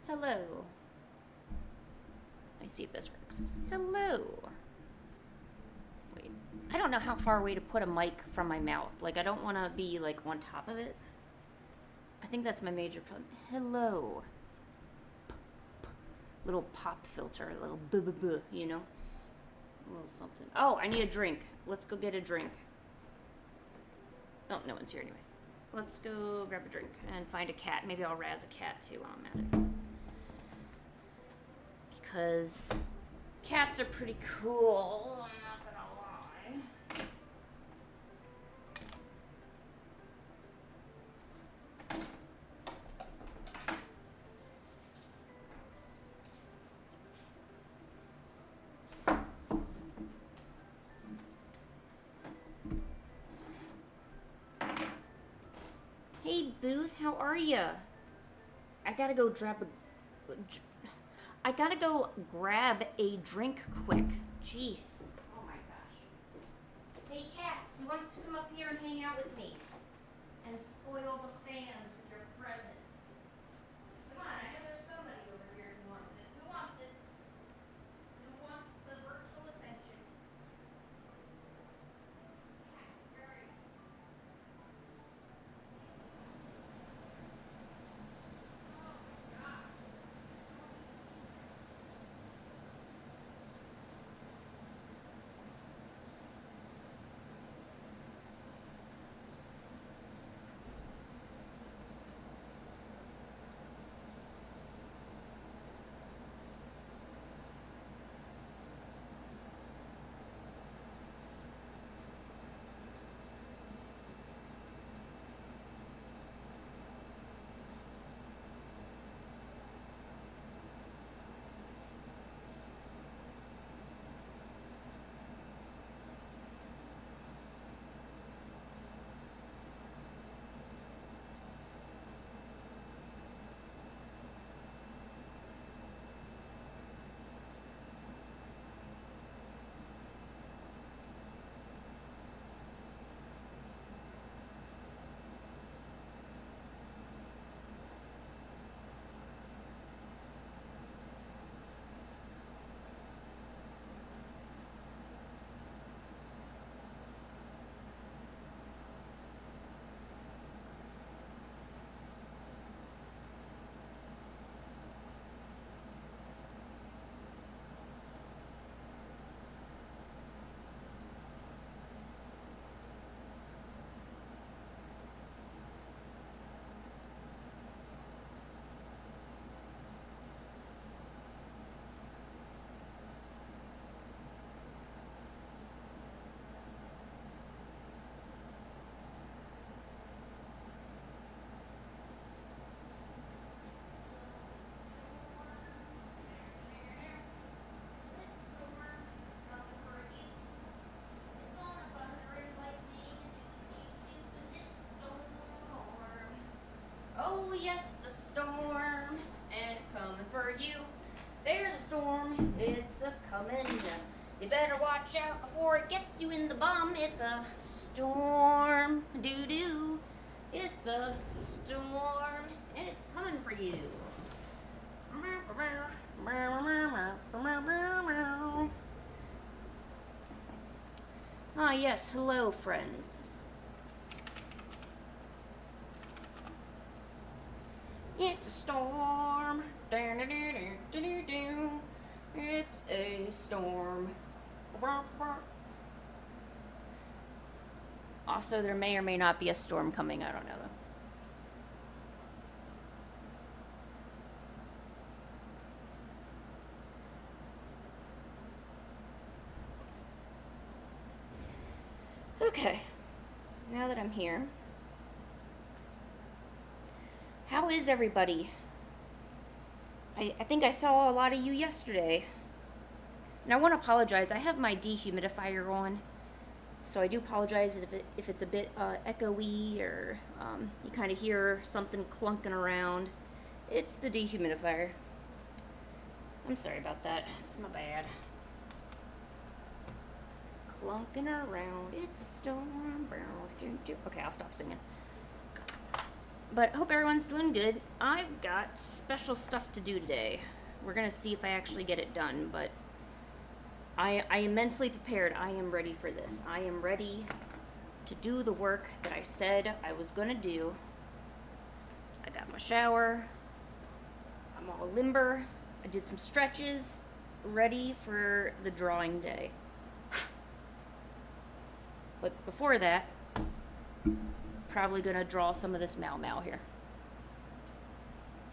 Hello. Let me see if this works. Hello. Wait. I don't know how far away to put a mic from my mouth. Like, I don't want to be, like, on top of it. I think that's my major problem. Hello. Little pop filter, a little buh, you know? A little something. Oh, I need a drink. Let's go get a drink. Oh, no one's here anyway. Let's go grab a drink and find a cat. Maybe I'll razz a cat too while I'm at it. Because cats are pretty cool, I'm not gonna lie. Hey Booth, how are ya? I gotta go grab a drink quick. Jeez. Oh my gosh. Hey Cats, who wants to come up here and hang out with me? And spoil the fans with your presence. Come on, I know there's somebody over here who wants it. Who wants it? Who wants the virtual attention? Cats, where are you? Oh yes, it's a storm, and it's coming for you. There's a storm, it's a coming. You better watch out before it gets you in the bum. It's a storm, doo-doo. It's a storm, and it's coming for you. Ah yes, hello friends. It's a storm. It's a storm. Also, there may or may not be a storm coming. I don't know though. Okay. Now that I'm here. How is everybody? I think I saw a lot of you yesterday. And I want to apologize. I have my dehumidifier on. So I do apologize if it's a bit echoey or you kind of hear something clunking around. It's the dehumidifier. I'm sorry about that. It's my bad. Clunking around. It's a storm. Okay, I'll stop singing. But hope everyone's doing good. I've got special stuff to do today. We're gonna see if I actually get it done, but I am mentally prepared. I am ready for this. I am ready to do the work that I said I was gonna do. I got my shower. I'm all limber. I did some stretches. Ready for the drawing day. But before that, probably gonna draw some of this Mau Mau here.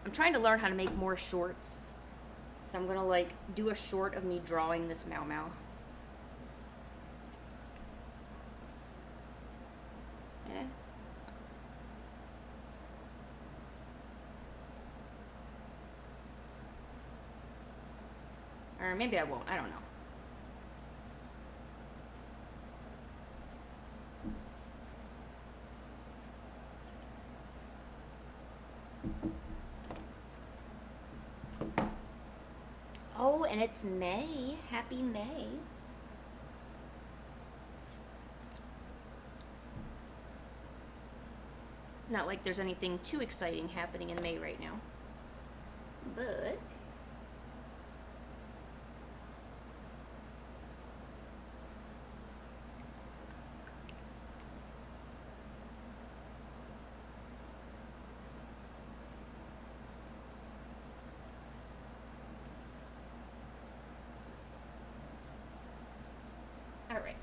I'm trying to learn how to make more shorts. So I'm gonna like do a short of me drawing this Mau Mau. Yeah. Or maybe I won't, I don't know. Oh, and it's May. Happy May. Not like there's anything too exciting happening in May right now. But alright.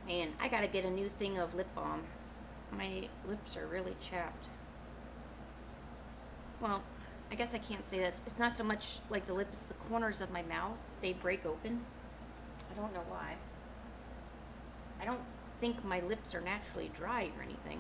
Man, I gotta get a new thing of lip balm. My lips are really chapped. Well, I guess I can't say this. It's not so much like the lips, the corners of my mouth, they break open. I don't know why. I don't think my lips are naturally dry or anything.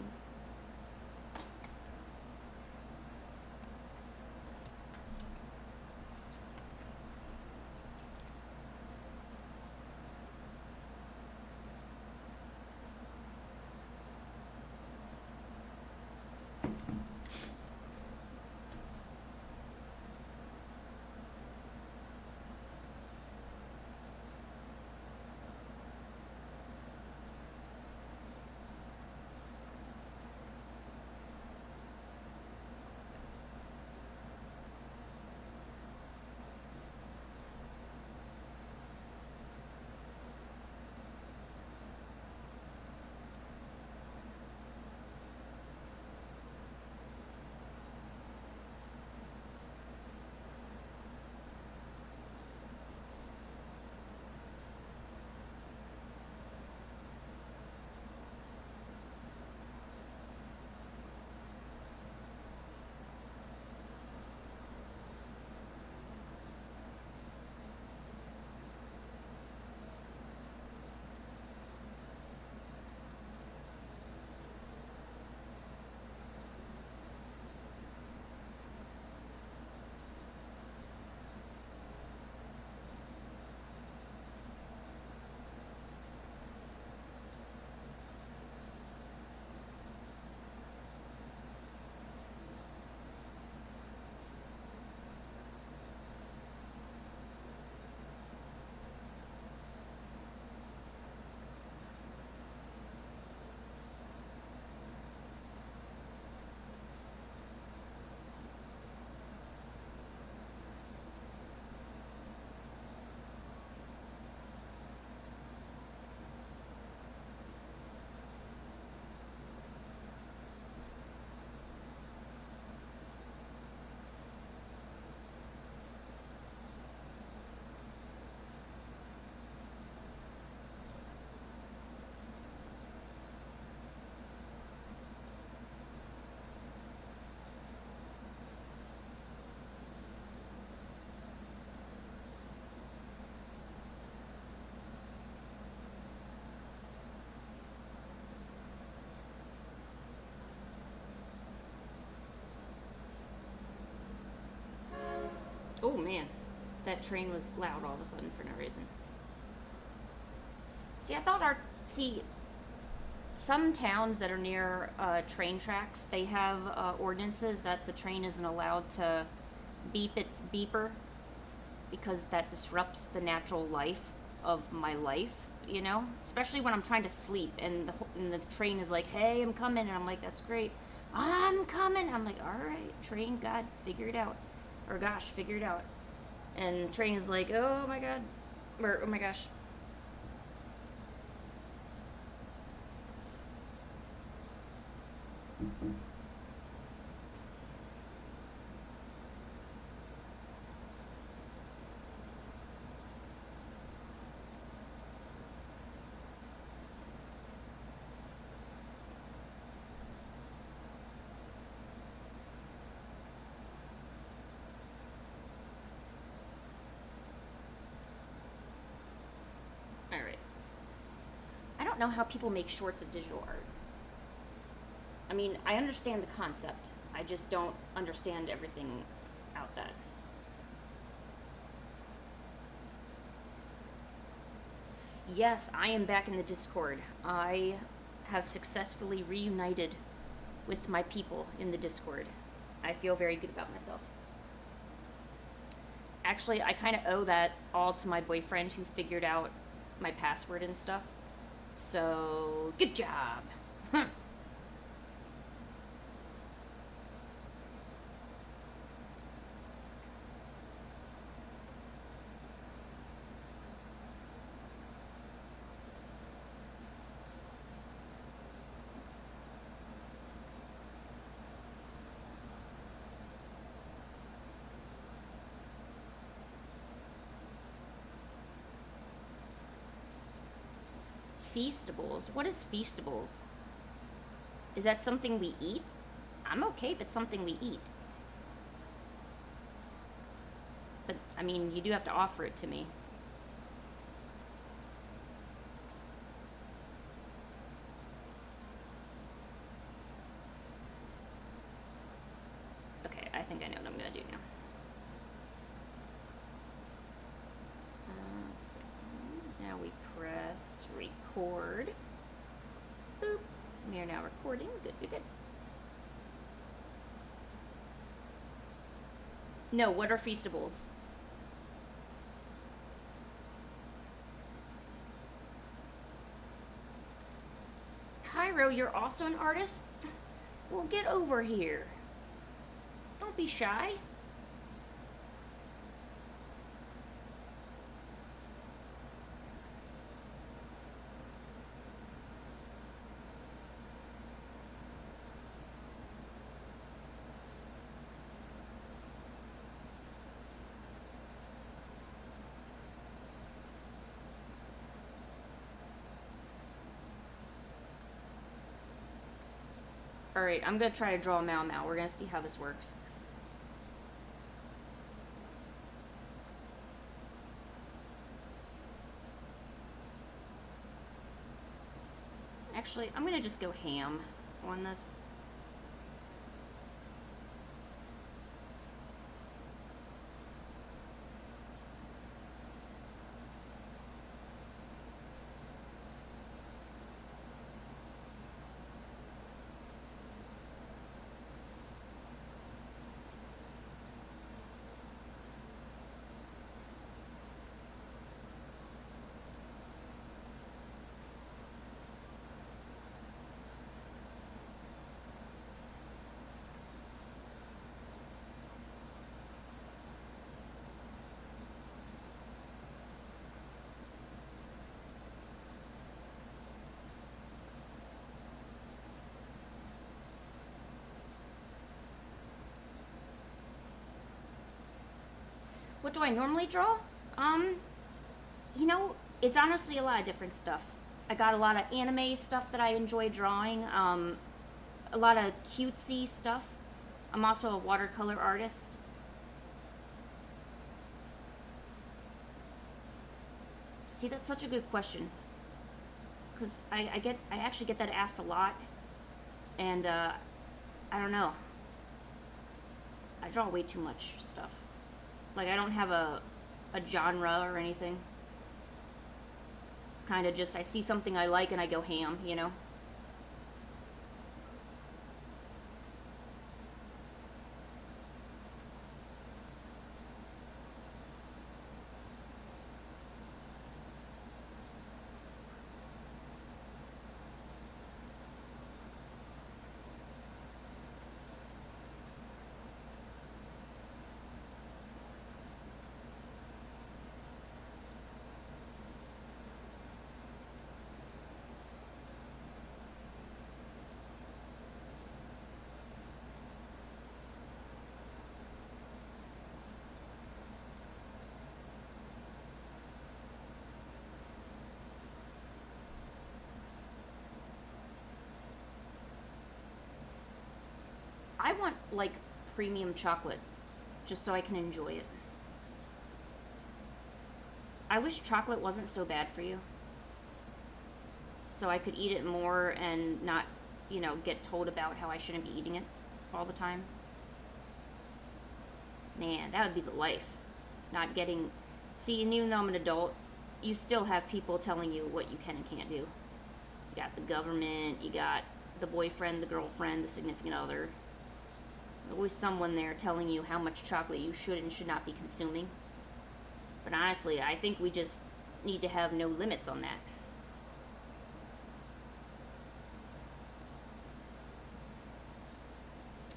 Oh man, that train was loud all of a sudden for no reason. See, I thought some towns that are near train tracks, they have ordinances that the train isn't allowed to beep its beeper because that disrupts the natural life of my life you know? Especially when I'm trying to sleep and the train is like, hey, I'm coming. And I'm like, that's great. I'm coming. I'm like, all right, train, God, figure it out. Or gosh, figure it out. And train is like, oh my God. Or, oh my gosh. All right. I don't know how people make shorts of digital art. I mean, I understand the concept. I just don't understand everything out that. Yes, I am back in the Discord. I have successfully reunited with my people in the Discord. I feel very good about myself. Actually, I kind of owe that all to my boyfriend who figured out my password and stuff. So, good job. Feastables? What is Feastables? Is that something we eat? I'm okay if it's something we eat. But, I mean, you do have to offer it to me. Okay, I think I know what I'm gonna do now. Now we press record. Boop. We are now recording. Good, good, good. No, what are Feastables? Cairo, you're also an artist? Well, get over here. Don't be shy. Alright, I'm gonna try to draw a Mau Mau. We're gonna see how this works. Actually, I'm gonna just go ham on this. What do I normally draw? You know, it's honestly a lot of different stuff. I got a lot of anime stuff that I enjoy drawing, a lot of cutesy stuff. I'm also a watercolor artist. See, that's such a good question. Because I actually get that asked a lot. And, I don't know. I draw way too much stuff. Like, I don't have a genre or anything. It's kind of just, I see something I like and I go ham, you know? I want, like, premium chocolate, just so I can enjoy it. I wish chocolate wasn't so bad for you, so I could eat it more and not, you know, get told about how I shouldn't be eating it all the time. Man, that would be the life. Not getting... See, and even though I'm an adult, you still have people telling you what you can and can't do. You got the government, you got the boyfriend, the girlfriend, the significant other. There's always someone there telling you how much chocolate you should and should not be consuming. But honestly, I think we just need to have no limits on that.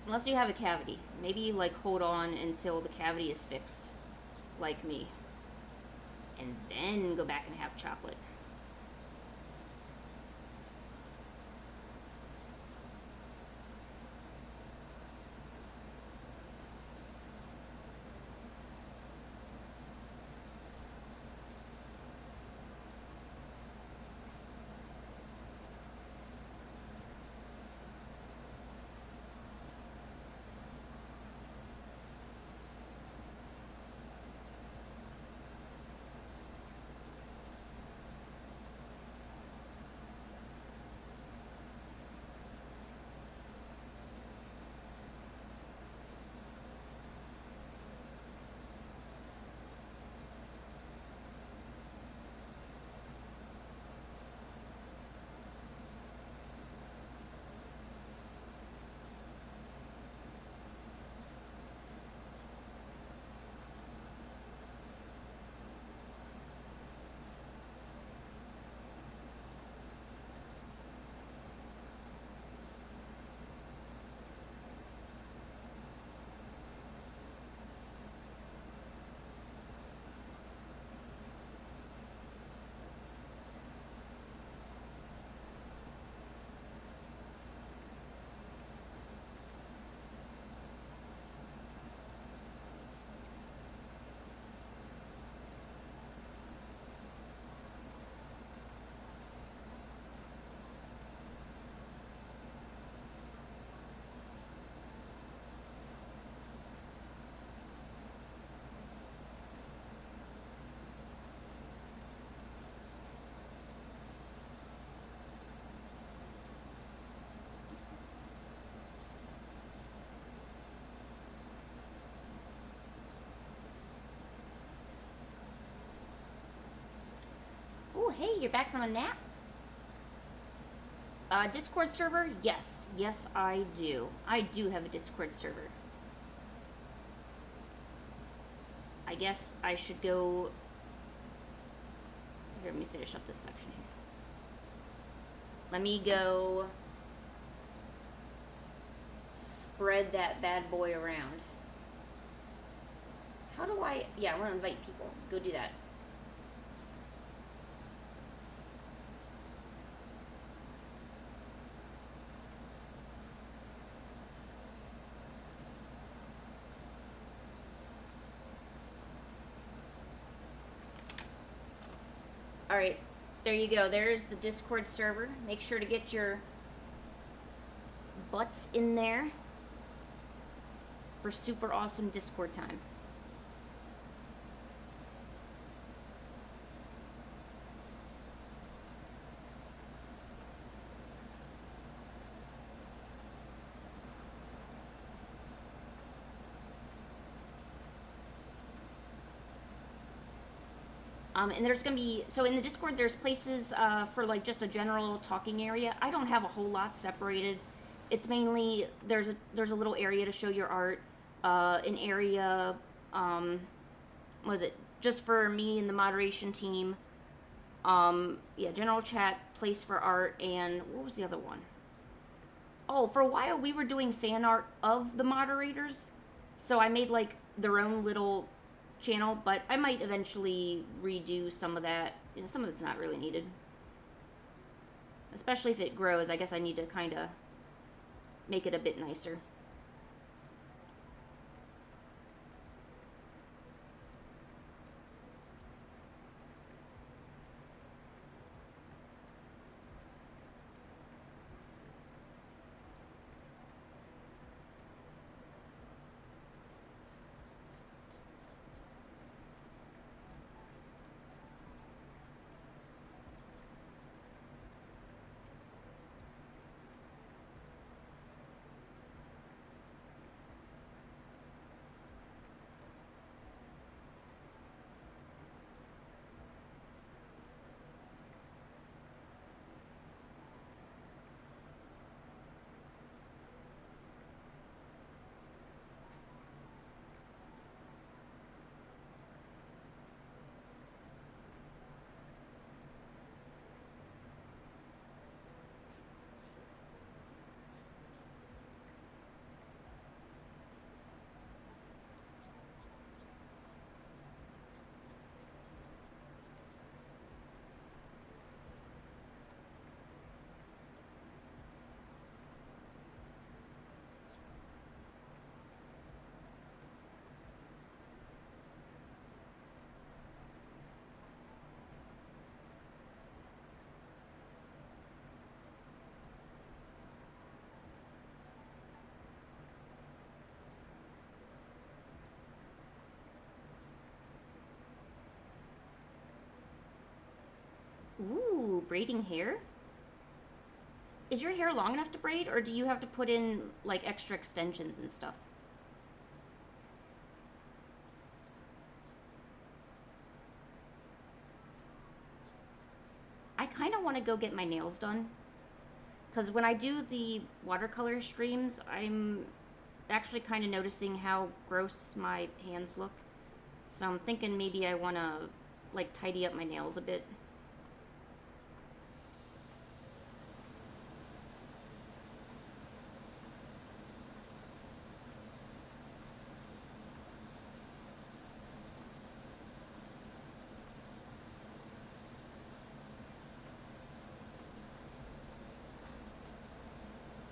Unless you have a cavity. Maybe, like, hold on until the cavity is fixed, like me. And then go back and have chocolate. Oh, hey, you're back from a nap? Discord server? Yes. Yes, I do. I do have a Discord server. I guess I should go... Here, let me finish up this section here. Let me go... spread that bad boy around. How do I... Yeah, I want to invite people. Go do that. Alright, there you go. There's the Discord server. Make sure to get your butts in there for super awesome Discord time. And there's going to be, so in the Discord, there's places for like just a general talking area. I don't have a whole lot separated. It's mainly, there's a little area to show your art, an area, what is it, just for me and the moderation team. Yeah, general chat, place for art, and what was the other one? Oh, for a while we were doing fan art of the moderators. So I made like their own little channel, but I might eventually redo some of that. You know, some of it's not really needed. Especially if it grows, I guess I need to kind of make it a bit nicer. Ooh, braiding hair? Is your hair long enough to braid, or do you have to put in like extra extensions and stuff? I kind of want to go get my nails done because when I do the watercolor streams, I'm actually kind of noticing how gross my hands look. So I'm thinking maybe I want to like tidy up my nails a bit.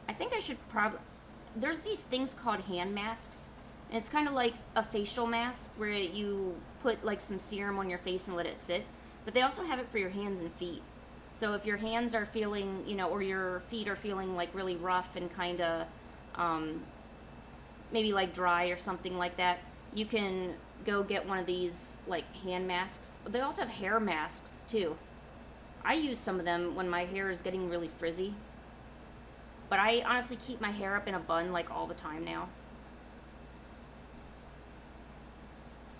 I think I should probably. There's these things called hand masks, and it's kind of like a facial mask where you put like some serum on your face and let it sit. But they also have it for your hands and feet. So if your hands are feeling, or your feet are feeling like really rough and kind of um, maybe like dry or something like that, you can go get one of these like hand masks. They also have hair masks too. I use some of them when my hair is getting really frizzy. But I honestly keep my hair up in a bun like all the time now.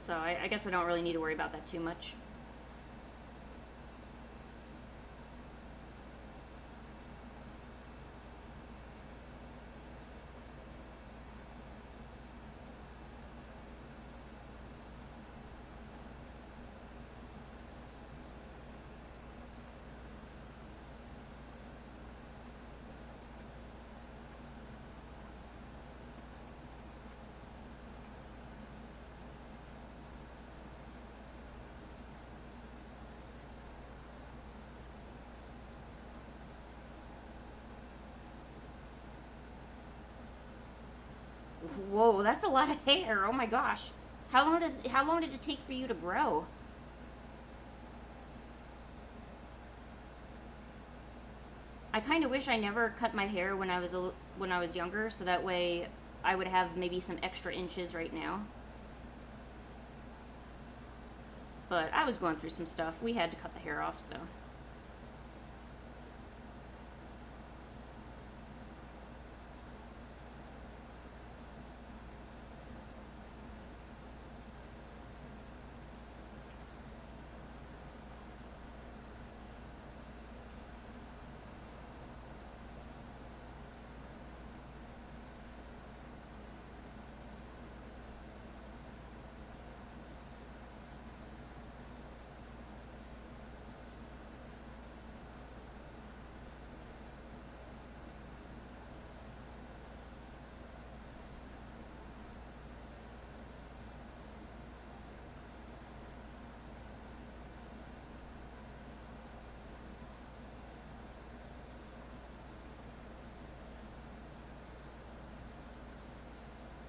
So I guess I don't really need to worry about that too much. Whoa, that's a lot of hair. Oh my gosh. How long did it take for you to grow? I kind of wish I never cut my hair when I was younger, so that way I would have maybe some extra inches right now. But I was going through some stuff. We had to cut the hair off, so.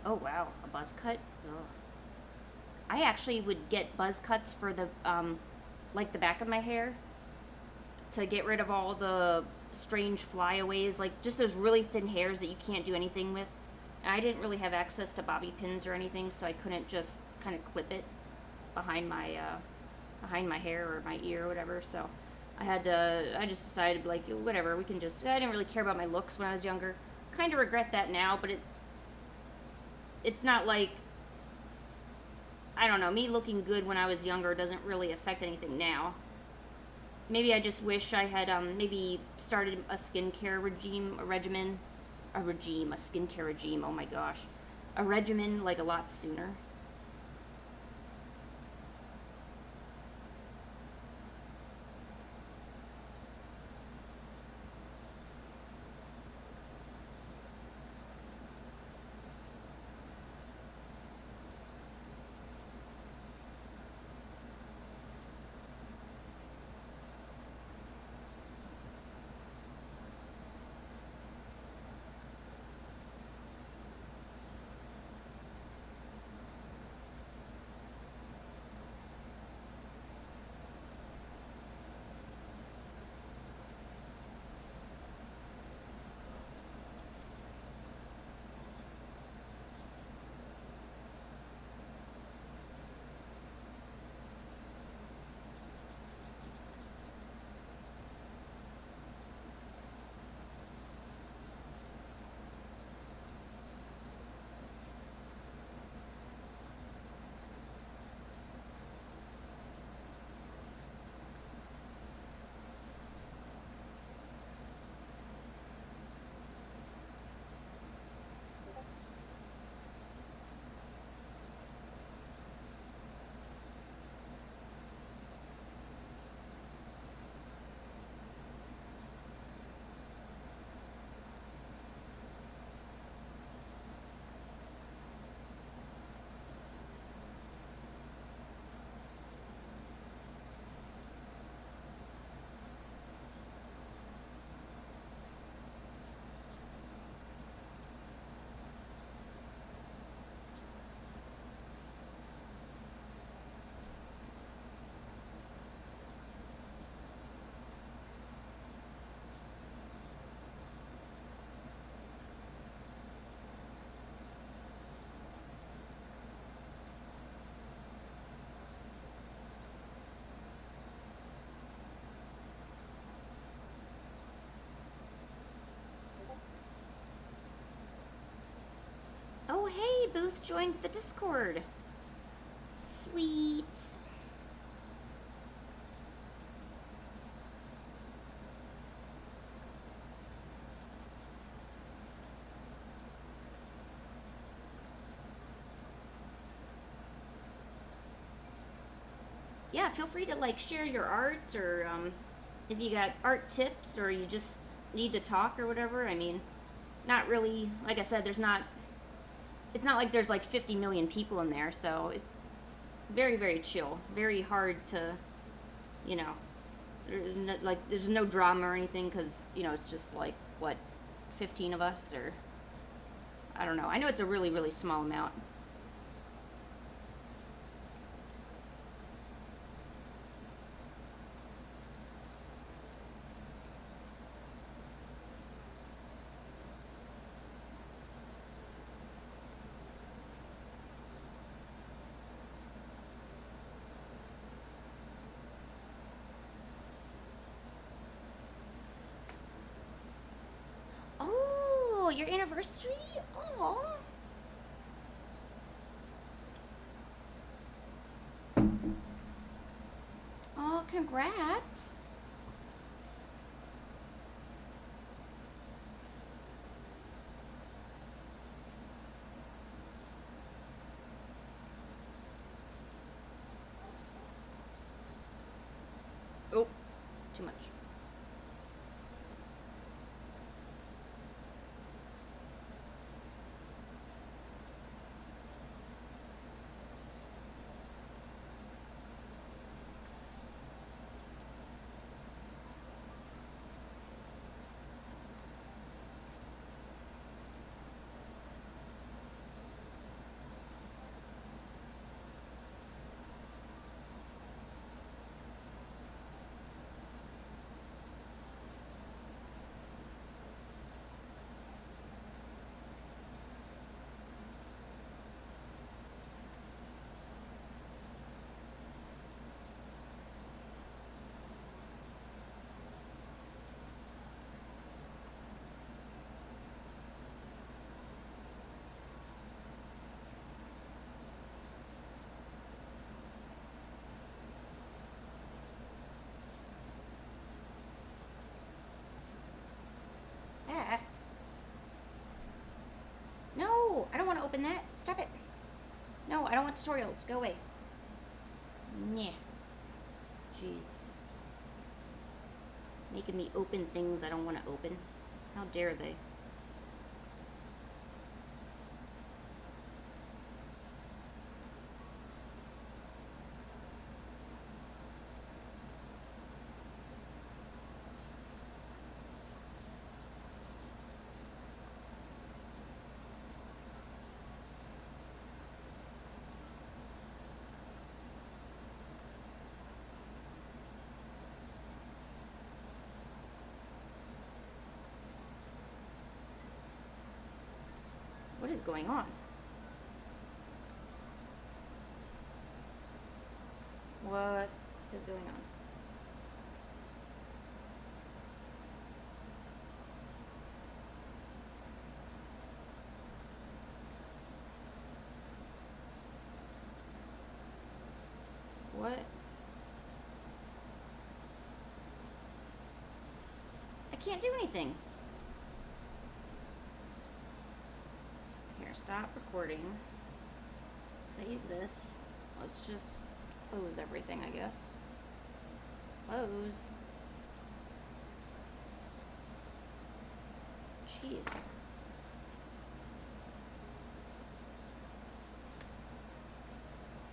Oh wow, a buzz cut? Ugh. I actually would get buzz cuts for like the back of my hair to get rid of all the strange flyaways, like just those really thin hairs that you can't do anything with. And I didn't really have access to bobby pins or anything, so I couldn't just kind of clip it behind my hair or my ear or whatever. So I just decided like whatever, we can just. I didn't really care about my looks when I was younger. Kind of regret that now, but it's not like I don't know. Me looking good when I was younger doesn't really affect anything now. Maybe I just wish I had maybe started a skincare regime, a skincare regime. Oh my gosh, a regimen like a lot sooner. hey, Booth joined the Discord. Sweet. Yeah, feel free to like share your art, or if you got art tips, or you just need to talk or whatever. I mean, not really, like I said, it's not like there's like 50 million people in there, so it's very, very chill, very hard to, you know, there's no drama or anything, because, you know, it's just like, what, 15 of us, or, I don't know. I know it's a really, really small amount. Oh, your anniversary? Oh. Oh, congrats. Oh, too much. Ah. No, I don't want to open that. Stop it. No, I don't want tutorials. Go away. Nyeh. Jeez. Making me open things I don't want to open. How dare they? What is going on? What is going on? What? I can't do anything. Here, stop recording. Save this. Let's just close everything, I guess. Close. Jeez.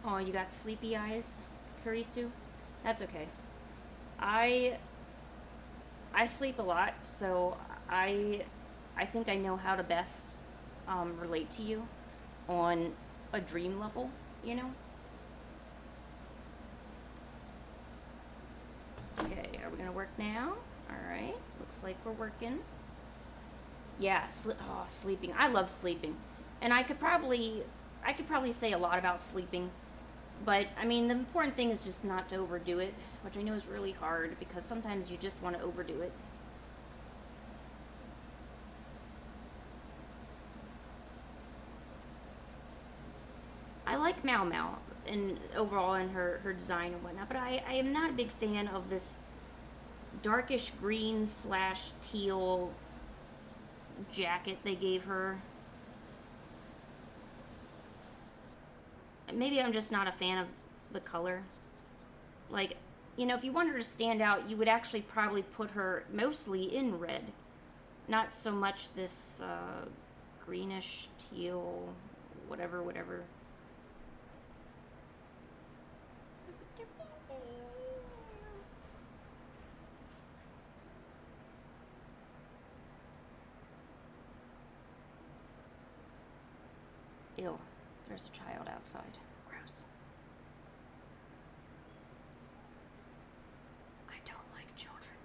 Oh, you got sleepy eyes, Kurisu? That's okay. I sleep a lot, so I think I know how to best relate to you on a dream level, you know? Okay, are we gonna work now? Alright, looks like we're working. Yeah, sleeping. I love sleeping. And I could probably say a lot about sleeping. But, I mean, the important thing is just not to overdo it, which I know is really hard because sometimes you just want to overdo it. Mau Mau and overall in her design and whatnot. But I am not a big fan of this darkish green slash teal jacket they gave her. Maybe I'm just not a fan of the color. Like, you know, if you want her to stand out, you would actually probably put her mostly in red. Not so much this greenish teal, whatever. Ew, there's a child outside. Gross. I don't like children.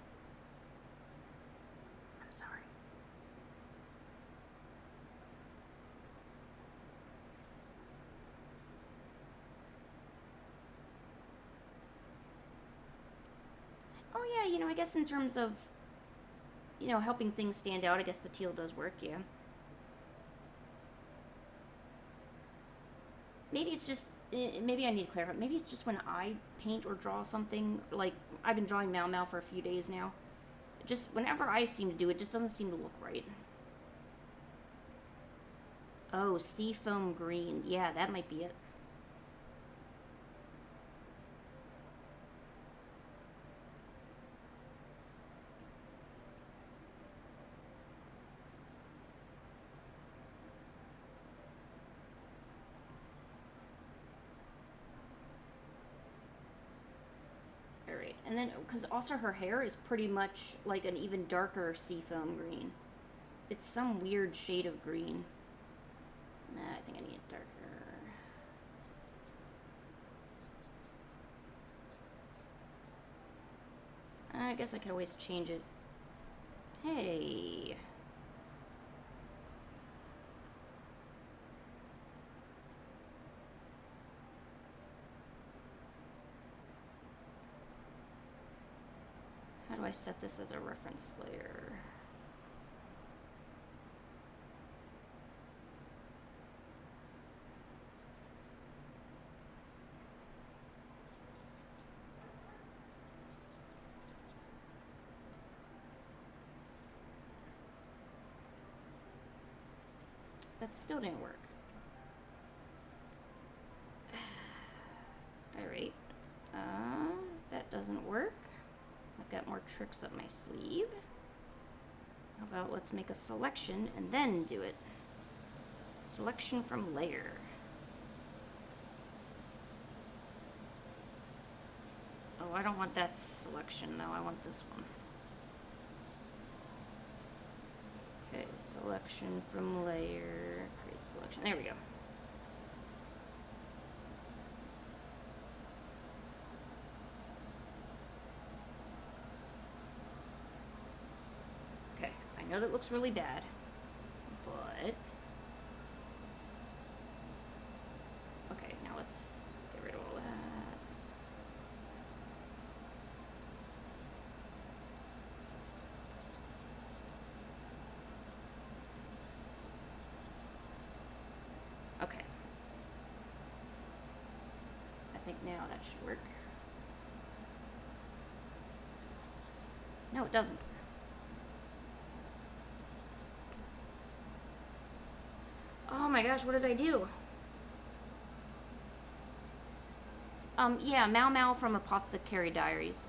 I'm sorry. Oh yeah, you know, I guess in terms of, you know, helping things stand out, I guess the teal does work, yeah. Maybe it's just, maybe I need to clarify. Maybe it's just when I paint or draw something, like, I've been drawing Mau Mau for a few days now. Just, whenever I seem to do it, just doesn't seem to look right. Oh, seafoam green. Yeah, that might be it. Alright, and then, because also her hair is pretty much like an even darker seafoam green. It's some weird shade of green. Nah, I think I need it darker. I guess I could always change it. Hey. How do I set this as a reference layer? That still didn't work. Alright. That doesn't work. I've got more tricks up my sleeve. How about let's make a selection and then do it. Selection from layer. Oh, I don't want that selection though. I want this one. Okay, selection from layer, create selection. There we go. Okay, I know that looks really bad, but... Okay, now let's get rid of all that. Okay. I think now that should work. No, it doesn't. Oh my gosh, what did I do? Yeah, Mau Mau from Apothecary Diaries.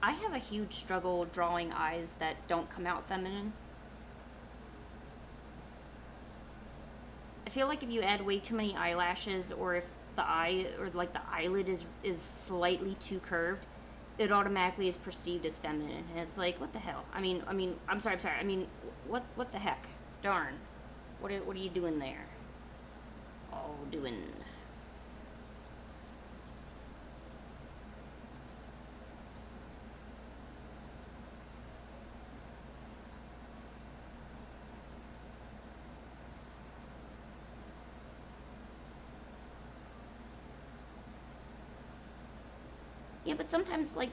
I have a huge struggle drawing eyes that don't come out feminine. I feel like if you add way too many eyelashes, or if the eye or like the eyelid is slightly too curved, it automatically is perceived as feminine, and it's like, what the hell? I'm sorry. I mean, what the heck? Darn. What are you doing there? All doing. Yeah, but sometimes, like,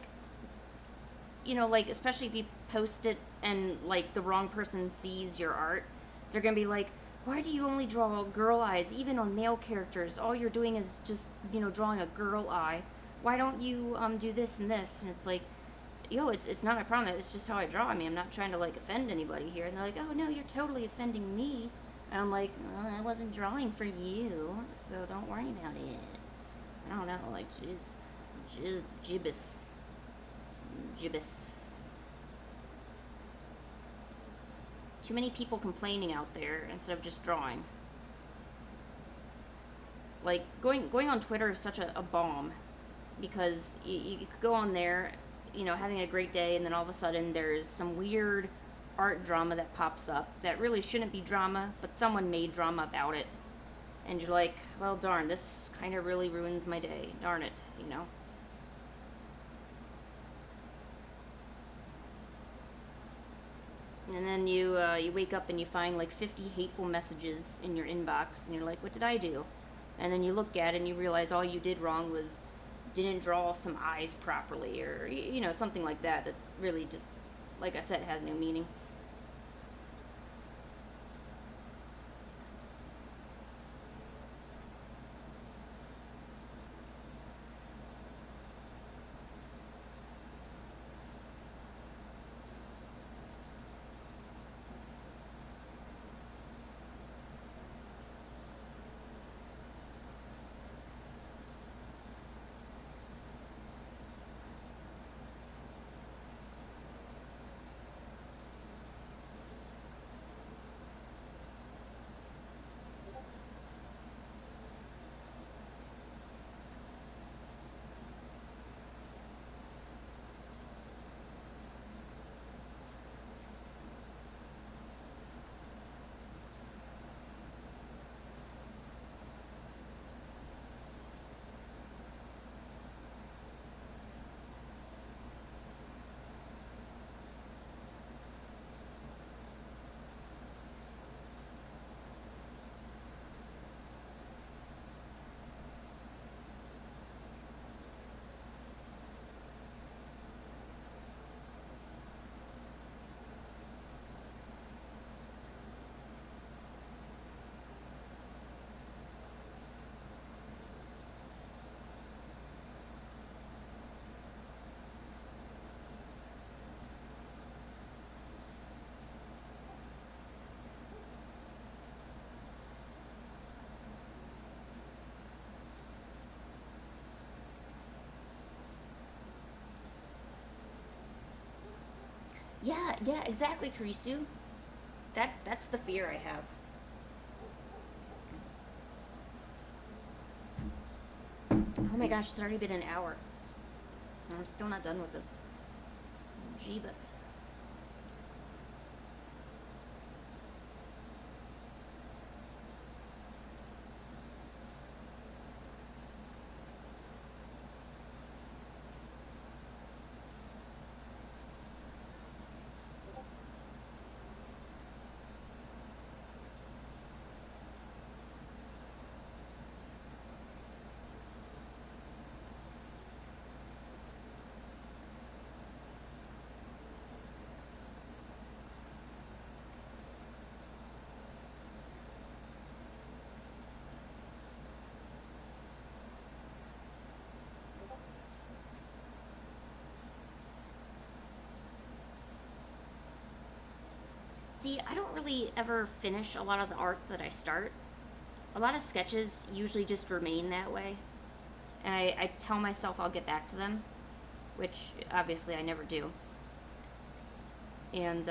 like, especially if you post it and, like, the wrong person sees your art, they're gonna be like, why do you only draw girl eyes, even on male characters? All you're doing is just, drawing a girl eye. Why don't you, do this and this? And it's like, it's not my problem. It's just how I draw. I mean, I'm not trying to, like, offend anybody here. And they're like, oh, no, you're totally offending me. And I'm like, well, I wasn't drawing for you, so don't worry about it. I don't know, like, gibbous. Too many people complaining out there instead of just drawing. Like, going on Twitter is such a bomb, because you could go on there, having a great day, and then all of a sudden there's some weird art drama that pops up that really shouldn't be drama, but someone made drama about it. And you're like, well, darn, this kind of really ruins my day. Darn it, And then you wake up and you find like 50 hateful messages in your inbox, and you're like, what did I do? And then you look at it and you realize all you did wrong was didn't draw some eyes properly, or something like that really just, like I said, has no meaning. Yeah, exactly, Karisu. That's the fear I have. Oh my gosh, it's already been an hour. I'm still not done with this. Jeebus. See, I don't really ever finish a lot of the art that I start. A lot of sketches usually just remain that way, and I tell myself I'll get back to them. which obviously I never do. And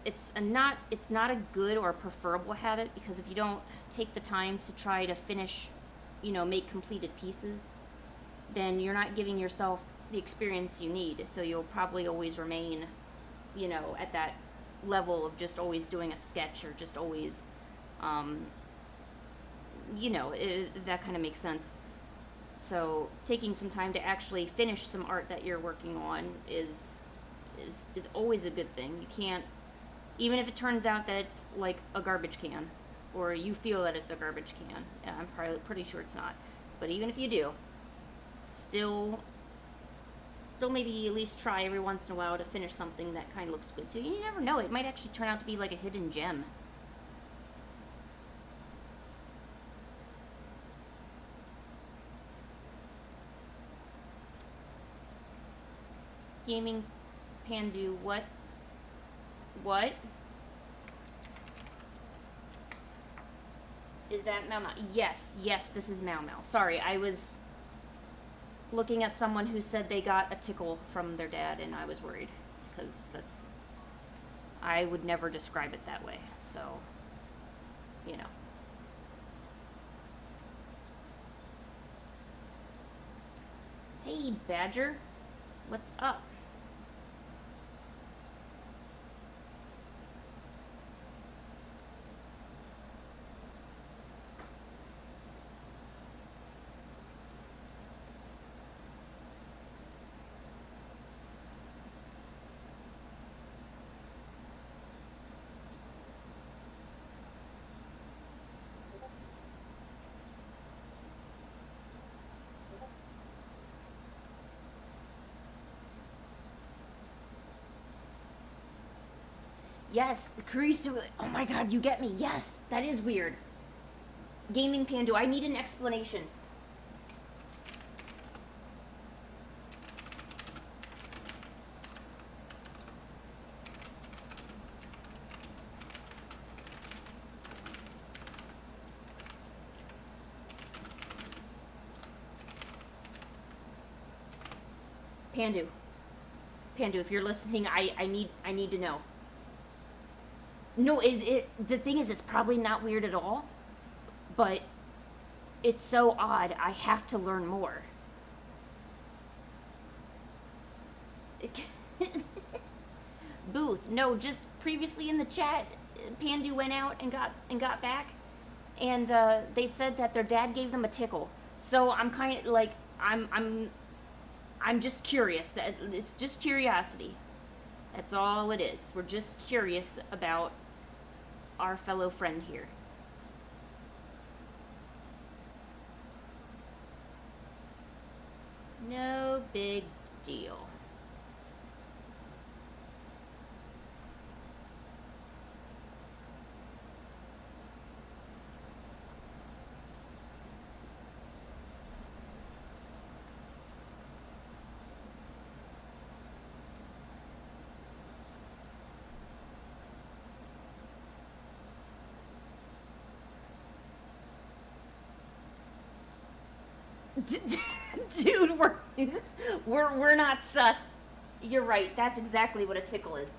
it's not a good or preferable habit, because if you don't take the time to try to finish, make completed pieces, then you're not giving yourself the experience you need. So you'll probably always remain, at that level of just always doing a sketch, or just always, if that kind of makes sense. So taking some time to actually finish some art that you're working on is always a good thing. You can't, even if it turns out that it's like a garbage can, or you feel that it's a garbage can. I'm probably pretty sure it's not, but even if you do, still maybe at least try every once in a while to finish something that kind of looks good to you. You never know, it might actually turn out to be like a hidden gem. Gaming Pandu, what? Is that Mau Mau? Yes, this is Mau Mau. Sorry, I was looking at someone who said they got a tickle from their dad, and I was worried, because I would never describe it that way, so, Hey, Badger, what's up? Yes, Kurisu. Oh my god, you get me. Yes, that is weird. Gaming Pandu, I need an explanation. Pandu, if you're listening, I need to know. No, the thing is, it's probably not weird at all, but it's so odd. I have to learn more. Booth, no, just previously in the chat, Pandu went out and got back, and they said that their dad gave them a tickle. So I'm kind of like, I'm just curious. That it's just curiosity. That's all it is. We're just curious about our fellow friend here. No big deal. Dude, we're not sus. You're right. That's exactly what a tickle is.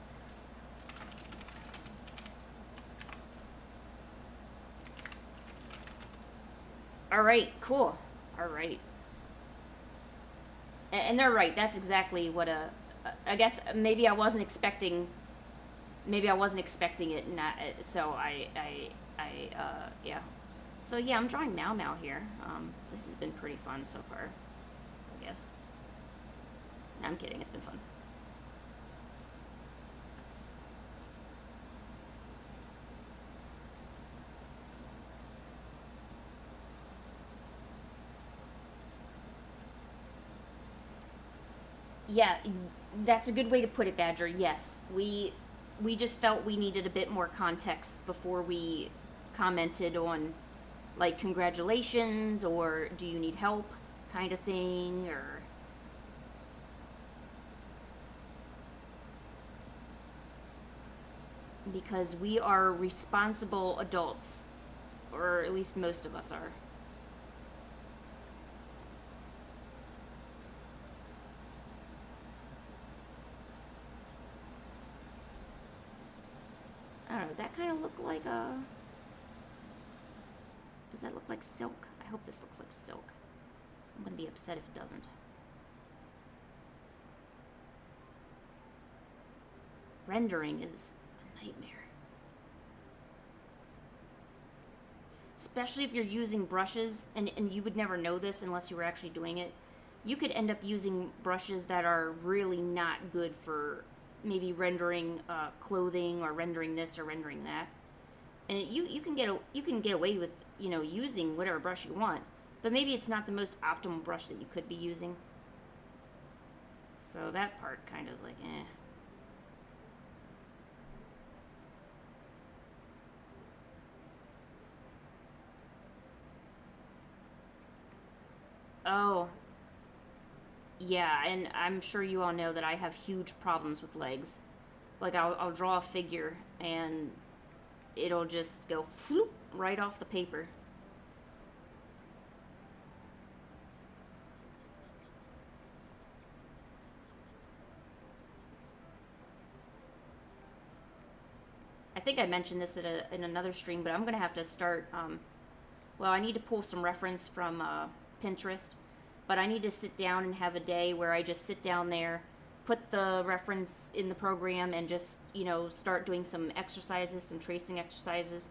All right, cool. All right. And they're right. That's exactly what I guess maybe I wasn't expecting. Maybe I wasn't expecting it. Not so. Yeah. So yeah, I'm drawing Mau Mau here. This has been pretty fun so far, I guess. No, I'm kidding, it's been fun. Yeah, that's a good way to put it, Badger. Yes, we just felt we needed a bit more context before we commented on, like, congratulations, or do you need help kind of thing, or... Because we are responsible adults, or at least most of us are. does that kind of look like a... Does that look like silk? I hope this looks like silk. I'm gonna be upset if it doesn't. Rendering is a nightmare. Especially if you're using brushes, and you would never know this unless you were actually doing it. You could end up using brushes that are really not good for maybe rendering clothing, or rendering this or rendering that. And you can get away with, you know, using whatever brush you want, but maybe it's not the most optimal brush that you could be using. So that part kind of is like, eh. Oh, yeah, and I'm sure you all know that I have huge problems with legs. Like, I'll draw a figure, and it'll just go floop right off the paper. I think I mentioned this in another stream, but I'm going to have to start, well, I need to pull some reference from Pinterest, but I need to sit down and have a day where I just sit down there, put the reference in the program, and just, you know, start doing some exercises, some tracing exercises,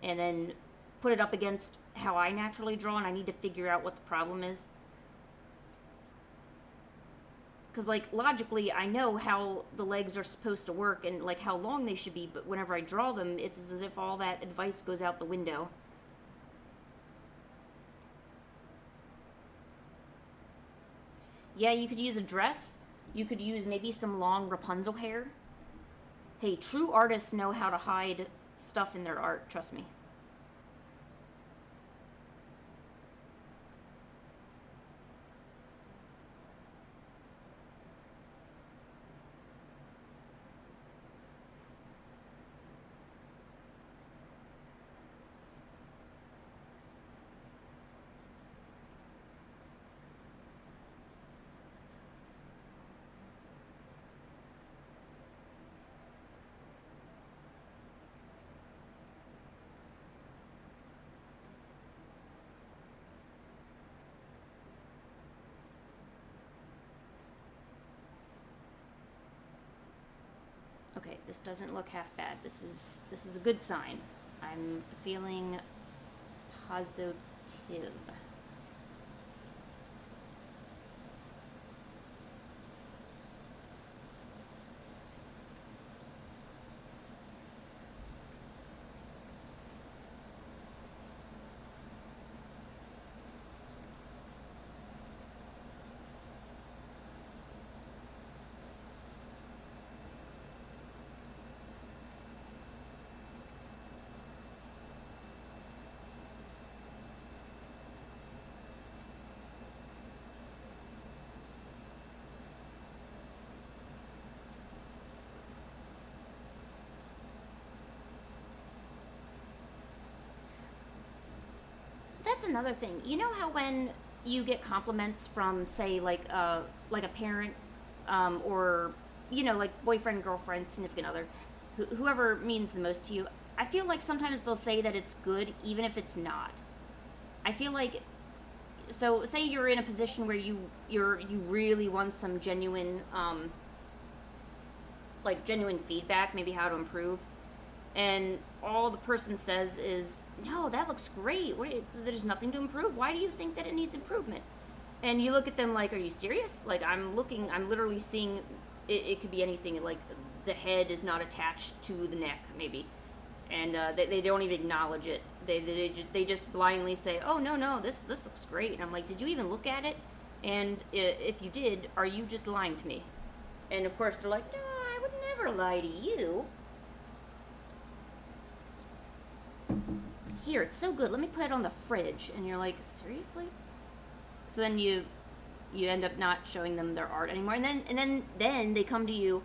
and then put it up against how I naturally draw, and I need to figure out what the problem is. Because, like, logically, I know how the legs are supposed to work and, like, how long they should be, but whenever I draw them, it's as if all that advice goes out the window. Yeah, you could use a dress. You could use maybe some long Rapunzel hair. Hey, true artists know how to hide stuff in their art, trust me. Okay, this doesn't look half bad. This is a good sign. I'm feeling positive. That's another thing. You know how when you get compliments from, say, like a parent, or, you know, like boyfriend, girlfriend, significant other, whoever means the most to you, I feel like sometimes they'll say that it's good even if it's not. I feel like, so say you're in a position where you really want some genuine, like genuine feedback, maybe how to improve, and all the person says is, no, that looks great. There's nothing to improve. Why do you think that it needs improvement? And you look at them like, are you serious? Like, I'm literally seeing, it could be anything, like the head is not attached to the neck, maybe. And they don't even acknowledge it. They just blindly say, oh, no, this looks great. And I'm like, did you even look at it? And if you did, are you just lying to me? And of course they're like, no, I would never lie to you. Here, it's so good. Let me put it on the fridge. And you're like, seriously? So then you end up not showing them their art anymore. And then they come to you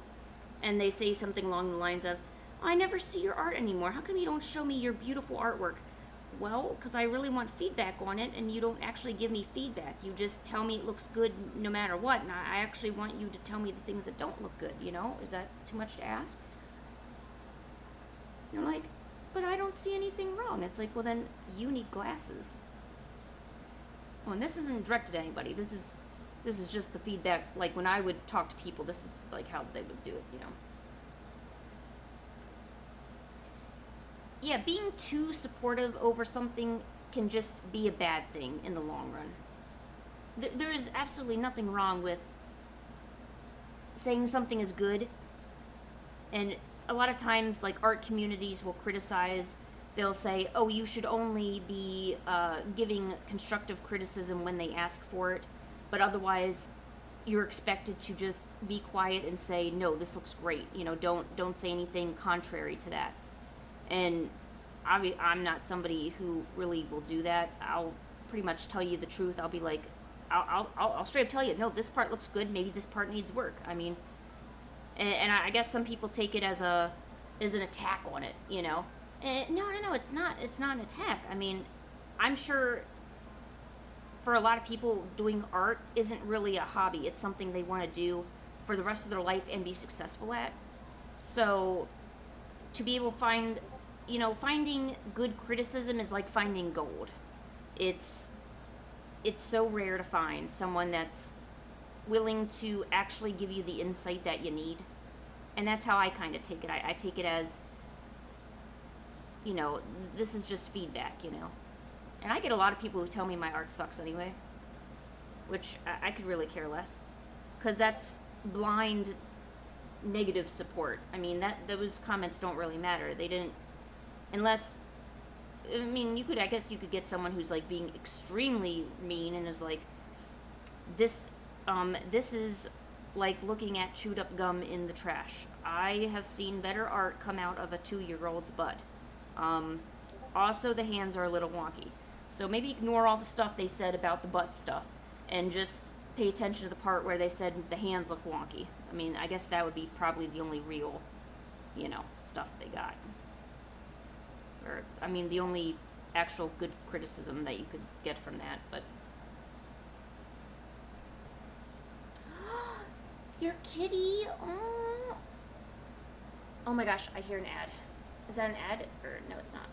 and they say something along the lines of, I never see your art anymore. How come you don't show me your beautiful artwork? Well, because I really want feedback on it, and you don't actually give me feedback. You just tell me it looks good no matter what, and I actually want you to tell me the things that don't look good, you know? Is that too much to ask? They're like, but I don't see anything wrong. It's like, well, then you need glasses. Oh, and this isn't directed at anybody. This is just the feedback. Like when I would talk to people, this is like how they would do it, you know. Yeah, being too supportive over something can just be a bad thing in the long run. There is absolutely nothing wrong with saying something is good, and a lot of times, like, art communities will criticize. They'll say, oh, you should only be giving constructive criticism when they ask for it, but otherwise you're expected to just be quiet and say, no, this looks great, you know, don't say anything contrary to that. And I'm not somebody who really will do that. I'll pretty much tell you the truth. I'll be like, I'll straight up tell you, no, this part looks good, maybe this part needs work. I mean, and I guess some people take it as an attack on it, you know. And no, it's not an attack. I mean, I'm sure for a lot of people, doing art isn't really a hobby. It's something they want to do for the rest of their life and be successful at. So to be able to find, you know, finding good criticism is like finding gold. It's so rare to find someone that's willing to actually give you the insight that you need. And that's how I kind of take it. I take it as, you know, this is just feedback, you know. And I get a lot of people who tell me my art sucks anyway, which I could really care less, because that's blind negative support. I mean, those comments don't really matter. They didn't, unless, I mean, I guess you could get someone who's like being extremely mean and is like, this is like looking at chewed up gum in the trash. I have seen better art come out of a 2-year-old's butt. Also, the hands are a little wonky. So maybe ignore all the stuff they said about the butt stuff and just pay attention to the part where they said the hands look wonky. I mean, I guess that would be probably the only real, you know, stuff they got. Or, I mean, the only actual good criticism that you could get from that, but... Your kitty! Oh. Oh my gosh, I hear an ad. Is that an ad? Or no, it's not.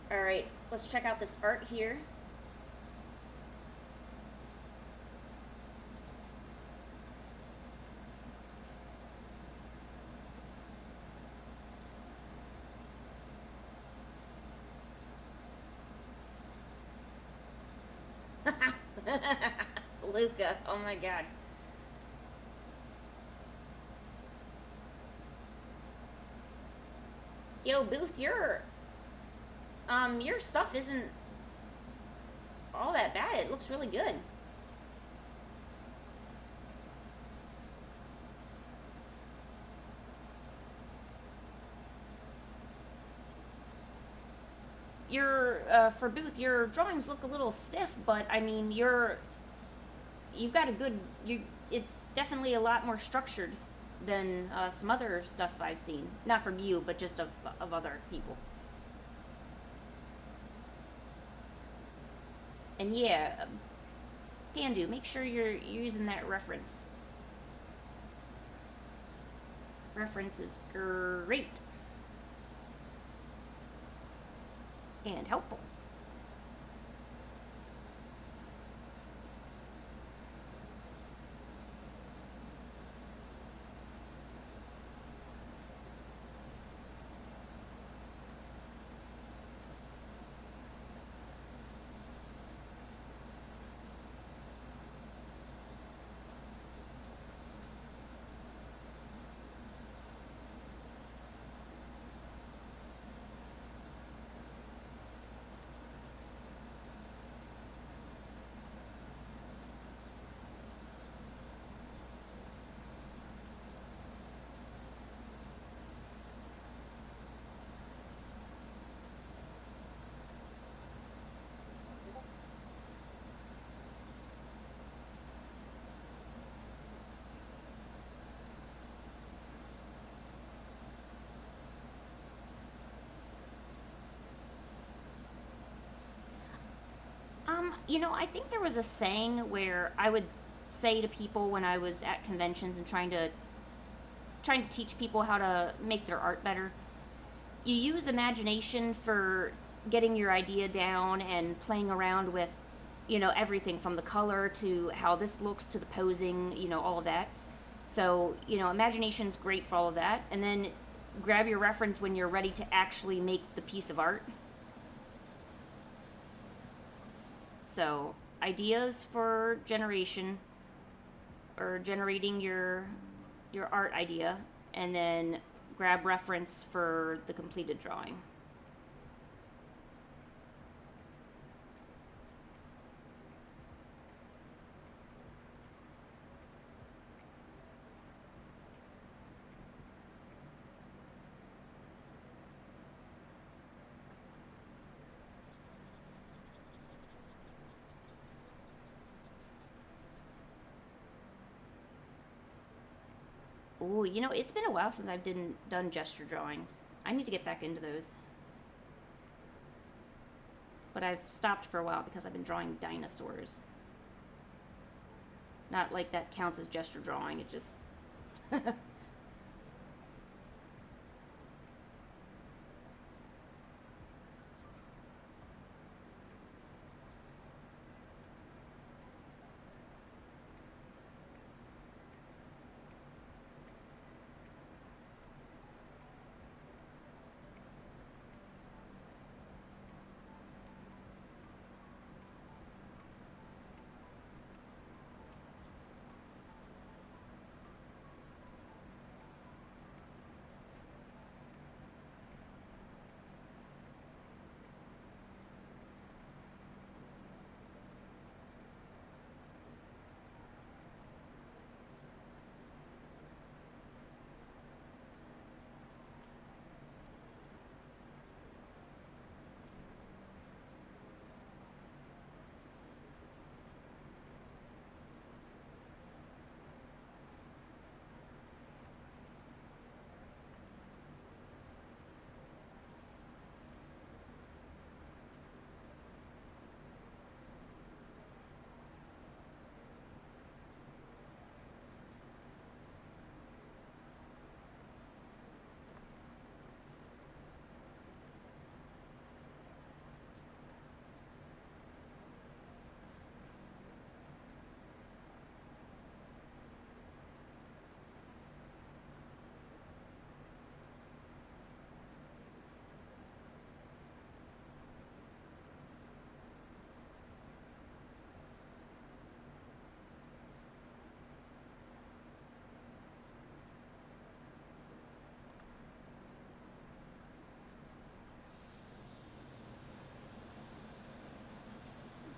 Alright, let's check out this art here. Luca, oh my god. Yo, Booth, your stuff isn't all that bad. It looks really good. For Booth, your drawings look a little stiff, but I mean, you've got a good, it's definitely a lot more structured than some other stuff I've seen. Not from you, but just of other people. And yeah, Dandu, make sure you're using that reference. Reference is great. And helpful. You know, I think there was a saying where I would say to people when I was at conventions and trying to teach people how to make their art better. You use imagination for getting your idea down and playing around with, everything from the color to how this looks to the posing, all of that. So, imagination's great for all of that. And then grab your reference when you're ready to actually make the piece of art. So, ideas for generation or generating your art idea, and then grab reference for the completed drawing. Ooh, it's been a while since I've done gesture drawings. I need to get back into those. But I've stopped for a while because I've been drawing dinosaurs. Not like that counts as gesture drawing, it just...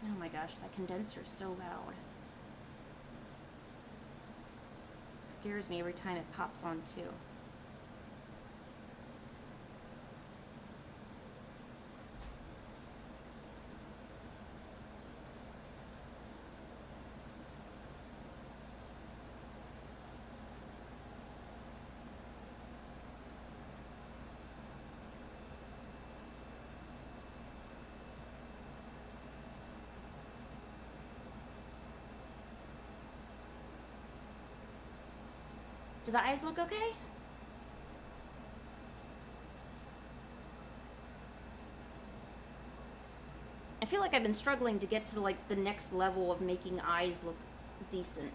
Oh my gosh, that condenser is so loud. It scares me every time it pops on too. Do the eyes look okay? I feel like I've been struggling to get to the next level of making eyes look decent.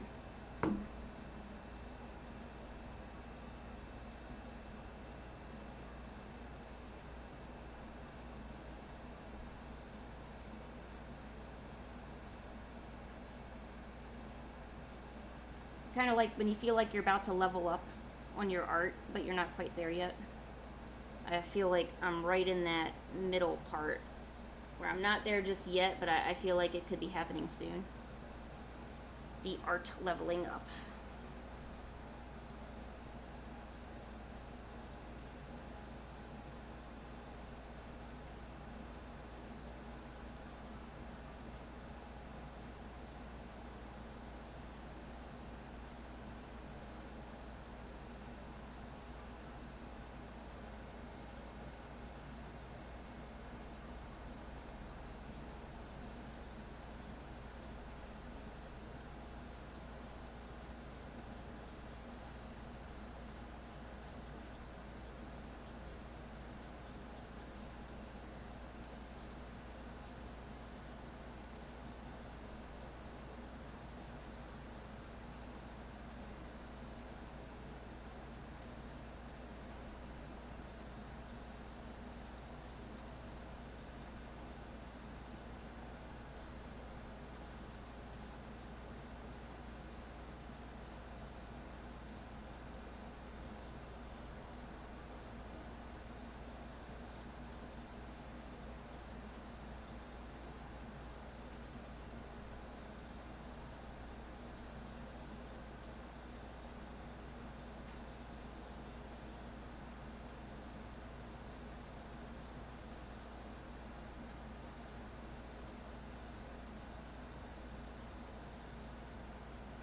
Kind of like when you feel like you're about to level up on your art, but you're not quite there yet. I feel like I'm right in that middle part where I'm not there just yet, but I feel like it could be happening soon. The art leveling up.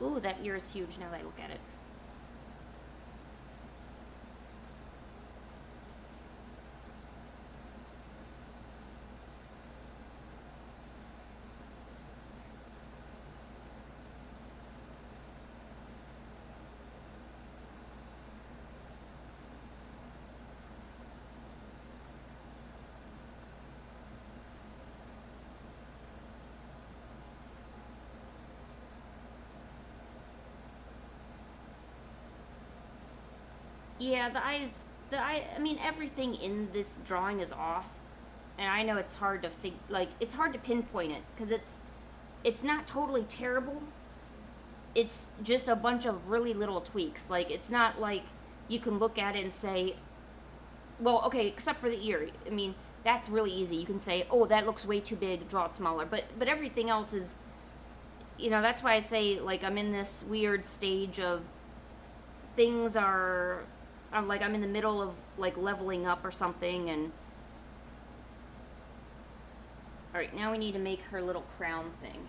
Ooh, that ear is huge now that I look at it. Yeah, I mean, everything in this drawing is off, and I know it's hard to it's hard to pinpoint it because it's not totally terrible. It's just a bunch of really little tweaks. Like, it's not like you can look at it and say, well, okay, except for the ear. I mean, that's really easy. You can say, oh, that looks way too big, draw it smaller. But everything else is, that's why I say, like, I'm in this weird stage of things are, I'm in the middle of, like, leveling up or something. And all right, now we need to make her little crown thing.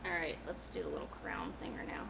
All right, let's do the little crown thinger now.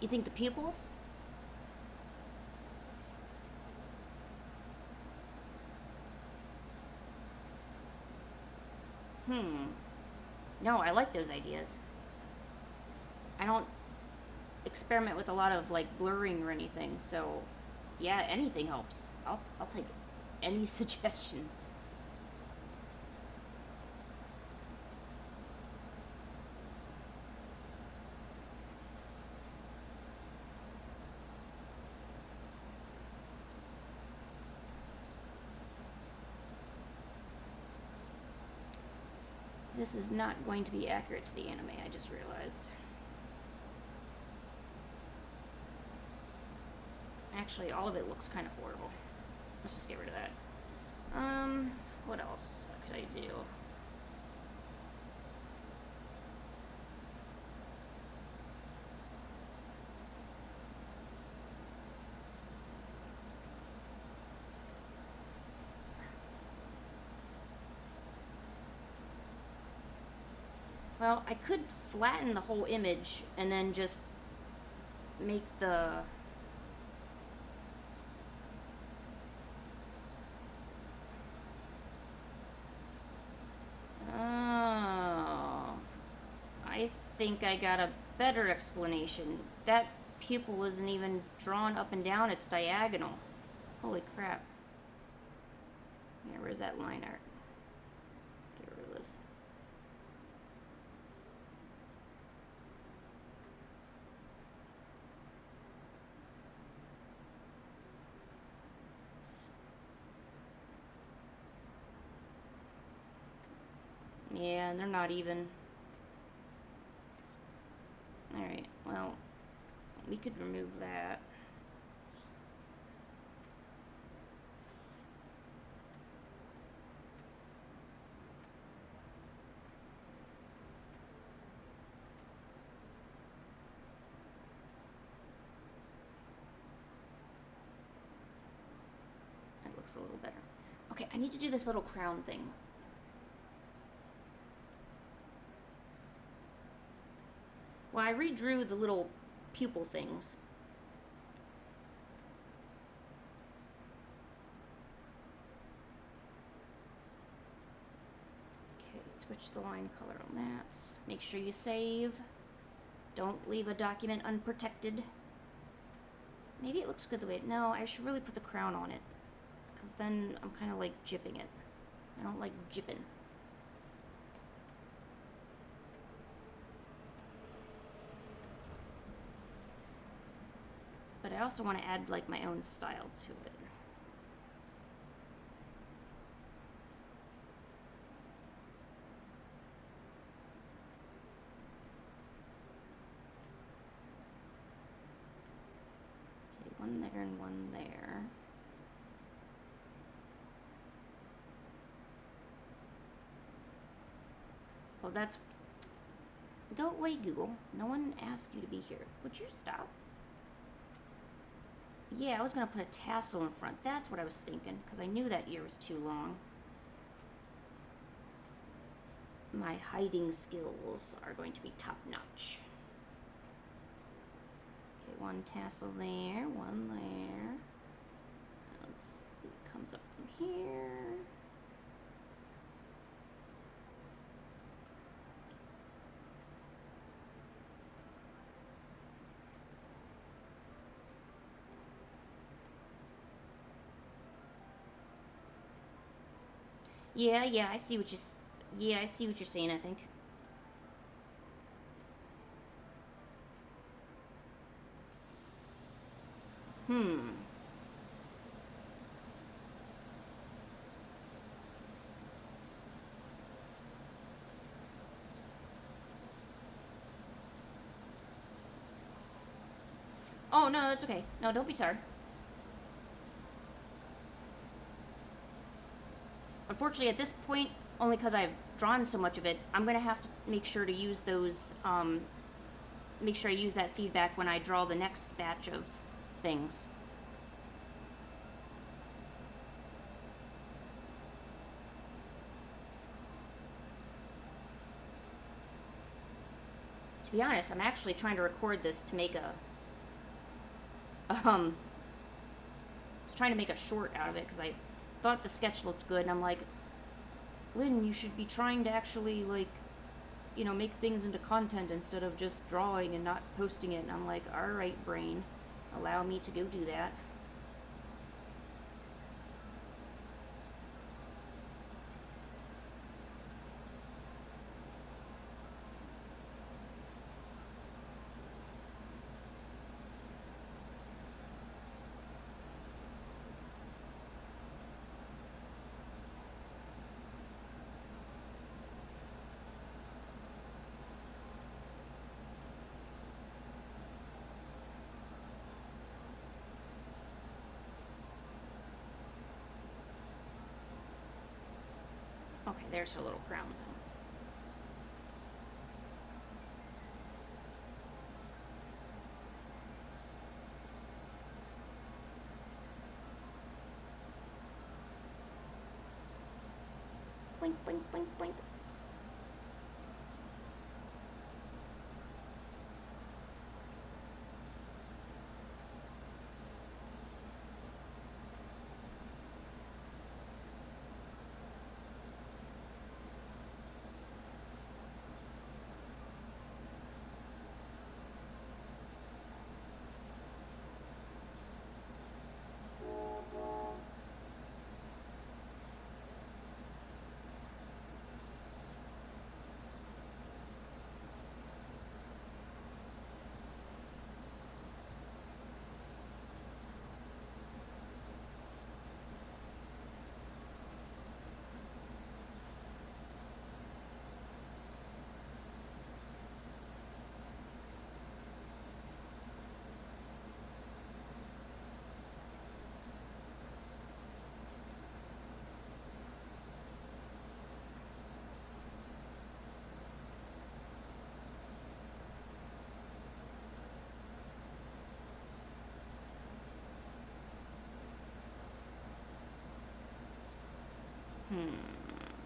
You think the pupils? No, I like those ideas. I don't experiment with a lot of, like, blurring or anything, so yeah, anything helps. I'll take any suggestions. This is not going to be accurate to the anime, I just realized. Actually, all of it looks kind of horrible. Let's just get rid of that. What else could I do? Well, I could flatten the whole image and then just make the... Oh, I think I got a better explanation. That pupil isn't even drawn up and down, it's diagonal. Holy crap. Yeah, where's that line art? Get rid of this. Yeah, and they're not even. Alright, well, we could remove that. That looks a little better. Okay, I need to do this little crown thing. Well, I redrew the little pupil things. Okay, switch the line color on that. Make sure you save. Don't leave a document unprotected. Maybe it looks good the way it... No, I should really put the crown on it. Because then I'm kind of like jipping it. I don't like jipping. But I also want to add like my own style to it. Okay, one there and one there. Oh, that's... Go away, Google. No one asked you to be here. Would you stop? Yeah, I was gonna put a tassel in front. That's what I was thinking, because I knew that ear was too long. My hiding skills are going to be top-notch. Okay, one tassel there, one there. Let's see what comes up from here. Yeah, I see what you... Yeah, I see what you're saying, I think. Oh, no, it's okay. No, don't be sorry. Unfortunately, at this point, only because I've drawn so much of it, I'm going to have to make sure to use those, make sure I use that feedback when I draw the next batch of things. To be honest, I'm actually trying to record this to make a, I was trying to make a short out of it because I thought the sketch looked good, and I'm like, Lynn, you should be trying to actually, like, you know, make things into content instead of just drawing and not posting it. And I'm like, alright, brain, allow me to go do that. Okay, there's her little crown. Boink, boink, boink, boink.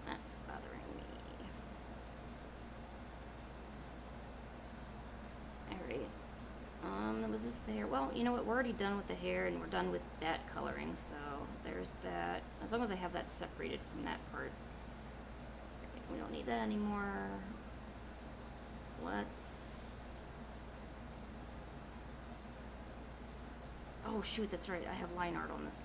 That's bothering me. there. Well, you know what? We're already done with the hair, and we're done with that coloring, so there's that. As long as I have that separated from that part. We don't need that anymore. Let's... Oh, shoot, that's right. I have line art on this.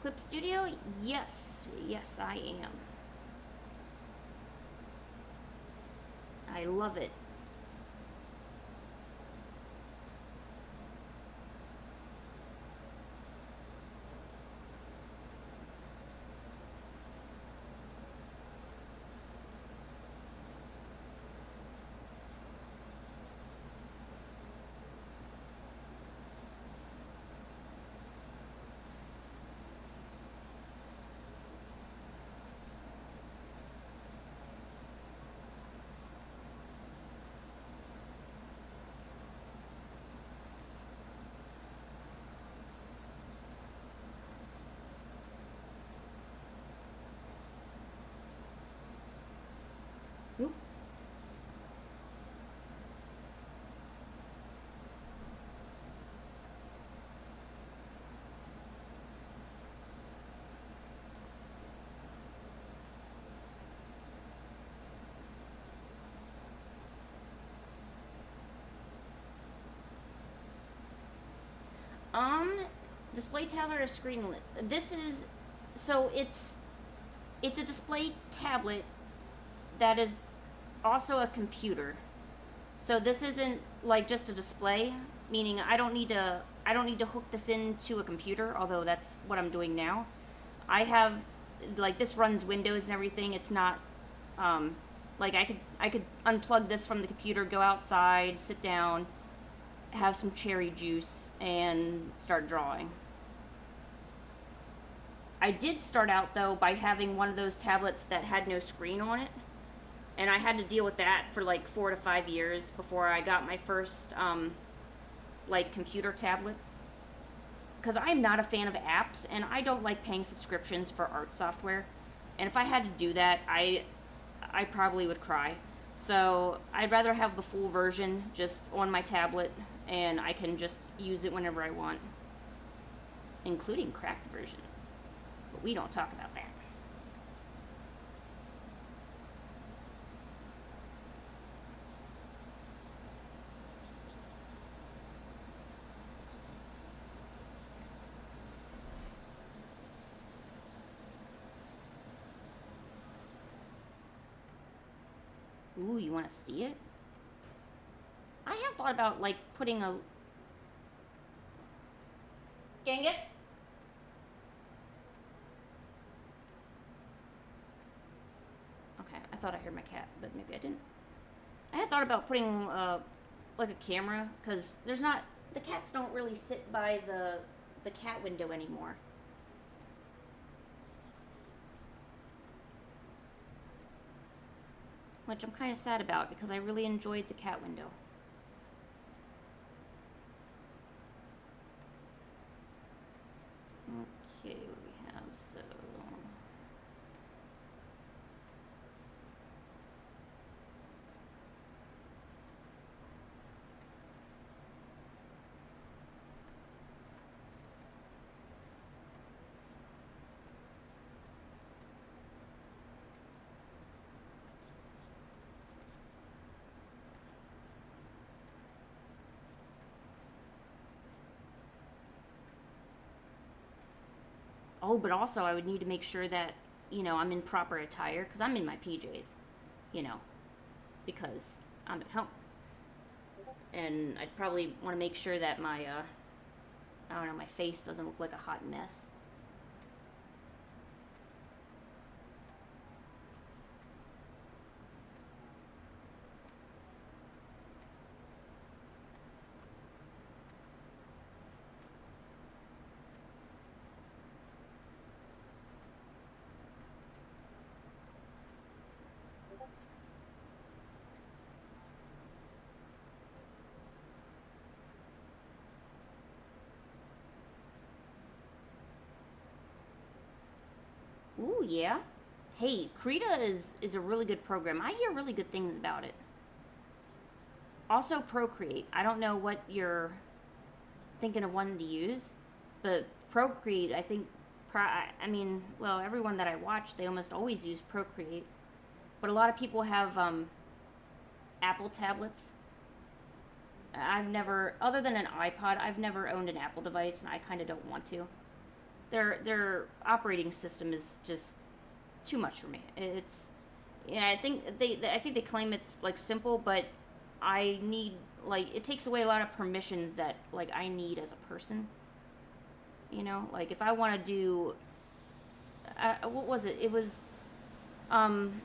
Clip Studio? Yes. Yes, I am. I love it. Oop. Display tablet or screen lit. This is, so it's a display tablet that is also a computer. So this isn't like just a display, meaning I don't need to hook this into a computer, although that's what I'm doing now. I have, like, this runs Windows and everything. It's not like I could unplug this from the computer, go outside, sit down, have some cherry juice, and start drawing. I did start out, though, by having one of those tablets that had no screen on it, and I had to deal with that for like 4 to 5 years before I got my first like computer tablet, because I'm not a fan of apps, and I don't like paying subscriptions for art software, and if I had to do that, I probably would cry. So I'd rather have the full version just on my tablet, and I can just use it whenever I want, including cracked versions. But we don't talk about that. Ooh, you want to see it? I have thought about, like, putting a... Genghis? Okay, I thought I heard my cat, but maybe I didn't. I had thought about putting, like, a camera, because there's not... The cats don't really sit by the cat window anymore. Which I'm kind of sad about, because I really enjoyed the cat window. Okay, what do we have? So... Oh, but also I would need to make sure that, you know, I'm in proper attire, because I'm in my PJs, you know, because I'm at home. And I'd probably want to make sure that my, I don't know, my face doesn't look like a hot mess. Ooh, yeah. Hey, Krita is a really good program. I hear really good things about it. Also, Procreate. I don't know what you're thinking of wanting to use, but Procreate, I think, I mean, well, everyone that I watch, they almost always use Procreate. But a lot of people have Apple tablets. I've never, other than an iPod, I've never owned an Apple device, and I kind of don't want to. Their operating system is just too much for me. It's, yeah, I think they claim it's like simple, but I need, like, it takes away a lot of permissions that like I need as a person. You know, like if I want to do, what was it? It was, um,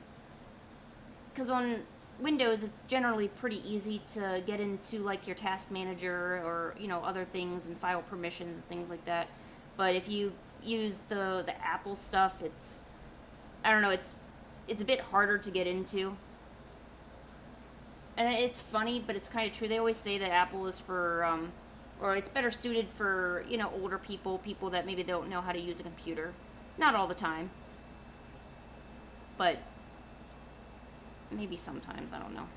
because on Windows it's generally pretty easy to get into like your task manager or other things and file permissions and things like that. But if you use the Apple stuff, it's, I don't know, it's a bit harder to get into. And it's funny, but it's kind of true. They always say that Apple is for, or it's better suited for, older people that maybe don't know how to use a computer. Not all the time, but maybe sometimes, I don't know.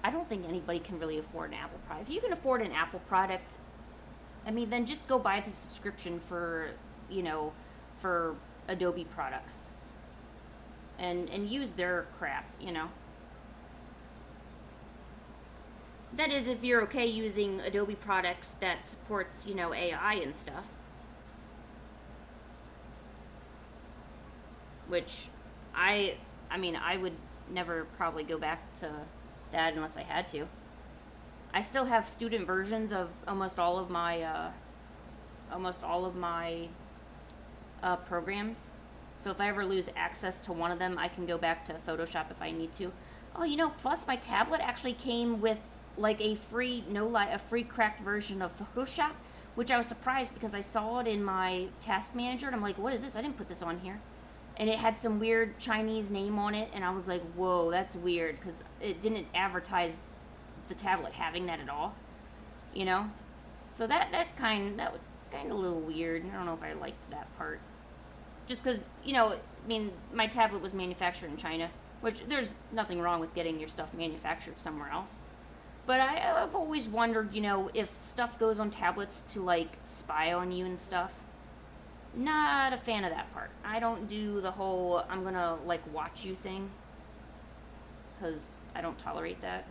I don't think anybody can really afford an Apple product. If you can afford an Apple product, I mean, then just go buy the subscription for, you know, for Adobe products and use their crap. That is, if you're okay using Adobe products that supports, AI and stuff. Which I mean, I would never probably go back to that unless I had to. I still have student versions of almost all of my programs. So if I ever lose access to one of them, I can go back to Photoshop if I need to. Oh, plus my tablet actually came with like a free a free cracked version of Photoshop, which I was surprised because I saw it in my task manager and I'm like, what is this? I didn't put this on here. And it had some weird Chinese name on it, and I was like, whoa, that's weird because it didn't advertise the tablet having that at all. You know, so that was kind of a little weird. I don't know if I liked that part. Just because, I mean, my tablet was manufactured in China, which there's nothing wrong with getting your stuff manufactured somewhere else. But I've always wondered, if stuff goes on tablets to like spy on you and stuff. Not a fan of that part. I don't do the whole I'm gonna like watch you thing, because I don't tolerate that.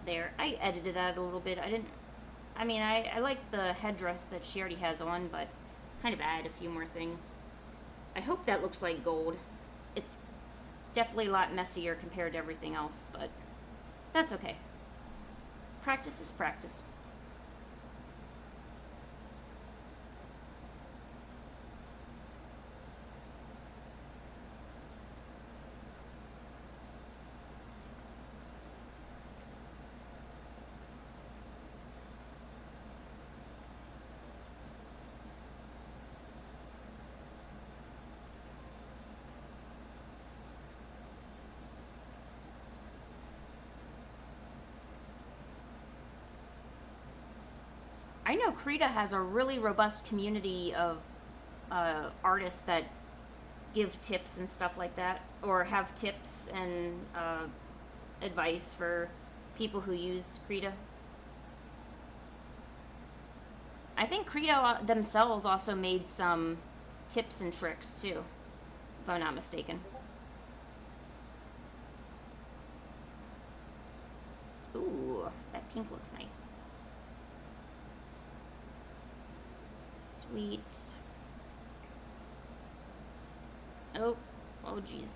there. I edited that a little bit. I like the headdress that she already has on, but kind of add a few more things. I hope that looks like gold. It's definitely a lot messier compared to everything else, but that's okay. Practice is practice. I know Krita has a really robust community of artists that give tips and stuff like that, or have tips and advice for people who use Krita. I think Krita themselves also made some tips and tricks too, if I'm not mistaken. Ooh, that pink looks nice. Sweet. Oh, oh geez.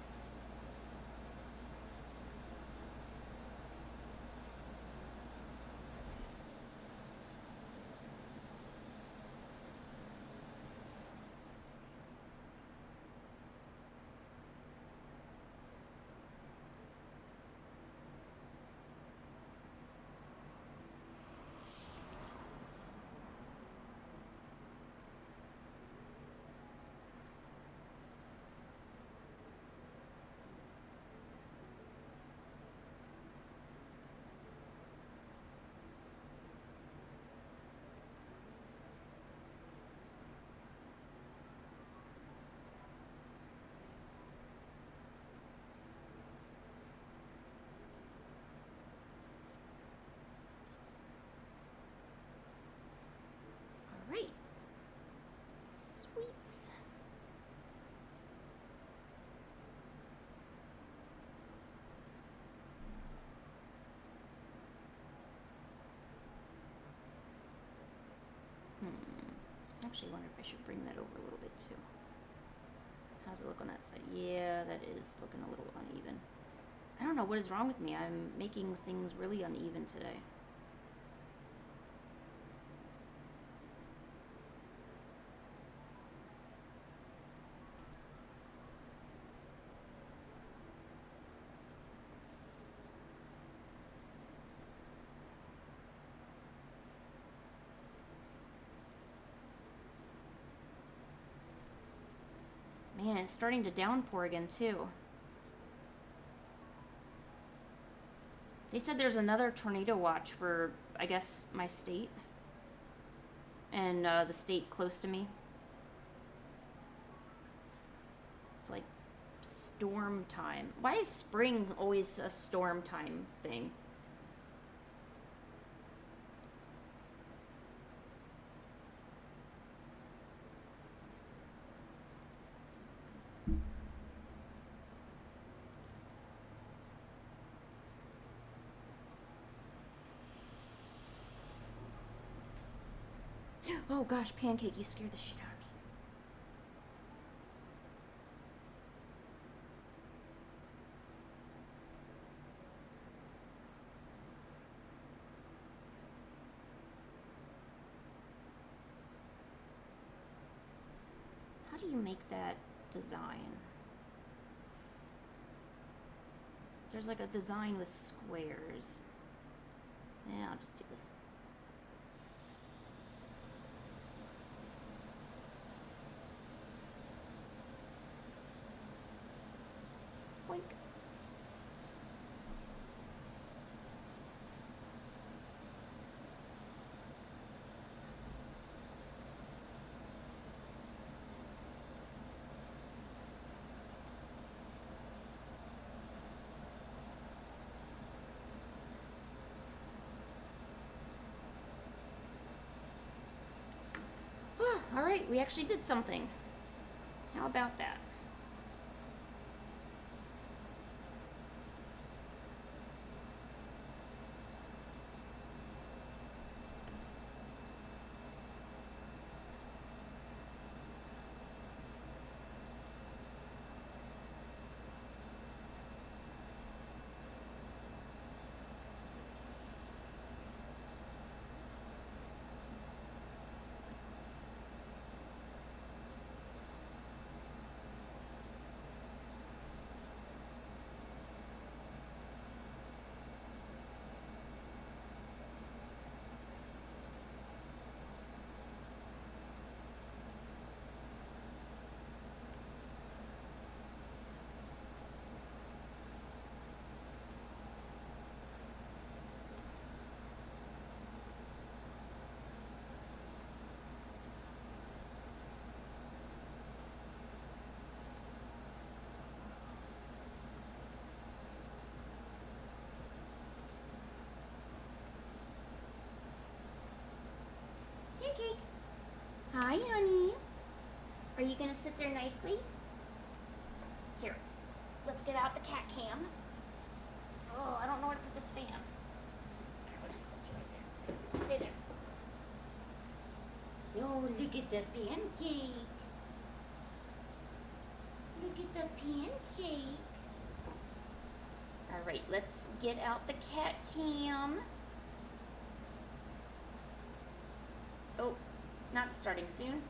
All right. Sweet. Actually, wonder if I should bring that over a little bit too. How's it look on that side? Yeah, that is looking a little uneven. I don't know what is wrong with me. I'm making things really uneven today. Man, it's starting to downpour again too. They said there's another tornado watch for, I guess, my state. And the state close to me. It's like storm time. Why is spring always a storm time thing? Oh gosh, Pancake, you scared the shit out of me. How do you make that design? There's like a design with squares. Yeah, I'll just do this. Boink. All right, we actually did something. How about that? Hi, honey. Are you gonna sit there nicely? Here, let's get out the cat cam. Oh, I don't know where to put this fan. Here, I'll just set you right there. Stay there. Oh, look at the pancake. Look at the pancake. All right, let's get out the cat cam. Oh, not starting soon.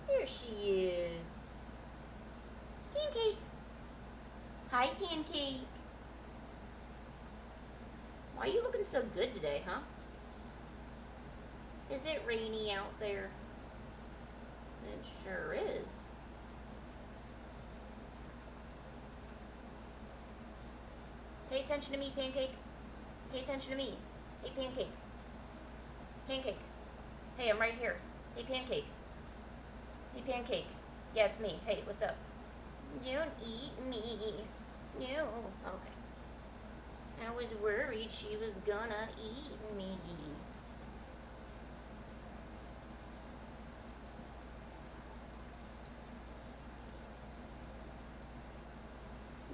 There she is. Pancake. Hi, Pancake. Why are you looking so good today, huh? Is it rainy out there? It sure is. Pay attention to me, Pancake. Pay attention to me. Hey, Pancake. Pancake. Hey, I'm right here. Hey, Pancake. Hey, Pancake. Yeah, it's me. Hey, what's up? Don't eat me. No. Okay. I was worried she was gonna eat me.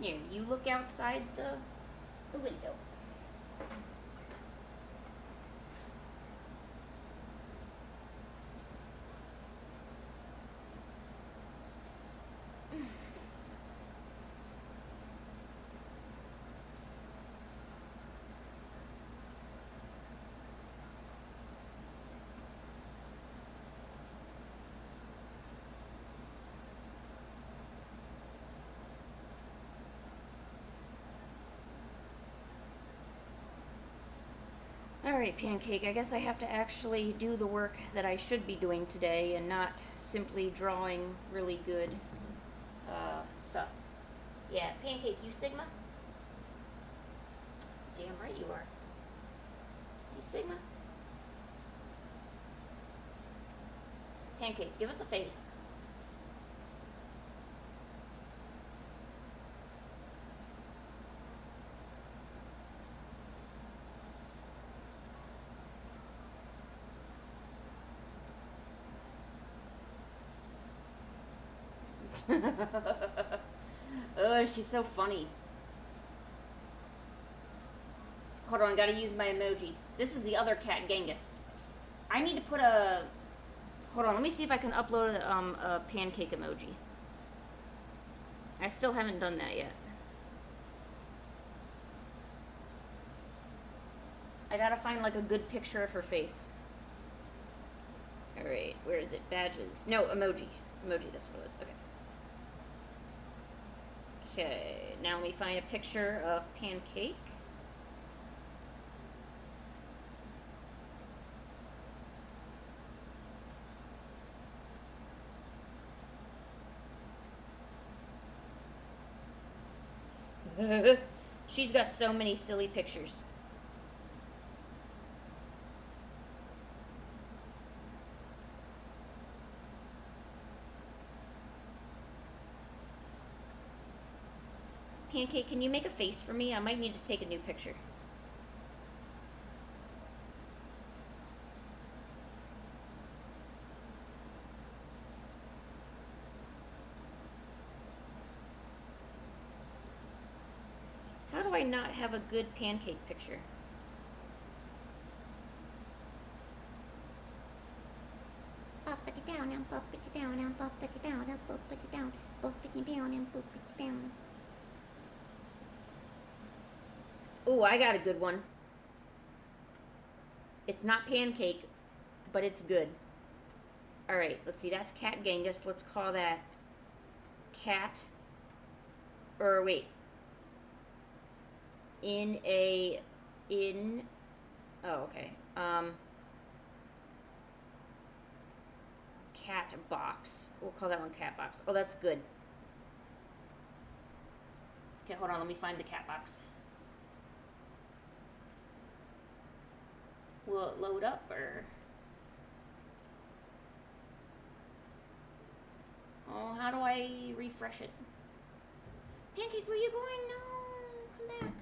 Here, you look outside the window. Alright, Pancake, I guess I have to actually do the work that I should be doing today and not simply drawing really good stuff. Yeah, Pancake, you Sigma? Damn right you are. You Sigma? Pancake, give us a face. Oh, she's so funny. Hold on, gotta use my emoji. This is the other cat, Genghis. I need to put a... Hold on, let me see if I can upload a pancake emoji. I still haven't done that yet. I gotta find like a good picture of her face. Alright, where is it? Badges. No, emoji. Emoji, that's what it was. Okay. Okay, now let me find a picture of Pancake. She's got so many silly pictures. Pancake, can you make a face for me? I might need to take a new picture. How do I not have a good pancake picture? Pop it down and pop it down and pop it down and pop it down, pop it down and pop it down. Oh, I got a good one. It's not Pancake, but it's good. Alright, let's see. That's Cat Genghis. Let's call that Cat... Or, wait. Oh, okay. Cat box. We'll call that one cat box. Oh, that's good. Okay, hold on. Let me find the cat box. Will it load up or... Oh, how do I refresh it? Pancake, where you going? No, back.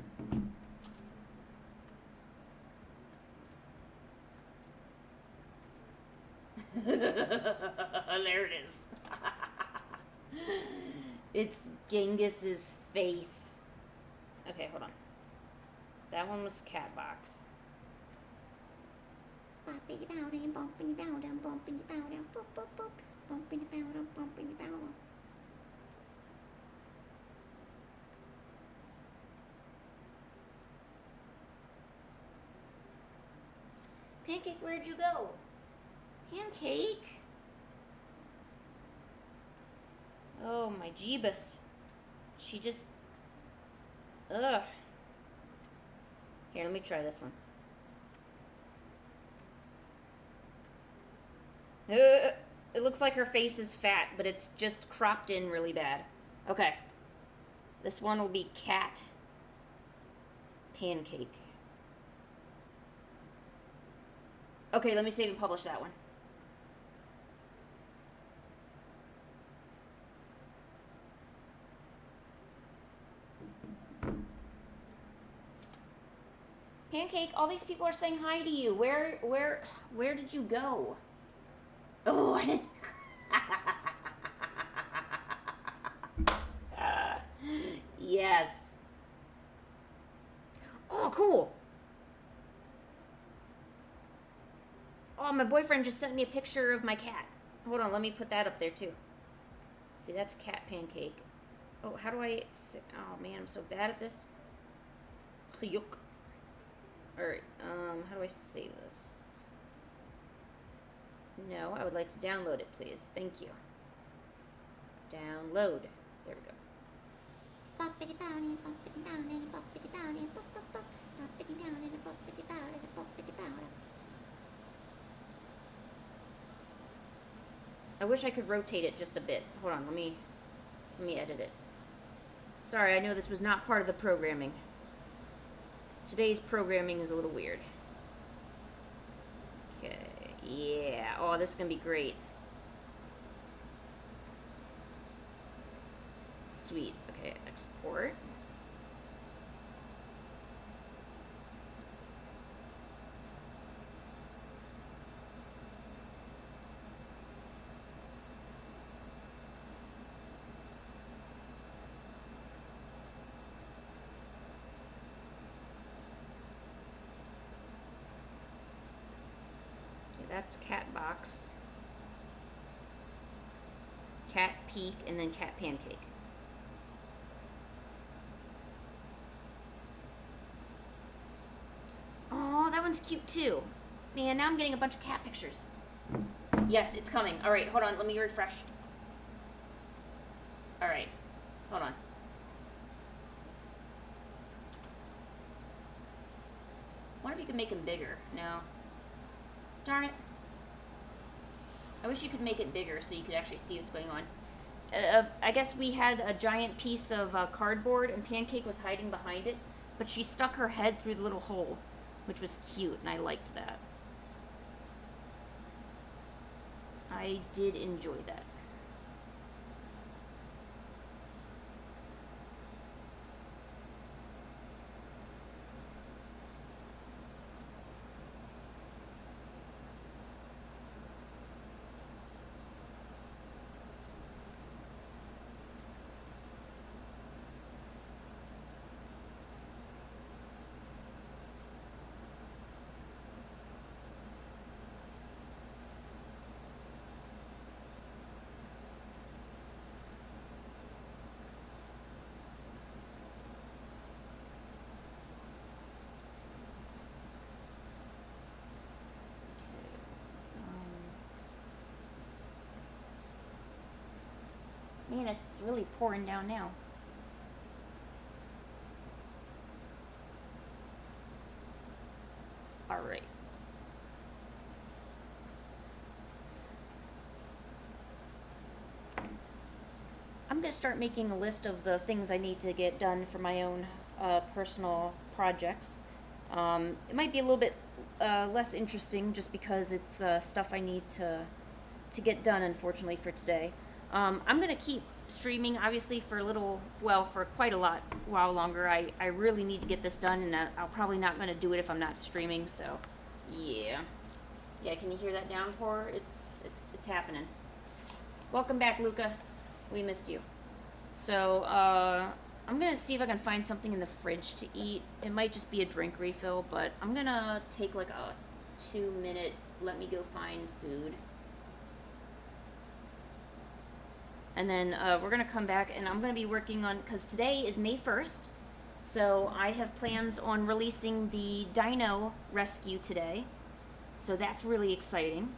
There it is. It's Genghis's face. Okay, hold on. That one was cat box. Boppity bow down, bumpity bow down, bumpity bow down, boop boop boop, bumpity bow down, bumpity bow down. Pancake, where'd you go? Pancake? Oh, my Jeebus. She just... Ugh. Here, let me try this one. It looks like her face is fat, but it's just cropped in really bad. Okay. This one will be cat pancake. Okay, let me save and publish that one. Pancake, all these people are saying hi to you. Where did you go? Oh, I didn't. Yes. Oh, cool. Oh, my boyfriend just sent me a picture of my cat. Hold on, let me put that up there too. See, that's cat pancake. Oh, how do I... Oh, man, I'm so bad at this. Yuck. Alright, how do I save this? No, I would like to download it, please. Thank you. Download. There we go. Boppity bow down, boppity bow down, boppity bow down, boop boop boop, boppity bow down, boppity bow down, boppity bow down. I wish I could rotate it just a bit. Hold on, let me edit it. Sorry, I know this was not part of the programming. Today's programming is a little weird. Okay, yeah. Oh, this is gonna be great. Sweet. Okay, export. That's cat box, cat peak, and then cat pancake. Oh, that one's cute too. Man, now I'm getting a bunch of cat pictures. Yes, it's coming. All right, hold on. Let me refresh. All right, hold on. I wonder if you could make them bigger. No. Darn it. I wish you could make it bigger so you could actually see what's going on. I guess we had a giant piece of cardboard and Pancake was hiding behind it, but she stuck her head through the little hole, which was cute, and I liked that. I did enjoy that. Man, it's really pouring down now. All right. I'm going to start making a list of the things I need to get done for my own personal projects. It might be a little bit less interesting just because it's stuff I need to get done, unfortunately, for today. I'm going to keep streaming, obviously, for a little, well, for quite a while longer. I really need to get this done, and I'll probably not going to do it if I'm not streaming, so, yeah. Yeah, can you hear that downpour? It's happening. Welcome back, Luca. We missed you. So, I'm going to see if I can find something in the fridge to eat. It might just be a drink refill, but I'm going to take like a 2-minute, let me go find food. And then we're going to come back, and I'm going to be working on, because today is May 1st, so I have plans on releasing the dino rescue today. So that's really exciting.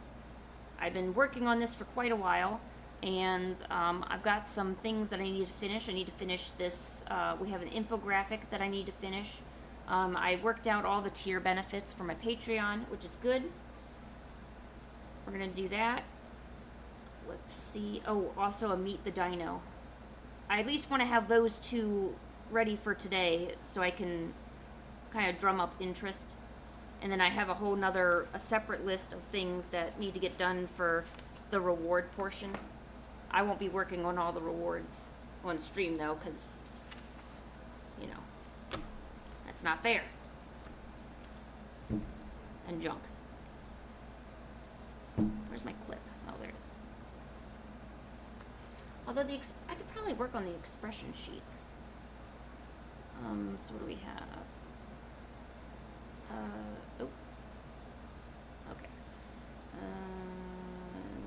I've been working on this for quite a while, and I've got some things that I need to finish. I need to finish this. We have an infographic that I need to finish. I worked out all the tier benefits for my Patreon, which is good. We're going to do that. Let's see. Oh, also a Meet the Dino. I at least want to have those two ready for today so I can kind of drum up interest. And then I have a separate list of things that need to get done for the reward portion. I won't be working on all the rewards on stream though, because, you know, that's not fair. And junk. Where's my clip? Oh, there it is. Although I could probably work on the expression sheet. So what do we have? Oh. Okay.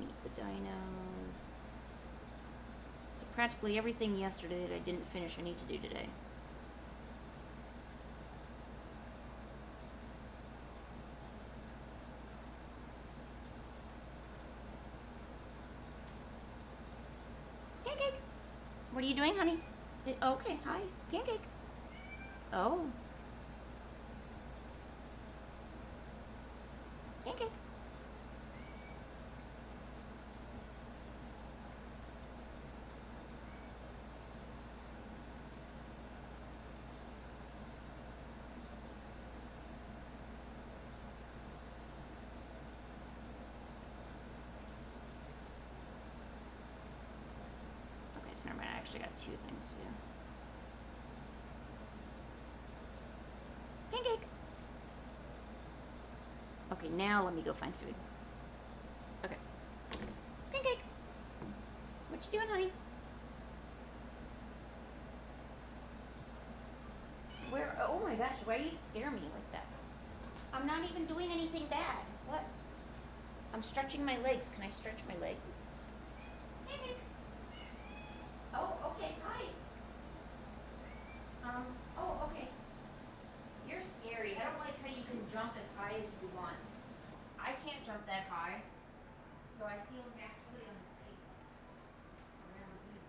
Meet the dinos. So practically everything yesterday that I didn't finish, I need to do today. Pancake! What are you doing, honey? Okay, hi. Pancake. Oh. Pancake. Okay, so never mind. I actually got 2 things to do. Pancake. Okay, now let me go find food. Okay. Pancake. What you doing, honey? Where? Oh my gosh, why do you scare me like that? I'm not even doing anything bad. What? I'm stretching my legs. Can I stretch my legs? Pancake. Oh, okay, hi. Oh, okay. You're scary. I don't like how you can jump as high as you want. I can't jump that high, so I feel naturally unsafe around you.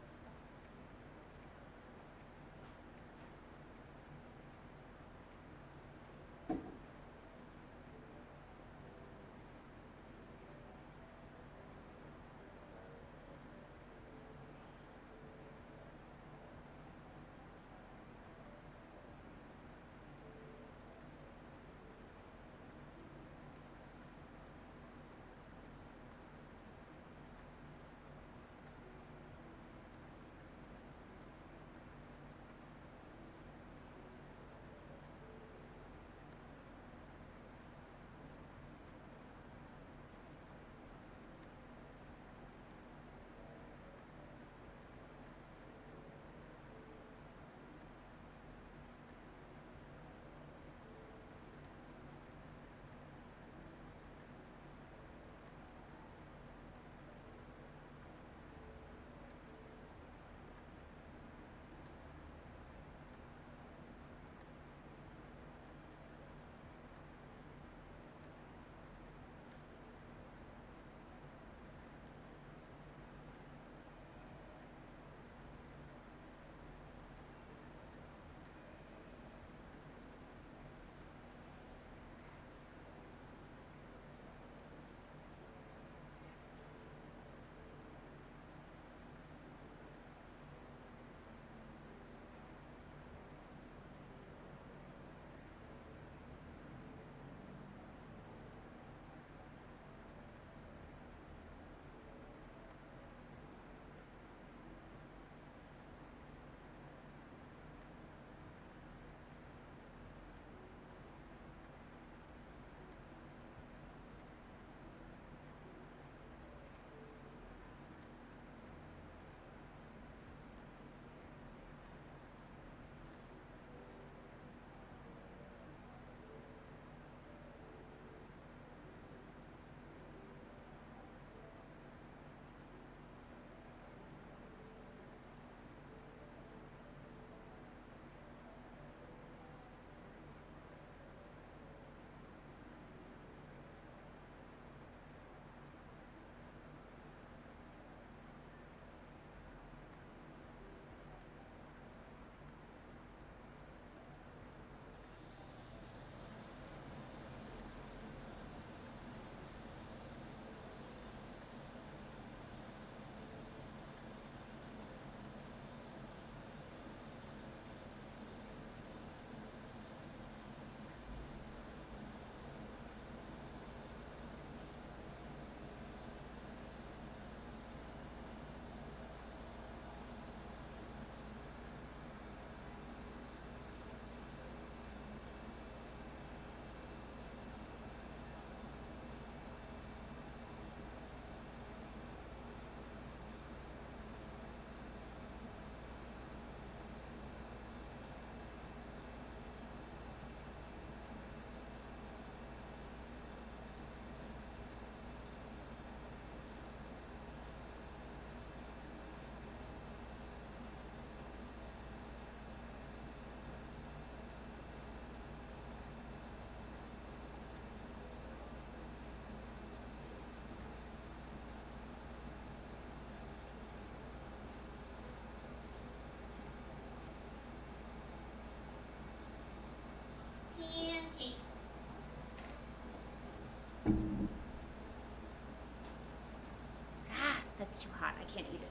can't eat it.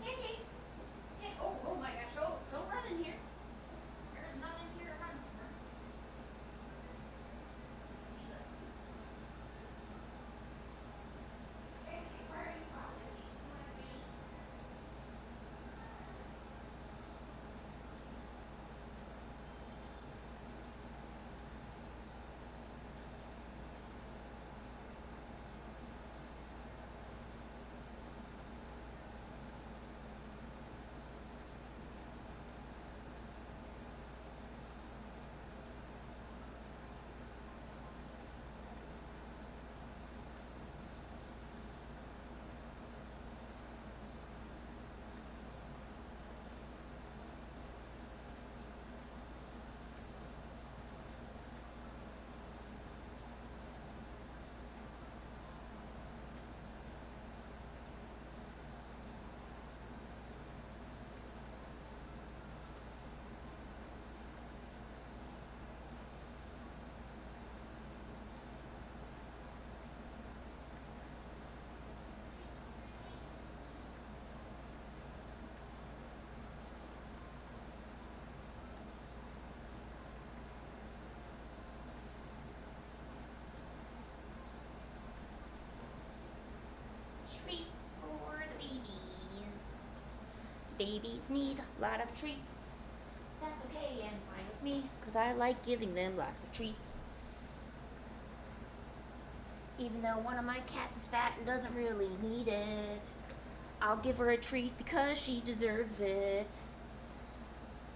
Pancake! Oh, oh my gosh, oh, don't run in here. There's nothing here to run for. Pancake, where are you following me? You wanna be? Treats for the babies. Babies need a lot of treats. That's okay and fine with me, because I like giving them lots of treats. Even though one of my cats is fat and doesn't really need it, I'll give her a treat because she deserves it.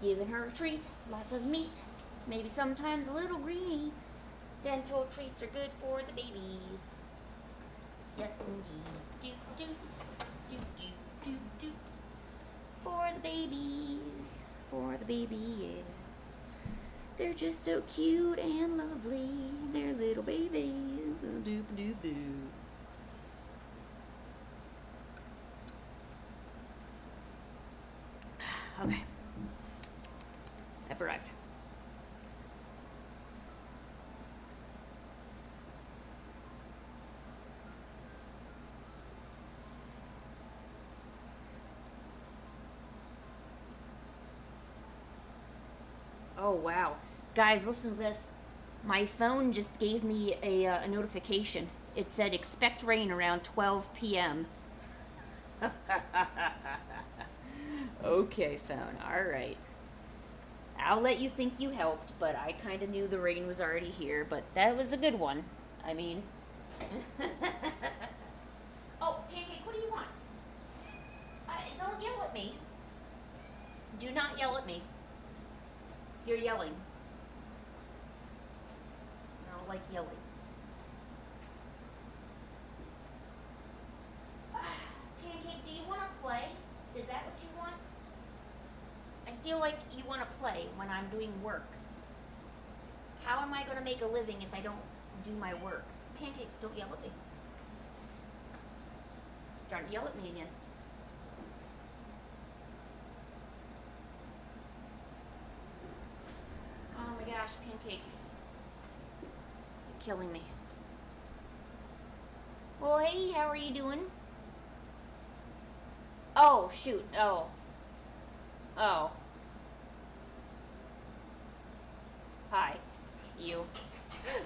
Giving her a treat, lots of meat, maybe sometimes a little greeny. Dental treats are good for the babies. Yes, indeed. Do, do, do, do, do, do. For the babies, for the baby, yeah. They're just so cute and lovely. They're little babies. Doop doop doo. Okay. I've arrived. Oh, wow. Guys, listen to this. My phone just gave me a notification. It said, expect rain around 12 p.m. Okay, phone. Alright. I'll let you think you helped, but I kind of knew the rain was already here, but that was a good one. I mean... Oh, Pancake, what do you want? Don't yell at me. Do not yell at me. You're yelling. I don't like yelling. Pancake, do you want to play? Is that what you want? I feel like you want to play when I'm doing work. How am I going to make a living if I don't do my work? Pancake, don't yell at me. Starting to yell at me again. Oh my gosh, Pancake. You're killing me. Well, hey, how are you doing? Oh, shoot. Oh. Oh. Hi. You.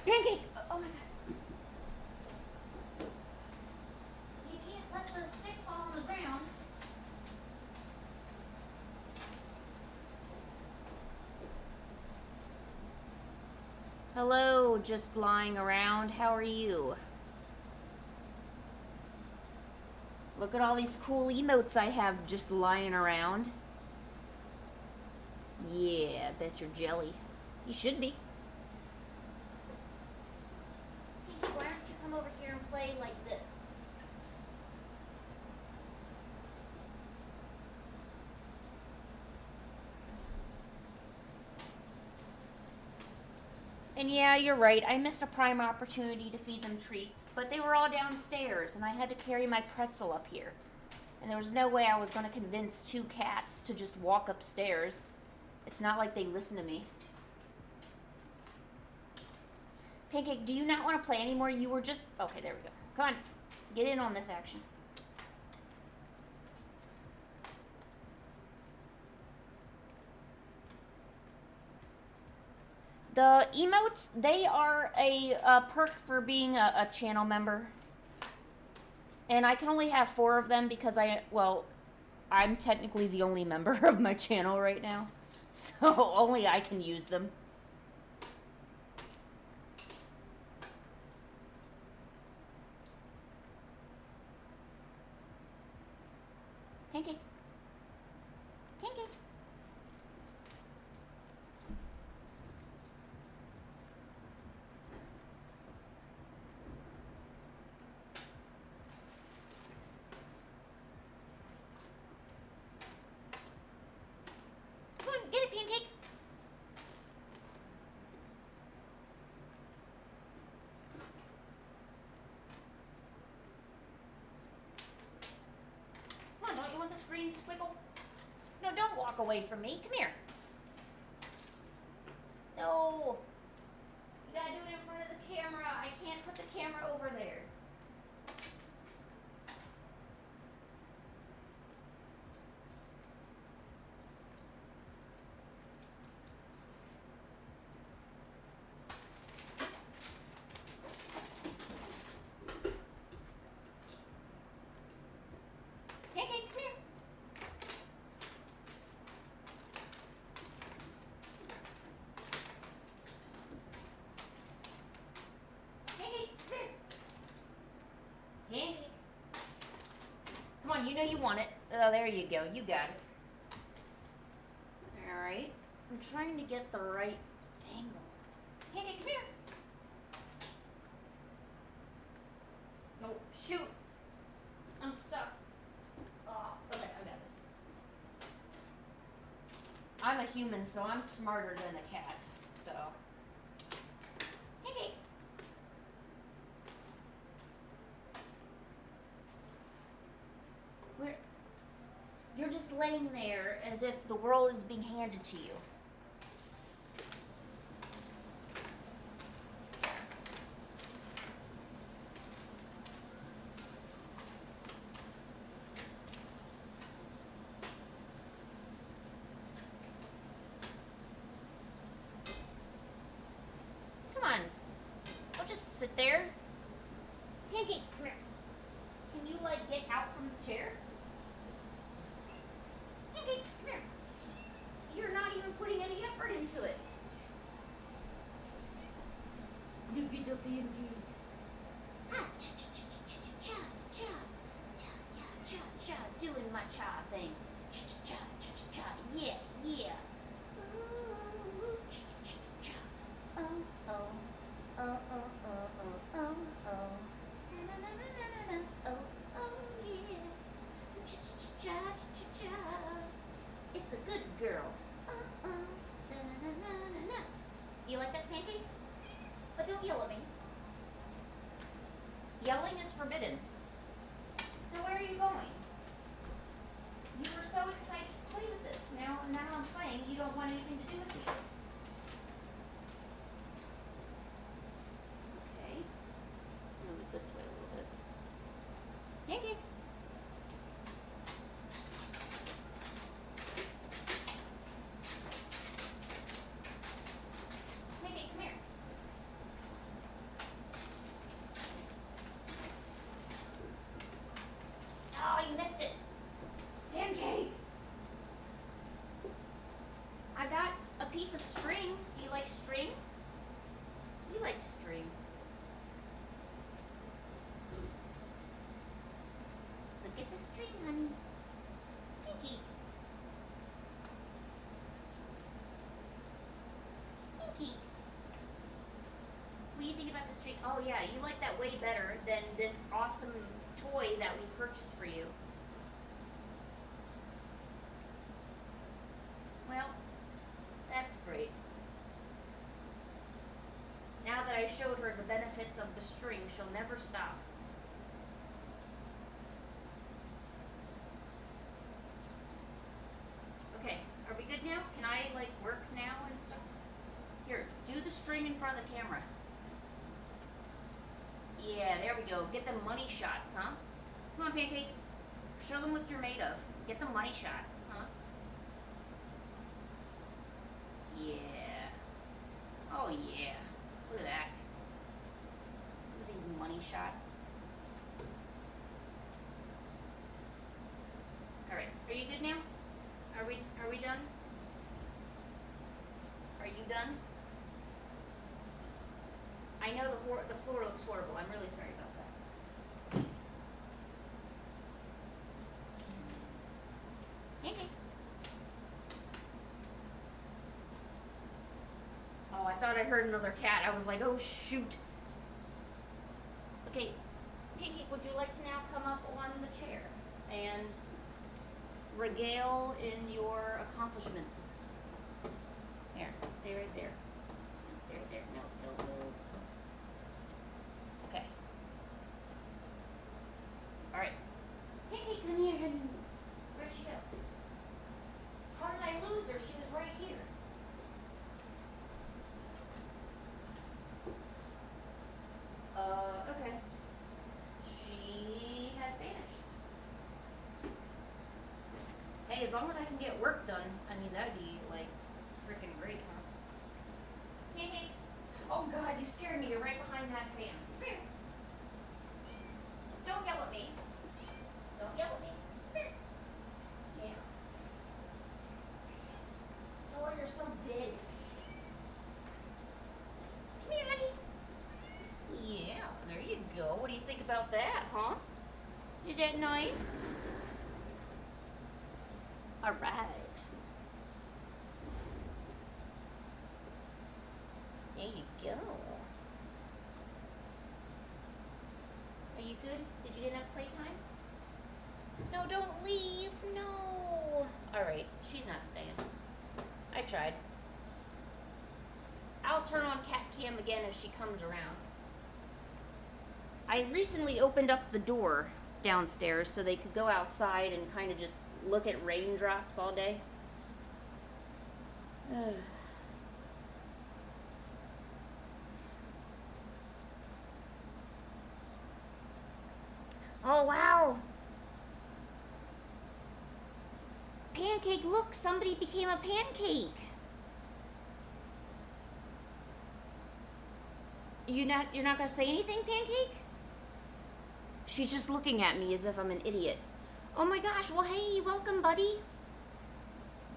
Pancake! Oh my god. You can't let the stick fall on the ground. Hello, just lying around. How are you? Look at all these cool emotes I have just lying around. Yeah, I bet you're jelly. You should be. Hey, why don't you come over here and play like this? And yeah, you're right. I missed a prime opportunity to feed them treats, but they were all downstairs, and I had to carry my pretzel up here. And there was no way I was going to convince two cats to just walk upstairs. It's not like they listen to me. Pancake, do you not want to play anymore? You were just... Okay, there we go. Come on. Get in on this action. The emotes, they are a perk for being a channel member. And I can only have 4 of them because I'm technically the only member of my channel right now. So only I can use them. Pancake. Pancake. Come on, get it, Pancake. Come on, don't you want this green squiggle? No, don't walk away from me. Come here. No. You gotta do it in front of the camera. I can't put the camera over there. Pancake, come here. Pancake, come here. Pancake. Come on, you know you want it. Oh, there you go. You got it. Alright. I'm trying to get the right angle. Pancake, come here. No, shoot. I'm stuck. Oh, okay, I got this. I'm a human, so I'm smarter than a cat. So. Pancake. Where? You're just laying there as if the world is being handed to you. Come on. Don't just sit there. Pancake, come here. Can you, get out from the chair? Pancake, come here. You're not even putting any effort into it. Look at the pancake. Ah, cha, doing my cha thing. Cha, yeah, yeah. Ooh, cha. Oh, oh, oh, oh, oh, oh, oh, oh. Na-na-na-na-na-na. Oh, oh, yeah. Cha. It's a good girl. Da-na-na-na-na-na. You like that, Pancake? But don't yell at me. Yelling is forbidden. Now where are you going? You were so excited to play with this. Now I'm playing, you don't want anything to do with me. Okay. Move it this way a little bit. Pancake. Pancake, come here. Oh, you missed it. Pancake. I got a piece of string. Do you like string? You like string. Look at the string, honey. Pinky. Pinky. What do you think about the string? Oh yeah, you like that way better than this awesome toy that we purchased for you. Well, that's great. Now that I showed her the benefits of the string, she'll never stop. Okay, are we good now? Can I work now and stuff? Here, do the string in front of the camera. Yeah, there we go. Get the money shots, huh? Come on, Pancake. Show them what you're made of. Get the money shots, huh? Yeah. Oh yeah. Look at that. Look at these money shots. Alright, are you good now? Are we done? Are you done? I know the floor looks horrible. I'm really sorry about that. Okay. Oh, I thought I heard another cat. I was like, oh shoot. Okay, Pancake, would you like to now come up on the chair and regale in your accomplishments? Here, stay right there. Stay right there. No, don't move. Okay. Alright. Pancake, come here. Where'd she go? How did I lose her? She was right here. Okay. She has vanished. Hey, as long as I can get work done, I mean, that'd be, like, freaking great, huh? Hey, hey. Oh, God, you scared me. You're right behind that fan. Come here. Don't yell at me. Don't yell at me. Come here. Yeah. Oh, you're so big. Come here, honey. Yeah, there you go. What do you think about that, huh? Is that nice? All right. There you go. Are you good? Did you get enough playtime? No, don't leave. No. All right, she's not staying. I tried. I'll turn on cat cam again if she comes around. I recently opened up the door downstairs so they could go outside and kind of just look at raindrops all day. Oh, wow. Pancake, look, somebody became a pancake. You're not gonna say anything, Pancake? She's just looking at me as if I'm an idiot. Oh my gosh, well hey, welcome buddy.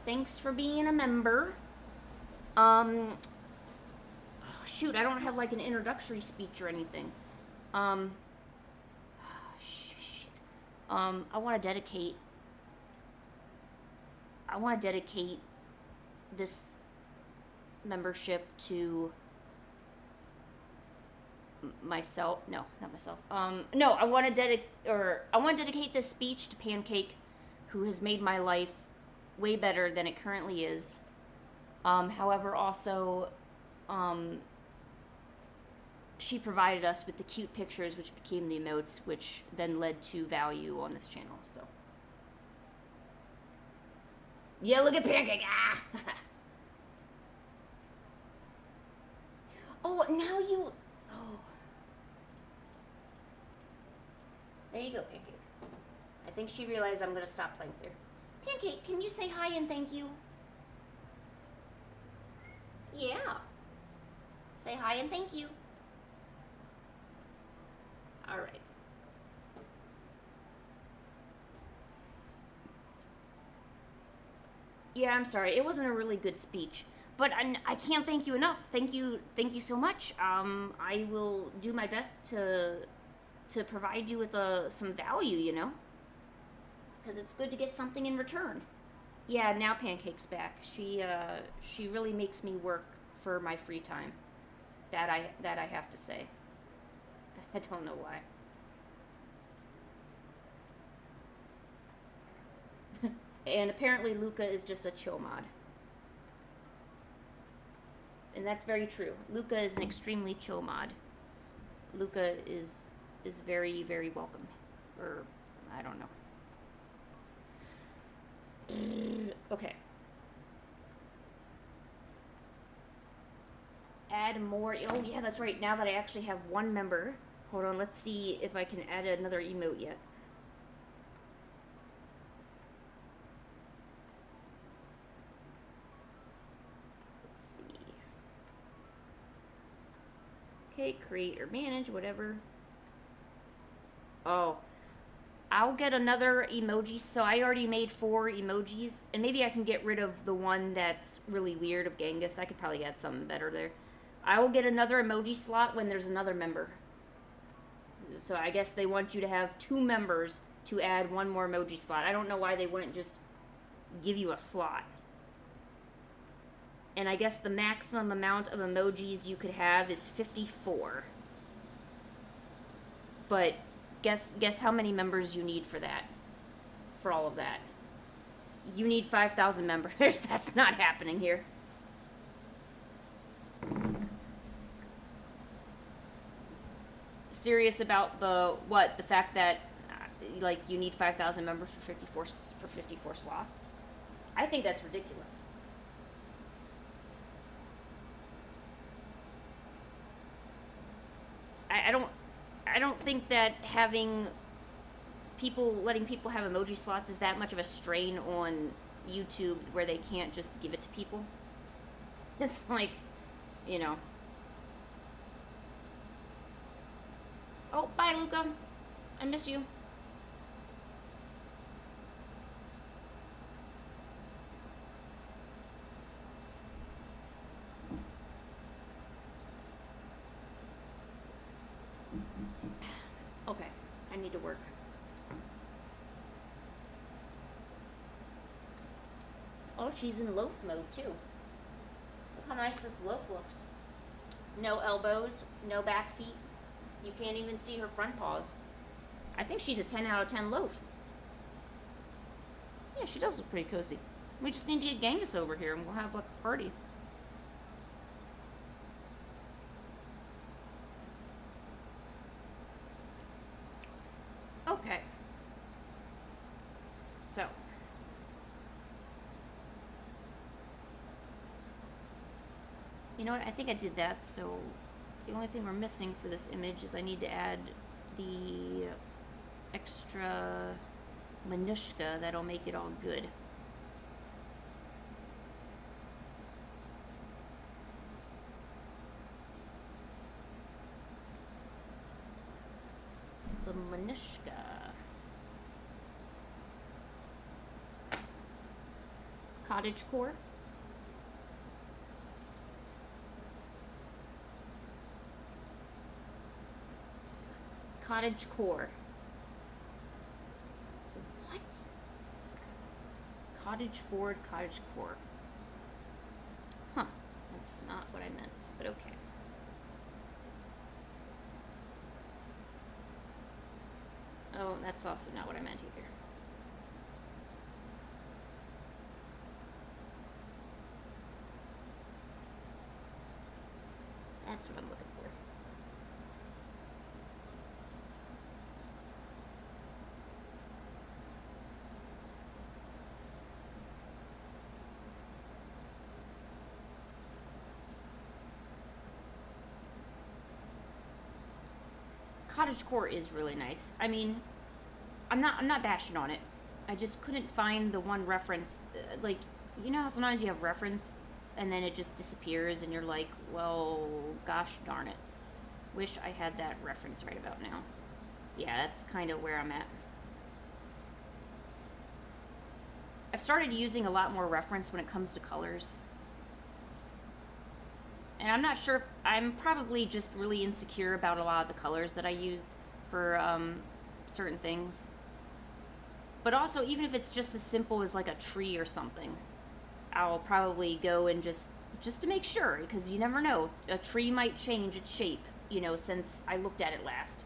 Thanks for being a member. Oh, shoot, I don't have like an introductory speech or anything. Shit. I wanna dedicate this membership to myself. No, not myself. No, I want to dedicate this speech to Pancake, who has made my life way better than it currently is. However, also, she provided us with the cute pictures, which became the emotes, which then led to value on this channel. So, yeah, look at Pancake. Ah. Oh, now you. Oh. There you go, Pancake. I think she realized I'm going to stop playing with her. Pancake, can you say hi and thank you? Yeah. Say hi and thank you. All right. Yeah, I'm sorry. It wasn't a really good speech. But I can't thank you enough. Thank you so much. I will do my best to provide you with some value, you know? Because it's good to get something in return. Yeah, now Pancake's back. She really makes me work for my free time. That I have to say. I don't know why. And apparently Luca is just a chill mod. And that's very true. Luca is an extremely chill mod. Luca is very, very welcome. Or, I don't know. Okay. Add more. Oh, yeah, that's right. Now that I actually have one member. Hold on, let's see if I can add another emote yet. Let's see. Okay, create or manage, whatever. Oh, I'll get another emoji. So I already made 4 emojis, and maybe I can get rid of the one that's really weird of Genghis. I could probably add something better there. I will get another emoji slot when there's another member. So I guess they want you to have 2 members to add 1 more emoji slot. I don't know why they wouldn't just give you a slot. And I guess the maximum amount of emojis you could have is 54. But guess how many members you need for that? For all of that. You need 5,000 members. That's not happening here. Serious about the what? The fact that like you need 5,000 members for 54 slots? I think that's ridiculous. I don't think that letting people have emoji slots is that much of a strain on YouTube where they can't just give it to people. It's like, you know. Oh, bye, Luca. I miss you. Okay, I need to work. Oh, she's in loaf mode too. Look how nice this loaf looks. No elbows, no back feet. You can't even see her front paws. I think she's a 10 out of 10 loaf. Yeah, she does look pretty cozy. We just need to get Genghis over here and we'll have like a party. Okay. So. You know what? I think I did that, so the only thing we're missing for this image is I need to add the extra minutia that'll make it all good. The minutia. Cottage core. Cottage core. What? Cottage Ford, cottage core. Huh. That's not what I meant, but okay. Oh, that's also not what I meant either. That's what I'm looking for. Cottage core is really nice. I mean, I'm not bashing on it. I just couldn't find the one reference. Like, you know how sometimes you have reference and then it just disappears and you're like, well, gosh darn it. Wish I had that reference right about now. Yeah, that's kind of where I'm at. I've started using a lot more reference when it comes to colors. And I'm not sure, I'm probably just really insecure about a lot of the colors that I use for certain things. But also, even if it's just as simple as like a tree or something, I'll probably go and just to make sure, because you never know. A tree might change its shape, you know, since I looked at it last.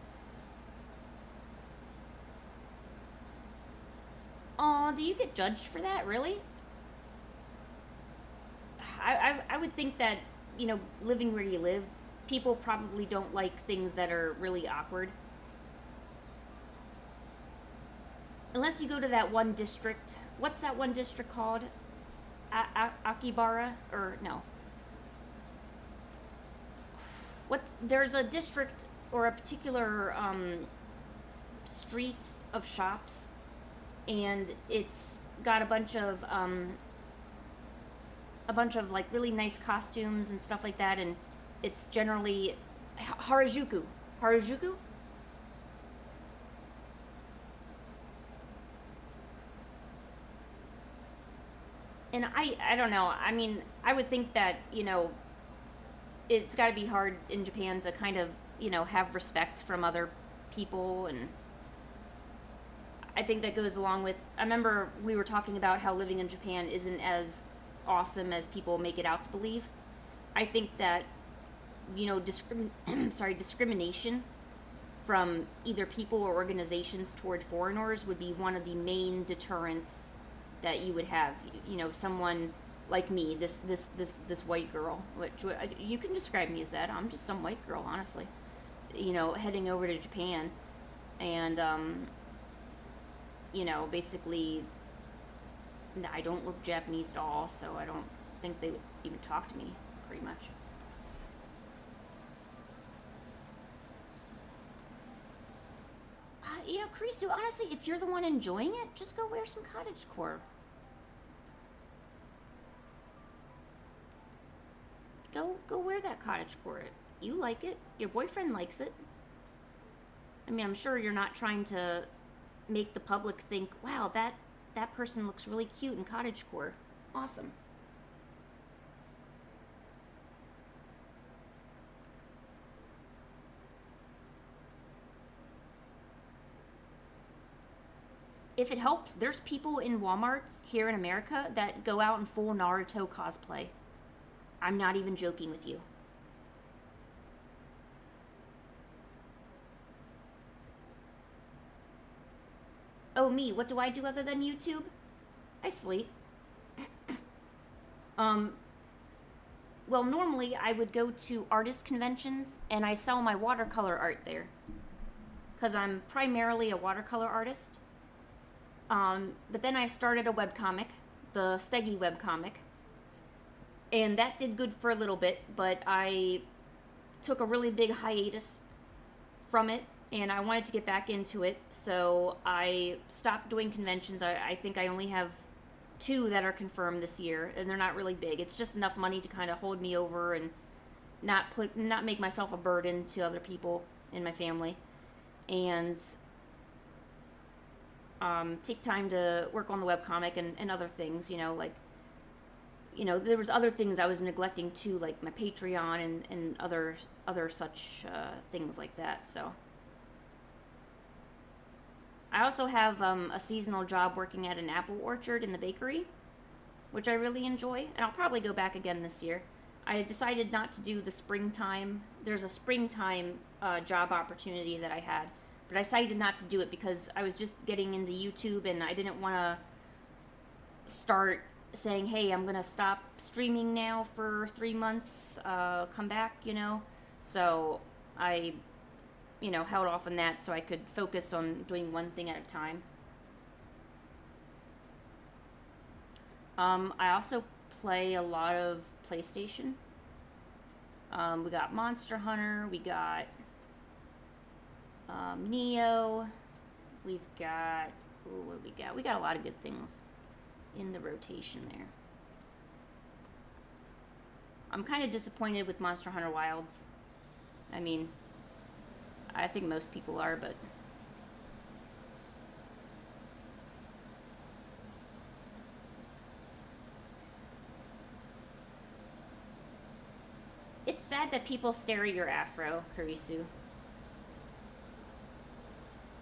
Aw, do you get judged for that, really? I would think that, you know, living where you live, people probably don't like things that are really awkward. Unless you go to that one district. What's that one district called? Akibara? Or no. There's a district or a particular street of shops, and it's got a bunch of like really nice costumes and stuff like that, and it's generally Harajuku. Harajuku? And I don't know. I mean, I would think that, it's got to be hard in Japan to kind of, have respect from other people. And I think that goes along with. I remember we were talking about how living in Japan isn't as awesome as people make it out to believe. I think that, discrimination from either people or organizations toward foreigners would be one of the main deterrents that you would have. Someone like me, this white girl, which you can describe me as that. I'm just some white girl, honestly. Heading over to Japan, and basically, I don't look Japanese at all, so I don't think they would even talk to me, pretty much. Kurisu, honestly, if you're the one enjoying it, just go wear some cottagecore. Go wear that cottagecore. You like it. Your boyfriend likes it. I mean, I'm sure you're not trying to make the public think, wow, that person looks really cute in cottagecore. Awesome. If it helps, there's people in Walmarts here in America that go out in full Naruto cosplay. I'm not even joking with you. Oh, me, what do I do other than YouTube? I sleep. um, well, normally I would go to artist conventions and I sell my watercolor art there. Because I'm primarily a watercolor artist. But then I started a webcomic, the Steggy webcomic. And that did good for a little bit, but I took a really big hiatus from it and I wanted to get back into it, so I stopped doing conventions. I think I only have 2 that are confirmed this year, and they're not really big. It's just enough money to kind of hold me over and not make myself a burden to other people in my family, and take time to work on the webcomic and other things, like there was other things I was neglecting too, like my Patreon and other such things like that. So I also have a seasonal job working at an apple orchard in the bakery, which I really enjoy, and I'll probably go back again this year. I decided not to do the springtime. There's a springtime job opportunity that I had, but I decided not to do it because I was just getting into YouTube and I didn't want to start saying, hey, I'm going to stop streaming now for 3 months, come back, So I, held off on that so I could focus on doing one thing at a time. I also play a lot of PlayStation. We got Monster Hunter, we got Neo, we've got, what do we got? We got a lot of good things in the rotation there. I'm kind of disappointed with Monster Hunter Wilds. I mean, I think most people are, but it's sad that people stare at your afro, Kurisu.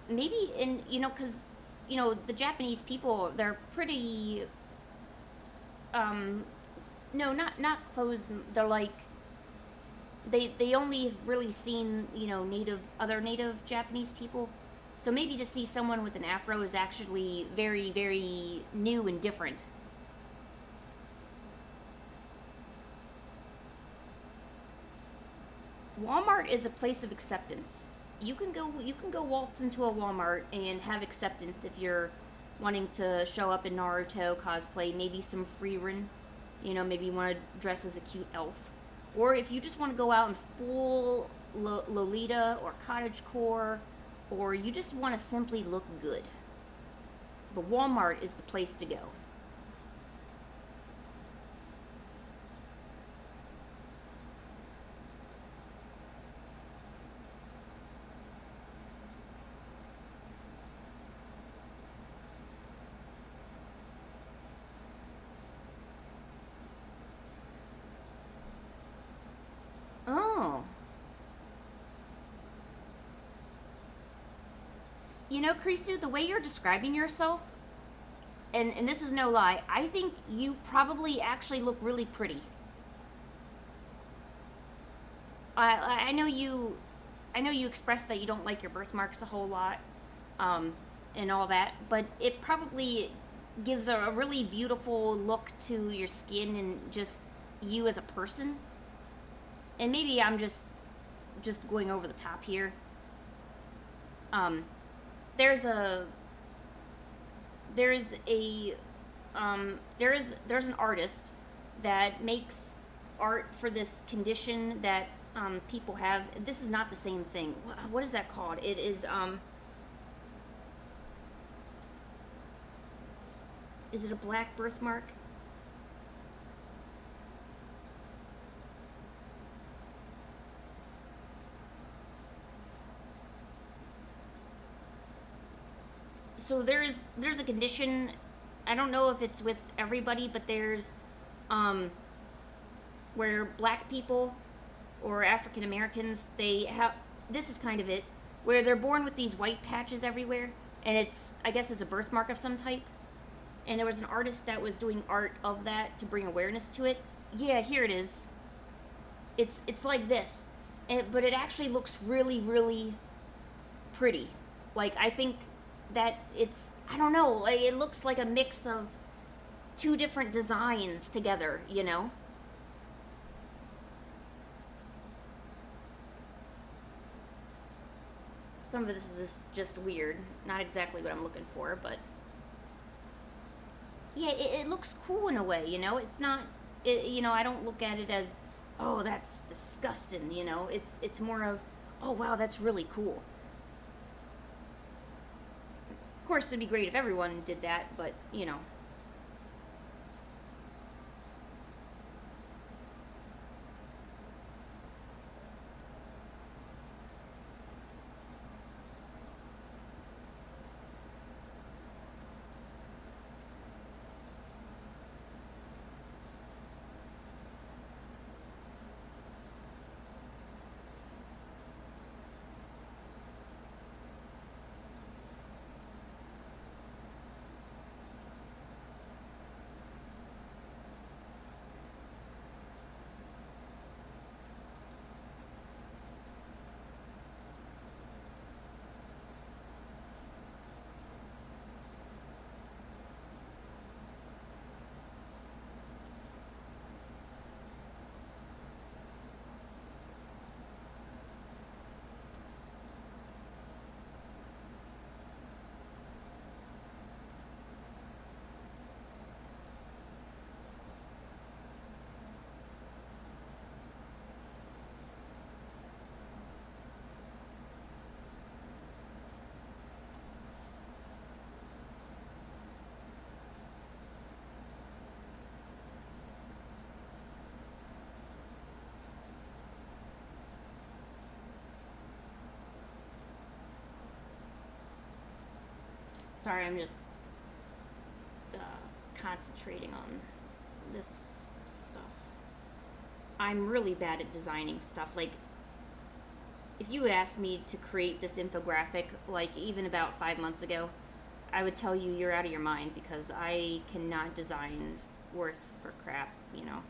Maybe because the Japanese people, they're pretty no, not close. They're like they only really seen other native Japanese people. So maybe to see someone with an afro is actually very, very new and different. Walmart is a place of acceptance. You can go waltz into a Walmart and have acceptance if you're wanting to show up in Naruto cosplay, maybe some Frieren, maybe you want to dress as a cute elf. Or if you just want to go out in full Lolita or cottagecore, or you just want to simply look good, the Walmart is the place to go. You know, Krisu, the way you're describing yourself, and this is no lie, I think you probably actually look really pretty. I know you expressed that you don't like your birthmarks a whole lot, and all that, but it probably gives a really beautiful look to your skin and just you as a person. And maybe I'm just going over the top here. Um, there's a there is a there's an artist that makes art for this condition that people have. This is not the same thing. What is that called? It is it a black birthmark? So there's a condition. I don't know if it's with everybody, but there's um, where black people or African Americans, they have, this is kind of it, where they're born with these white patches everywhere, and it's, I guess it's a birthmark of some type. And there was an artist that was doing art of that to bring awareness to it. Yeah, here it is. It's like this, but it actually looks really really pretty. Like, I think that it's, I don't know, like it looks like a mix of two different designs together, you know? Some of this is just weird. Not exactly what I'm looking for, but yeah, it looks cool in a way, you know? It's not, I don't look at it as, oh, that's disgusting, you know? It's more of, oh, wow, that's really cool. Of course, it'd be great if everyone did that, but, you know. Sorry, I'm just uh, concentrating on this stuff. I'm really bad at designing stuff. Like, if you asked me to create this infographic, like even about 5 months ago, I would tell you you're out of your mind because I cannot design worth for crap, you know.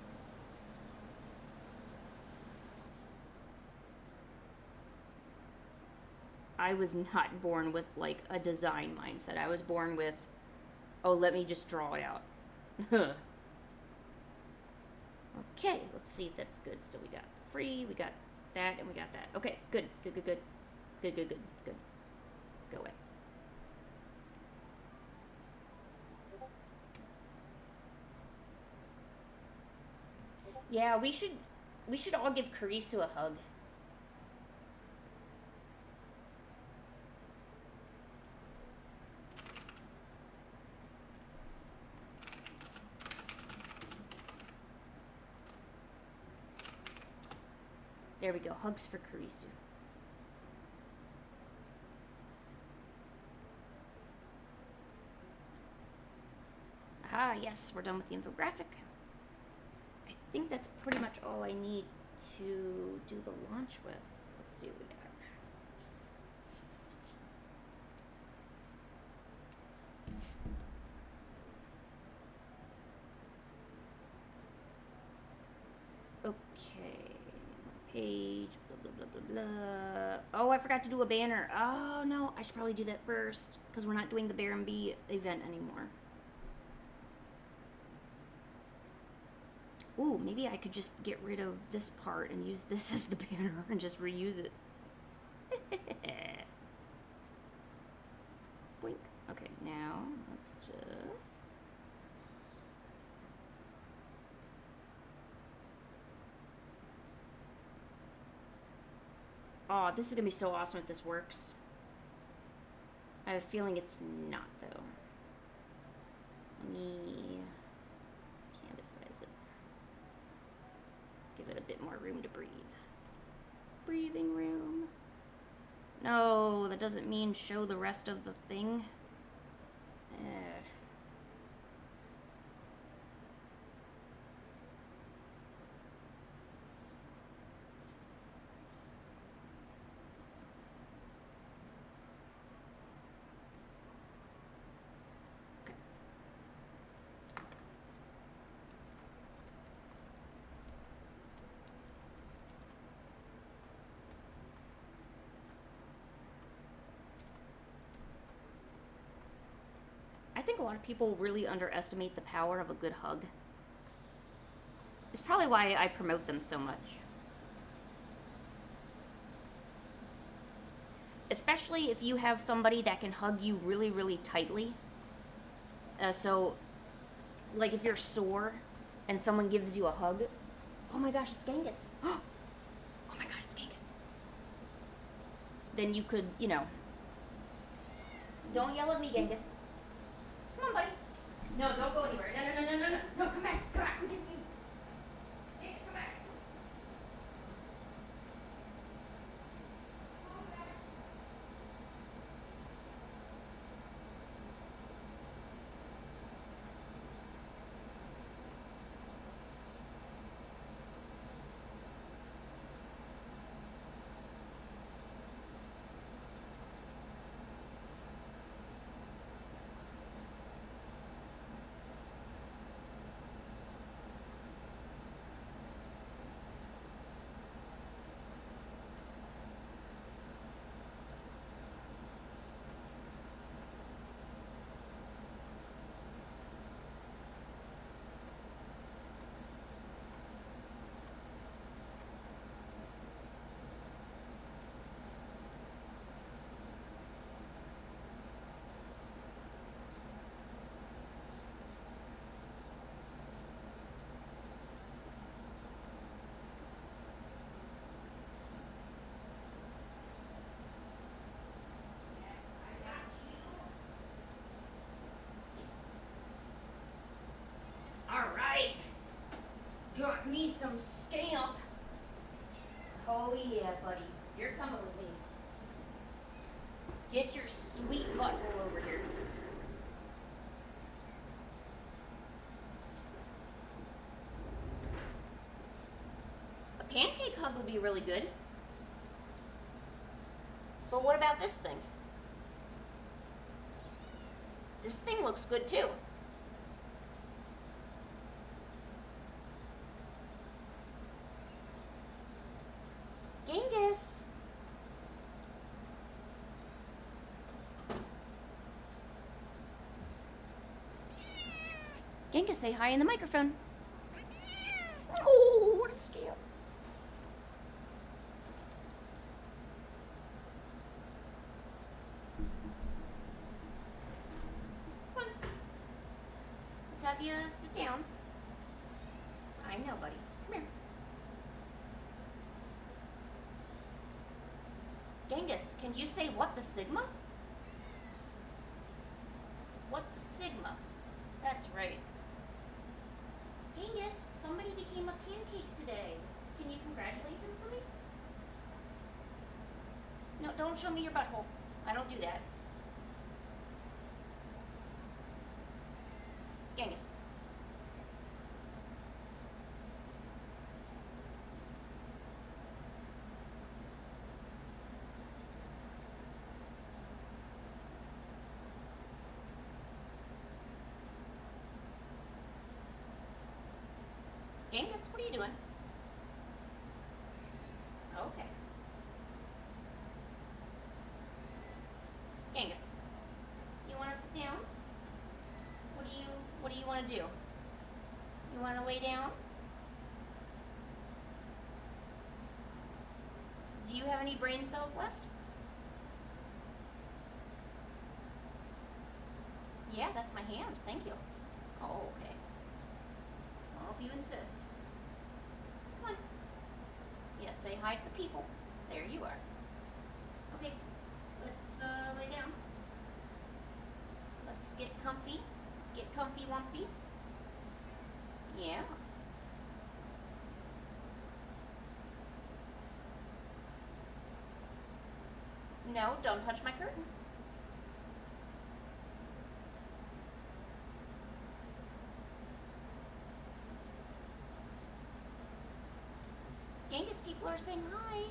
I was not born with like a design mindset. I was born with, oh, let me just draw it out. Okay, let's see if that's good. So we got free, we got that, and we got that. Okay, good, good, good, good, good, good, good, good. Go away. Yeah, we should all give Karisu a hug. There we go. Hugs for Karisu. Aha, yes, we're done with the infographic. I think that's pretty much all I need to do the launch with. Let's see what we got. Okay. Page, blah, blah, blah, blah, blah. Oh, I forgot to do a banner. Oh, no. I should probably do that first because we're not doing the Bear and Bee event anymore. Ooh, maybe I could just get rid of this part and use this as the banner and just reuse it. Blink. Okay, now let's just... Oh, this is gonna be so awesome if this works. I have a feeling it's not, though. Let me canvas size it. Give it a bit more room to breathe. Breathing room. No, that doesn't mean show the rest of the thing. I think a lot of people really underestimate the power of a good hug. It's probably why I promote them so much. Especially if you have somebody that can hug you really, really tightly. So, like if you're sore and someone gives you a hug. Oh my gosh, it's Genghis. Oh my god, it's Genghis. Then you could, you know. Don't yell at me, Genghis. Come on, buddy. No, don't go anywhere. No, come back. Genghis, come back. Alright. Got me some scamp. Oh yeah, buddy. You're coming with me. Get your sweet butthole over here. A pancake hug would be really good. But what about this thing? This thing looks good too. Genghis. Genghis, say hi in the microphone. Oh, what a scamp. Come on. Let's have you sit down. I know, buddy. Come here. Genghis, can you say what the Sigma? What the Sigma? That's right. Genghis, somebody became a pancake today. Can you congratulate them for me? No, don't show me your butthole. I don't do that. Genghis. Genghis, what are you doing? Genghis, you want to sit down? What do you want to do? You want to lay down? Do you have any brain cells left? Yeah, that's my hand. Thank you. Oh, okay. Well, if you insist. Come on. Yes, say hi to the people. There you are. Okay, let's lay down. Let's get comfy. Get comfy, wumpy. Yeah. No, don't touch my curtain. Genghis, people are saying hi.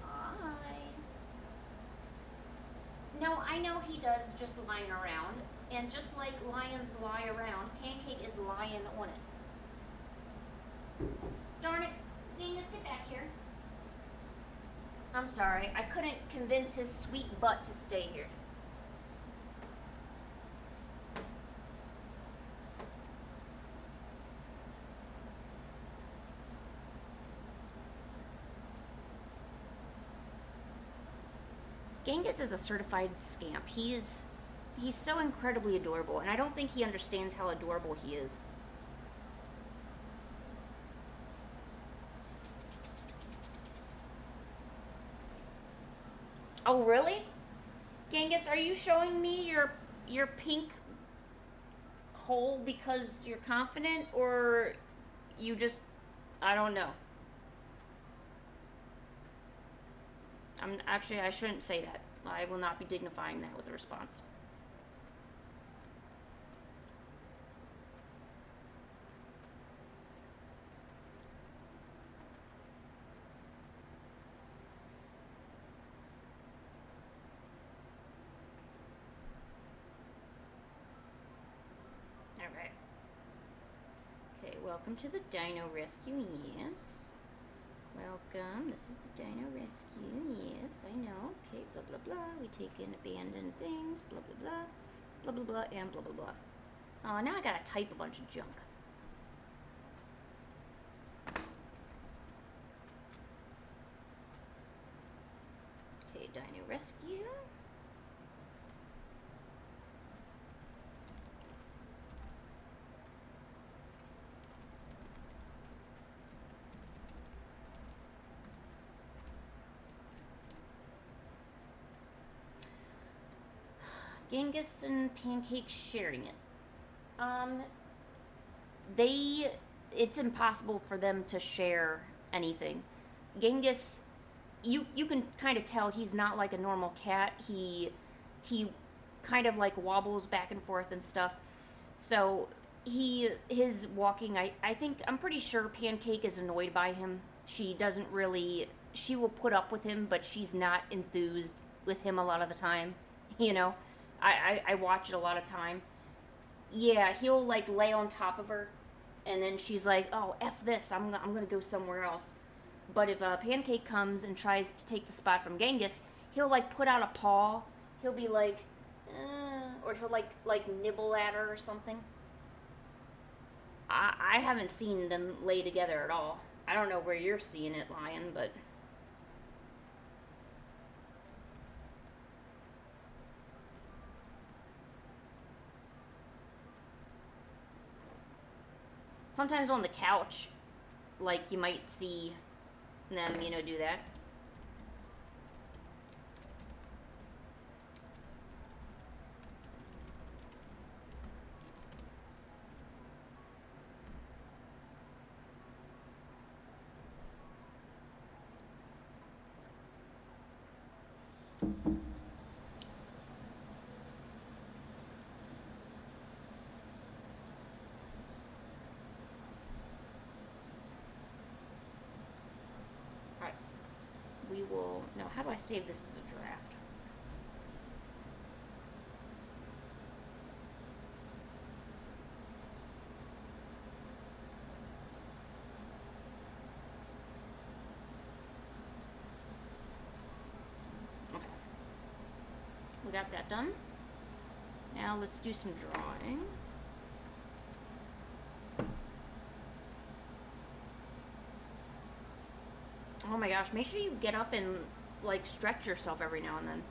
Hi. No, I know he does just lying around. And just like lions lie around, Pancake is lying on it. Darn it. Genghis, get back here. I'm sorry, I couldn't convince his sweet butt to stay here. Genghis is a certified scamp. He's so incredibly adorable, and I don't think he understands how adorable he is. Oh, really? Genghis, are you showing me your pink hole because you're confident, or you just, I don't know. Actually, I shouldn't say that. I will not be dignifying that with a response. Alright. Okay, welcome to the Dino Rescue, yes. Welcome, this is the Dino Rescue, yes, I know. Okay, blah blah blah, we take in abandoned things, blah blah blah, blah blah blah, and blah blah blah. Oh, now I gotta type a bunch of junk. Okay, Dino Rescue. Genghis and Pancake sharing it. It's impossible for them to share anything. Genghis, you can kind of tell he's not like a normal cat. He kind of like wobbles back and forth and stuff. So his walking, I'm pretty sure Pancake is annoyed by him. She will put up with him, but she's not enthused with him a lot of the time, you know. I watch it a lot of time. Yeah, he'll like lay on top of her, and then she's like, "Oh, f this! I'm gonna go somewhere else." But if Pancake comes and tries to take the spot from Genghis, he'll like put out a paw. He'll be like, or he'll like nibble at her or something. I haven't seen them lay together at all. I don't know where you're seeing it, Lion, but. Sometimes on the couch, like, you might see them, do that. We will, now how do I save this as a draft? Okay. we got that done. Now let's do some drawing. Oh my gosh, make sure you get up and like stretch yourself every now and then.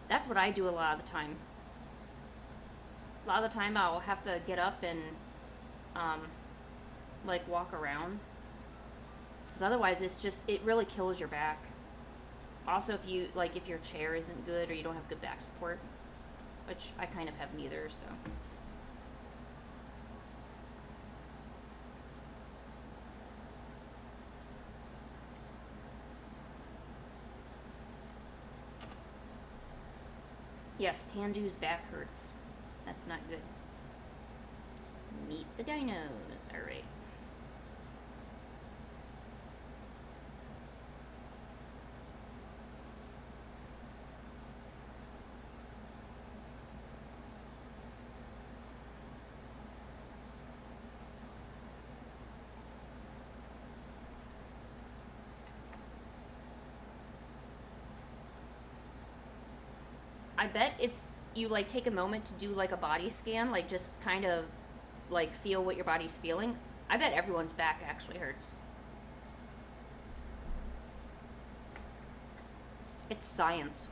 That's what I do a lot of the time. A lot of the time I'll have to get up and like walk around. Because otherwise it really kills your back. Also if your chair isn't good or you don't have good back support, which I kind of have neither, so. Yes, Pandu's back hurts. That's not good. Meet the dinos. Alright. I bet if you like take a moment to do like a body scan, like just kind of like feel what your body's feeling, I bet everyone's back actually hurts. It's science.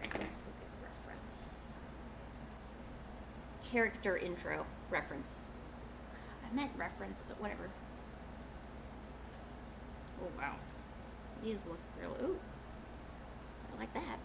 Alright, let's look at reference. Character intro reference. I meant reference, but whatever. Oh wow. These look really, ooh. I like that.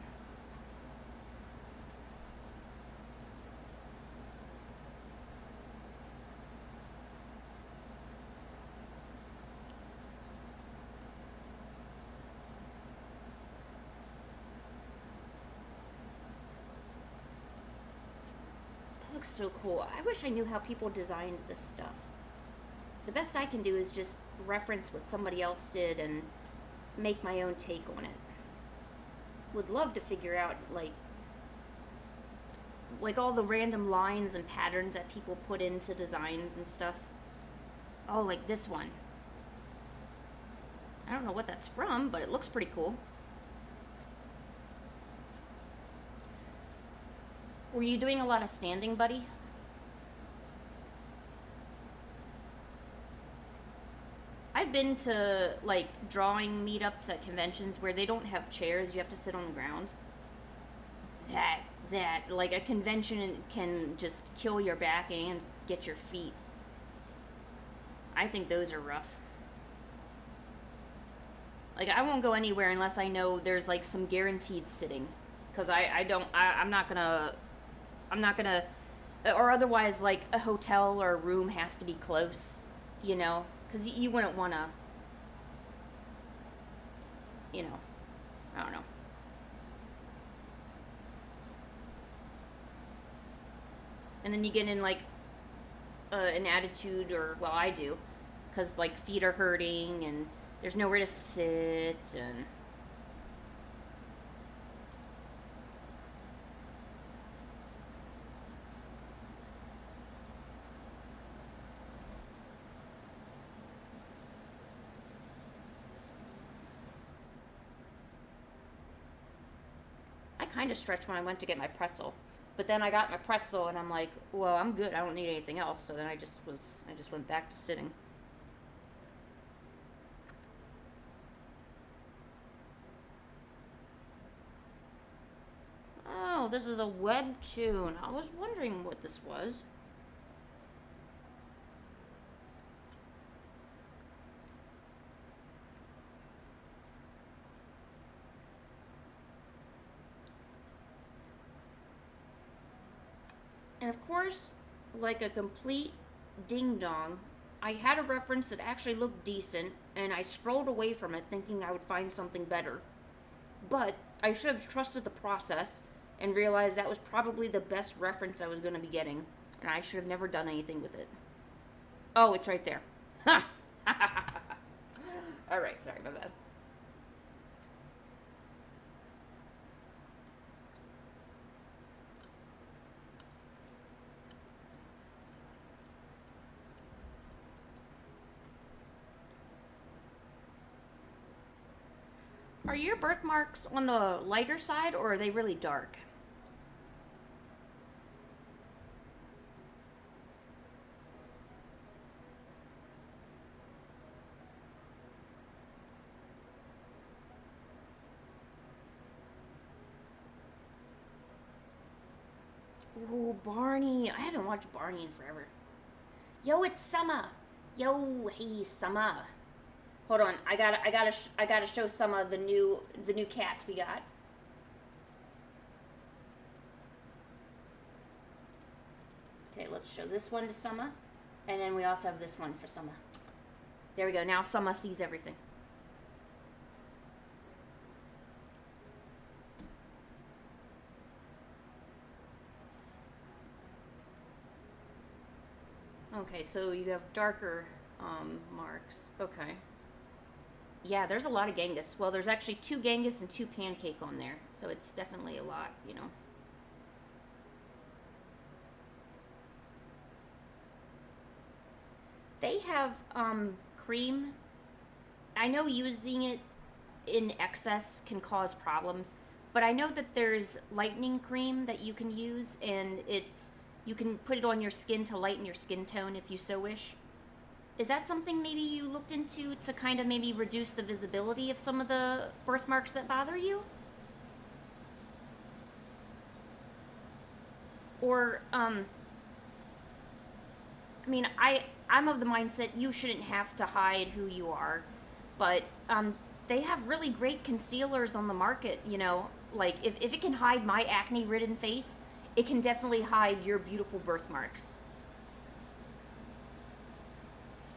That looks so cool. I wish I knew how people designed this stuff. The best I can do is just reference what somebody else did and make my own take on it. Would love to figure out like all the random lines and patterns that people put into designs and stuff. Oh, like this one. I don't know what that's from, but it looks pretty cool. Were you doing a lot of standing, buddy? I've been to like drawing meetups at conventions where they don't have chairs, you have to sit on the ground. That like a convention can just kill your back and get your feet. I think those are rough. Like I won't go anywhere unless I know there's like some guaranteed sitting, because I'm not gonna, or otherwise like a hotel or a room has to be close, you know, because you wouldn't want to, you know, I don't know. And then you get in like an attitude, or well, I do, because like feet are hurting and there's nowhere to sit, and I kind of stretched when I went to get my pretzel. But then I got my pretzel and I'm like, well, I'm good. I don't need anything else. So then I just went back to sitting. Oh, this is a webtoon. I was wondering what this was. And of course, like a complete ding dong, I had a reference that actually looked decent, and I scrolled away from it thinking I would find something better. But I should have trusted the process and realized that was probably the best reference I was going to be getting, and I should have never done anything with it. Oh, it's right there. Ha! Alright, sorry, my bad. Are your birthmarks on the lighter side, or are they really dark? Ooh, Barney. I haven't watched Barney in forever. Yo, it's Summer. Yo, hey, Summer. Hold on, I gotta show Summer the new cats we got. Okay, let's show this one to Summer, and then we also have this one for Summer. There we go. Now Summer sees everything. Okay, so you have darker marks. Okay. Yeah, there's a lot of Genghis. Well, there's actually 2 Genghis and 2 Pancake on there, so it's definitely a lot, you know. They have cream. I know using it in excess can cause problems, but I know that there's lightening cream that you can use, and you can put it on your skin to lighten your skin tone if you so wish. Is that something maybe you looked into to kind of maybe reduce the visibility of some of the birthmarks that bother you? Or, I mean, I'm of the mindset you shouldn't have to hide who you are, but they have really great concealers on the market, you know. Like, if it can hide my acne ridden face, it can definitely hide your beautiful birthmarks.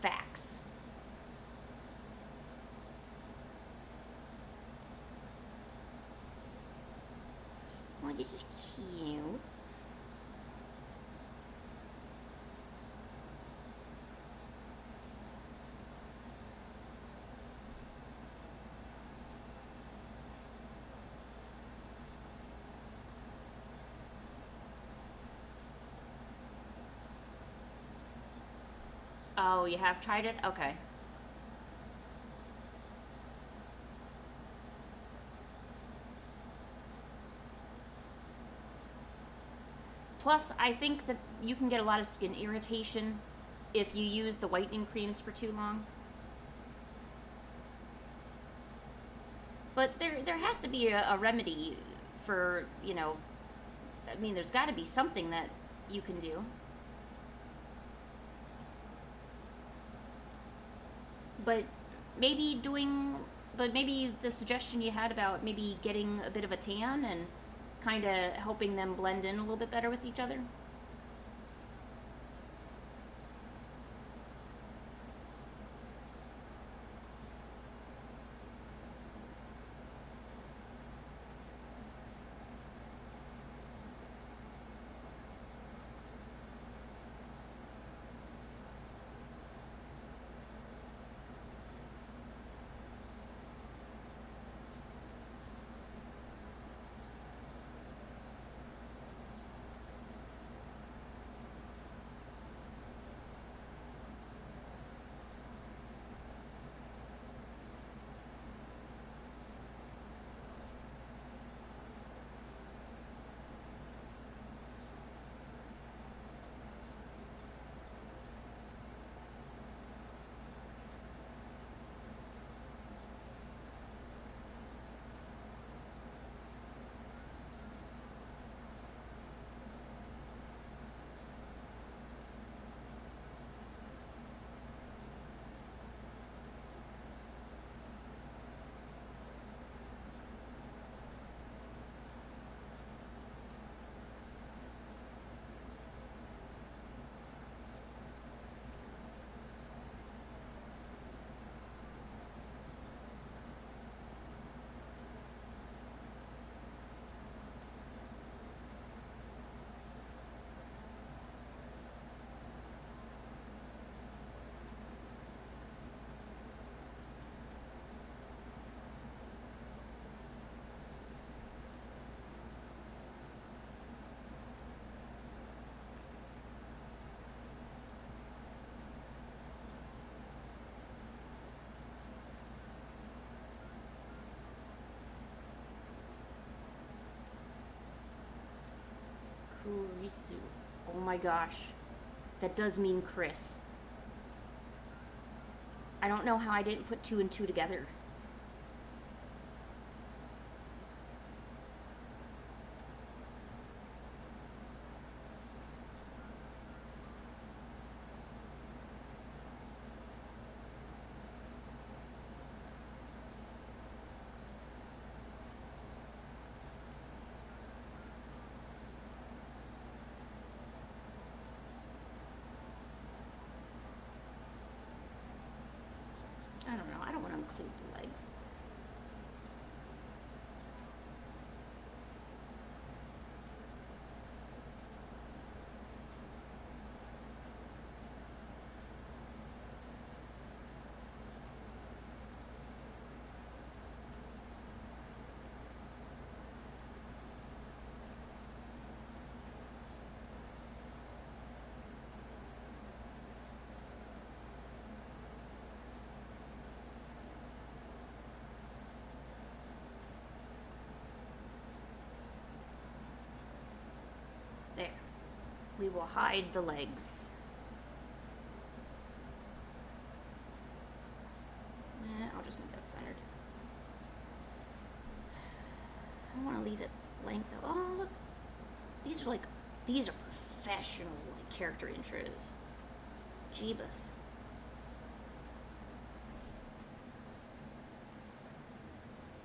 Facts. Oh, this is cute. Oh, you have tried it? Okay. Plus, I think that you can get a lot of skin irritation if you use the whitening creams for too long. But there has to be a remedy for, you know, I mean, there's got to be something that you can do. But maybe but maybe the suggestion you had about maybe getting a bit of a tan and kind of helping them blend in a little bit better with each other. Kurisu. Oh my gosh. That does mean Chris. I don't know how I didn't put 2 and 2 together. I don't know. I don't want to include the legs. There. We will hide the legs. I'll just make that centered. I want to leave it blank though. Oh, look. These are professional character intros. Jeebus.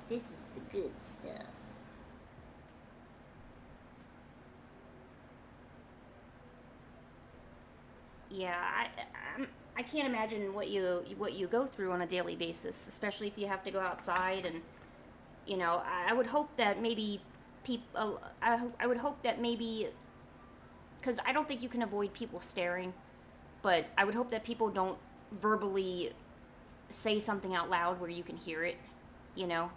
This is the good stuff. Yeah, I can't imagine what you go through on a daily basis, especially if you have to go outside. And I would hope that maybe people. I would hope that maybe, because I don't think you can avoid people staring, but I would hope that people don't verbally say something out loud where you can hear it. You know.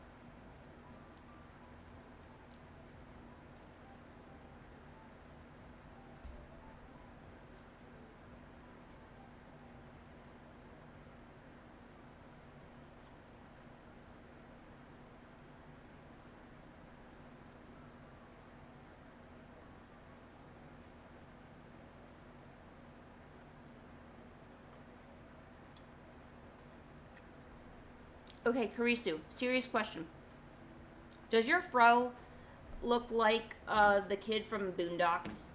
Okay, Karisu, serious question. Does your fro look like the kid from Boondocks?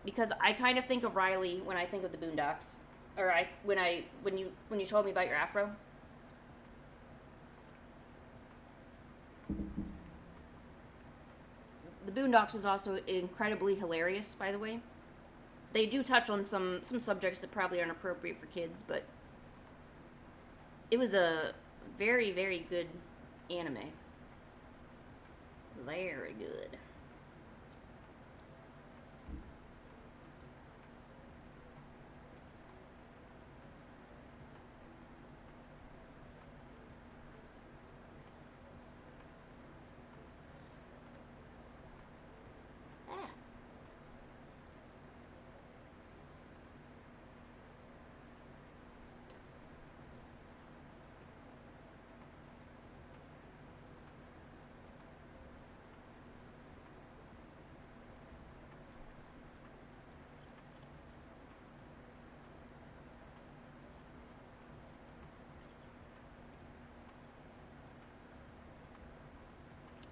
Because I kind of think of Riley when I think of the Boondocks, or when you told me about your afro. The Boondocks is also incredibly hilarious, by the way. They do touch on some subjects that probably aren't appropriate for kids, but it was a very, very good anime. Very good. Ah.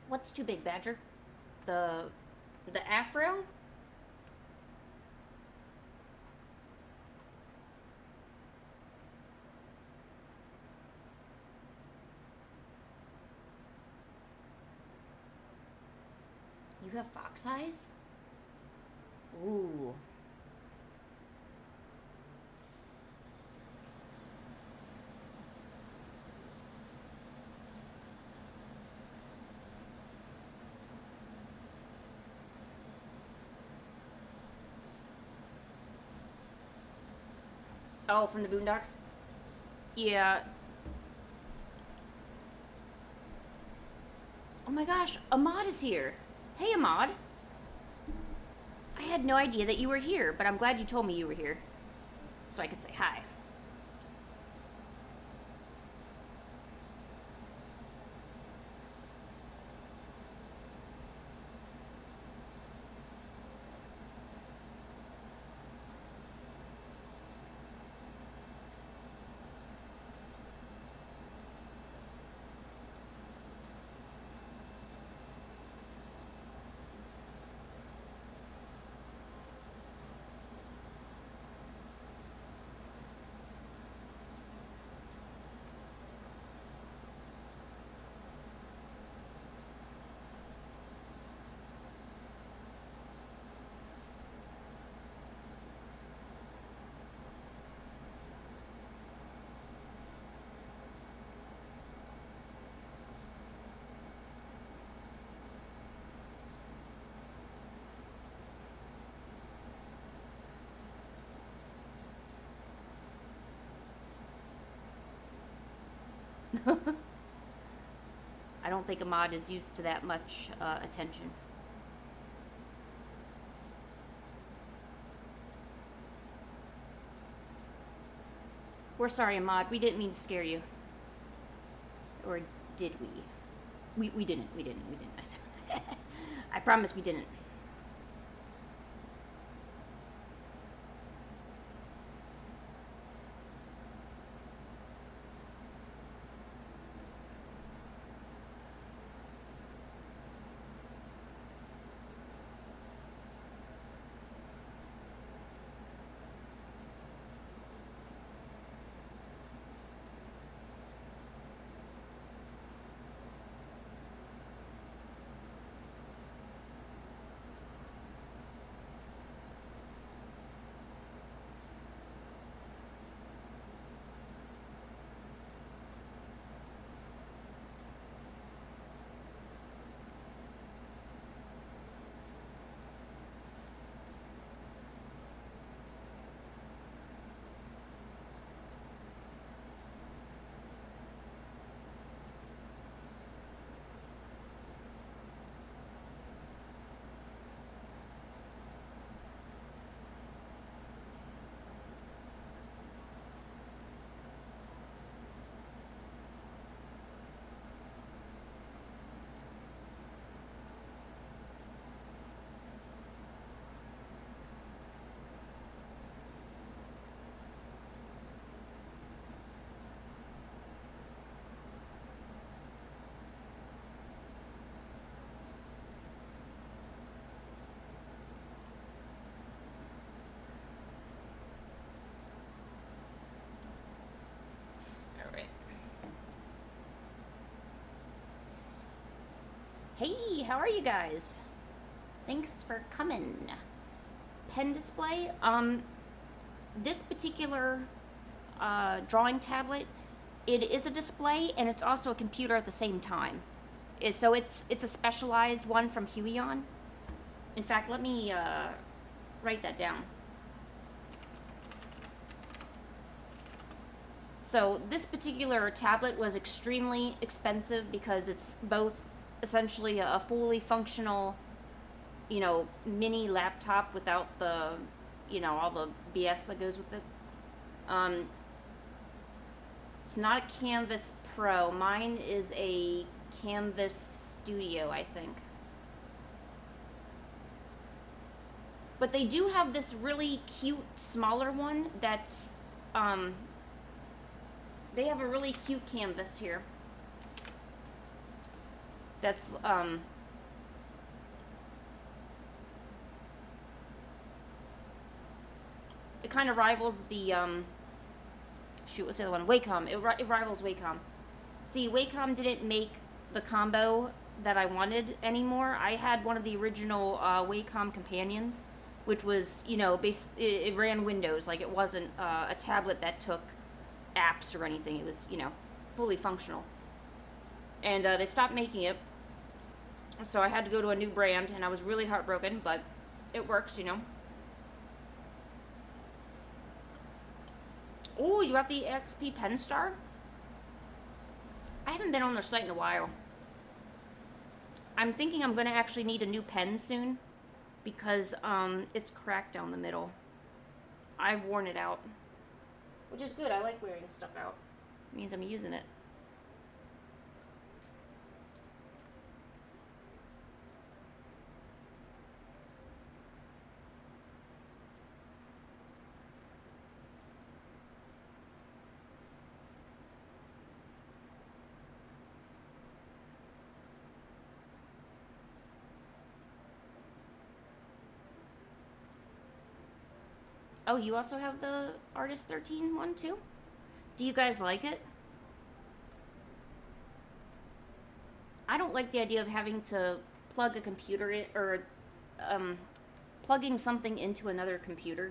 What's too big, Badger? The afro? You have fox eyes? Ooh. Oh, from the Boondocks? Yeah. Oh my gosh, Ahmad is here. Hey, Ahmad. I had no idea that you were here, but I'm glad you told me you were here. So I could say hi. I don't think Ahmad is used to that much attention. We're sorry, Ahmad. We didn't mean to scare you. Or did we? We didn't. We didn't. We didn't. I promise we didn't. All right. Hey, how are you guys? Thanks for coming. Pen display. This particular drawing tablet, it is a display and it's also a computer at the same time. So it's a specialized one from Huion. In fact, let me write that down. So this particular tablet was extremely expensive because it's both essentially a fully functional, mini laptop without the, all the BS that goes with it. It's not a Canvas Pro. Mine is a Canvas Studio, I think. But they do have this really cute smaller one that's, they have a really cute canvas here. That's, it kind of rivals the, shoot, what's the other one? Wacom. It rivals Wacom. See, Wacom didn't make the combo that I wanted anymore. I had one of the original Wacom companions, which was, it ran Windows. Like, it wasn't a tablet that took apps or anything. It was, fully functional. And they stopped making it. So I had to go to a new brand, and I was really heartbroken, but it works, Oh, you got the XP Pen Star? I haven't been on their site in a while. I'm thinking I'm going to actually need a new pen soon because it's cracked down the middle. I've worn it out, which is good. I like wearing stuff out. It means I'm using it. Oh, you also have the Artist 13 one too? Do you guys like it? I don't like the idea of having to plug a computer in, or plugging something into another computer.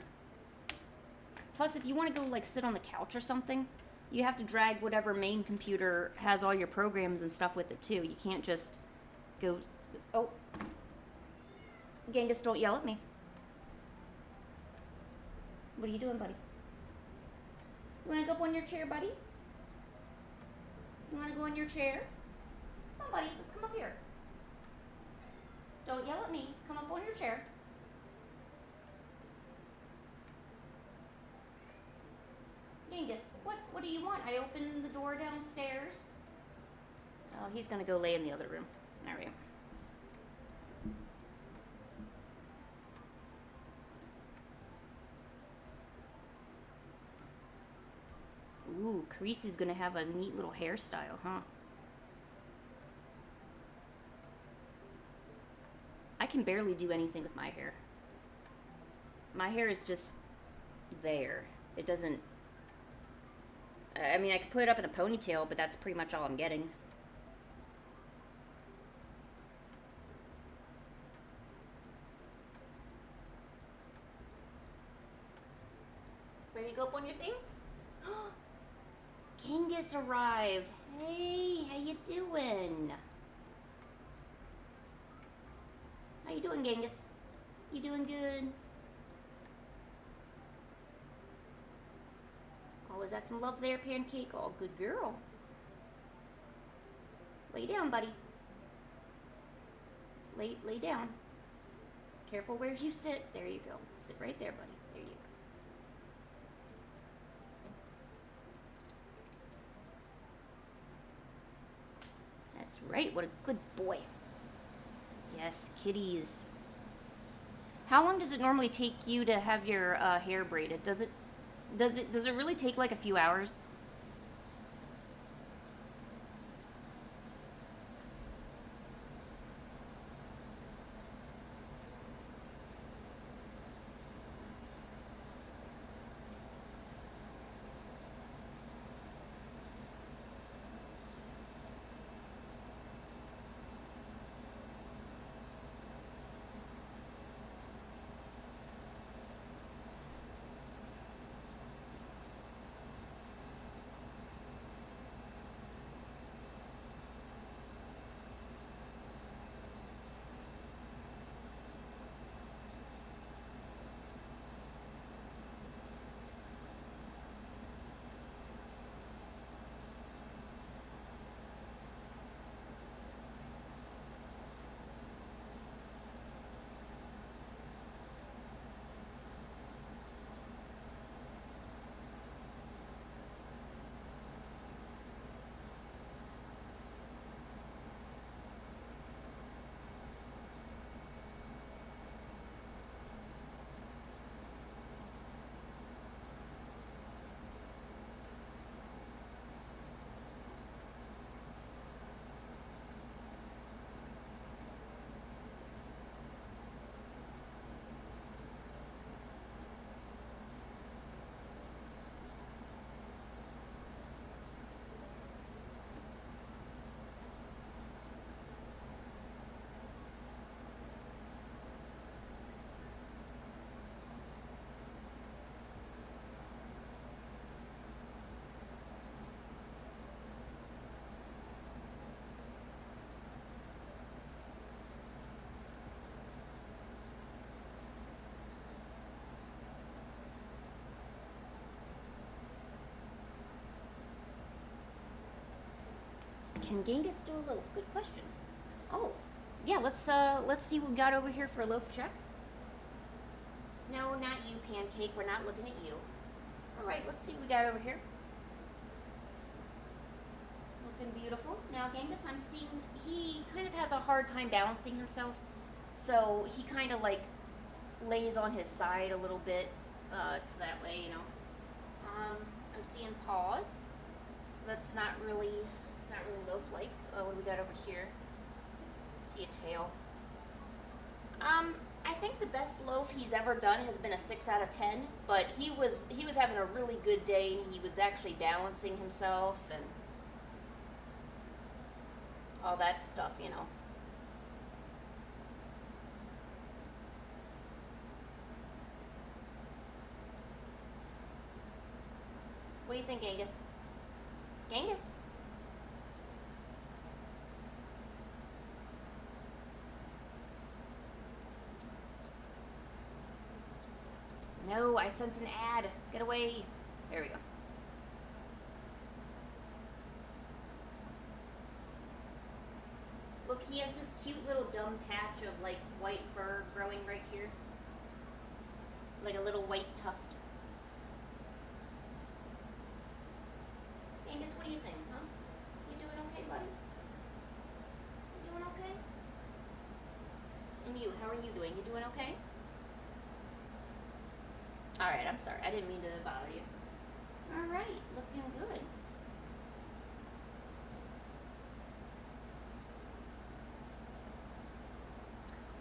Plus, if you want to go like sit on the couch or something, you have to drag whatever main computer has all your programs and stuff with it too. You can't just go. Oh, Genghis, don't yell at me. What are you doing, buddy? You want to go up on your chair, buddy? You want to go in your chair? Come on, buddy. Let's come up here. Don't yell at me. Come up on your chair. Genghis, what do you want? I opened the door downstairs. Oh, he's gonna go lay in the other room. All right. Ooh, Carisi's gonna have a neat little hairstyle, huh? I can barely do anything with my hair. My hair is just there. It doesn't... I mean, I could put it up in a ponytail, but that's pretty much all I'm getting. Ready to go up on your thing? Genghis arrived. Hey, how you doing? How you doing, Genghis? You doing good? Oh, is that some love there, Pancake? Oh, good girl. Lay down, buddy. Lay down. Careful where you sit. There you go. Sit right there, buddy. There you go. That's right. What a good boy. Yes, kitties. How long does it normally take you to have your hair braided? Does it really take like a few hours? Can Genghis do a loaf? Good question. Oh, yeah. Let's see what we got over here for a loaf check. No, not you, Pancake. We're not looking at you. All right. Let's see what we got over here. Looking beautiful. Now, Genghis, I'm seeing he kind of has a hard time balancing himself, so he kind of like lays on his side a little bit, to that way, you know. I'm seeing paws, so that's not really loaf-like. What do we got over here? See a tail. I think the best loaf he's ever done has been a 6 out of 10, but he was having a really good day, and he was actually balancing himself and all that stuff, you know. What do you think, Genghis? Genghis? No, I sense an ad. Get away. There we go. Look, he has this cute little dumb patch of like white fur growing right here. Like a little white tuft. Angus, what do you think, huh? You doing okay, buddy? You doing okay? And you, how are you doing? You doing okay? Alright, I'm sorry. I didn't mean to bother you. Alright, looking good.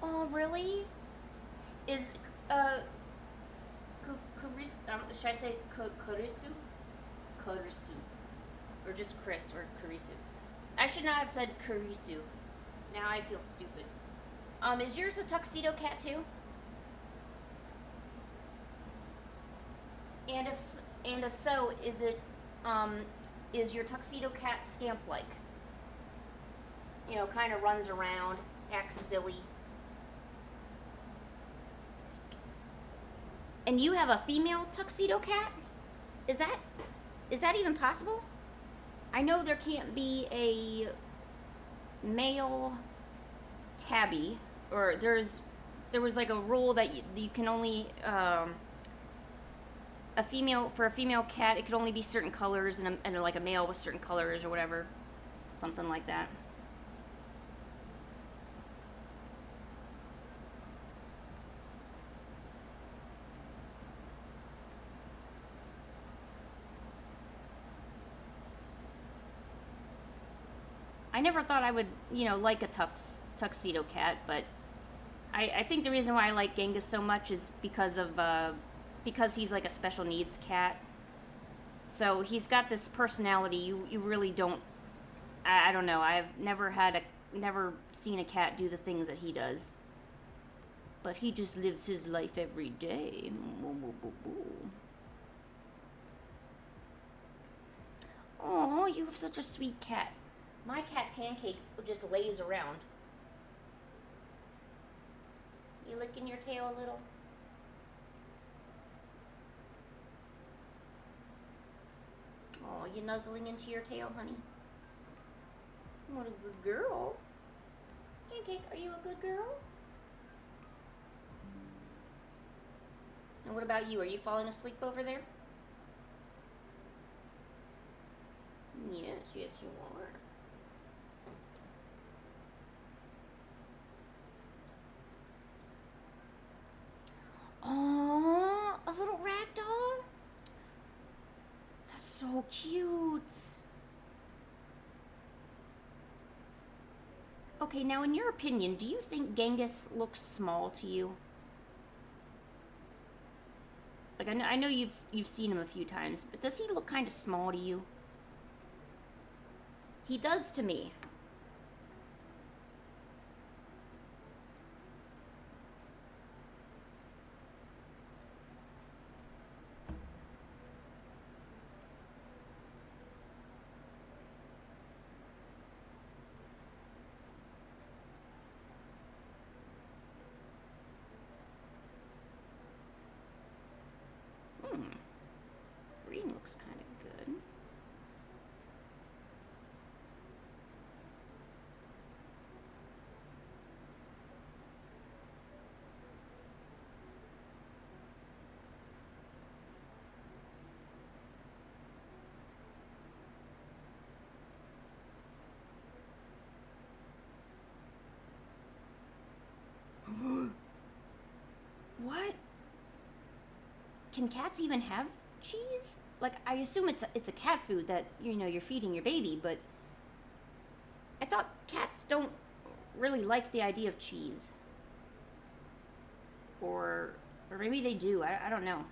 Oh, really? Is, should I say Kurisu? Kurisu. Or just Chris, or Kurisu. I should not have said Kurisu. Now I feel stupid. Is yours a tuxedo cat too? And if so, is your tuxedo cat scamp-like? You know, kind of runs around, acts silly. And you have a female tuxedo cat? Is that even possible? I know there can't be a male tabby, or there was like a rule that you can only for a female cat it could only be certain colors, and like a male with certain colors or whatever, something like that. I never thought I would, like a tuxedo cat, but I think the reason why I like Genghis so much is because he's like a special needs cat. So he's got this personality you really don't. I don't know. I've never seen a cat do the things that he does. But he just lives his life every day. Oh, you have such a sweet cat. My cat Pancake just lays around. You licking your tail a little? Oh, you nuzzling into your tail, honey? What a good girl. Pancake, are you a good girl? And what about you? Are you falling asleep over there? Yes, you are. Oh, a little ragdoll? That's so cute. Okay, now in your opinion, do you think Genghis looks small to you? Like I know you've seen him a few times, but does he look kind of small to you? He does to me. Green looks kind of good. What? Can cats even have cheese? Like, I assume it's a cat food that you're feeding your baby, but I thought cats don't really like the idea of cheese. Or maybe they do. I don't know.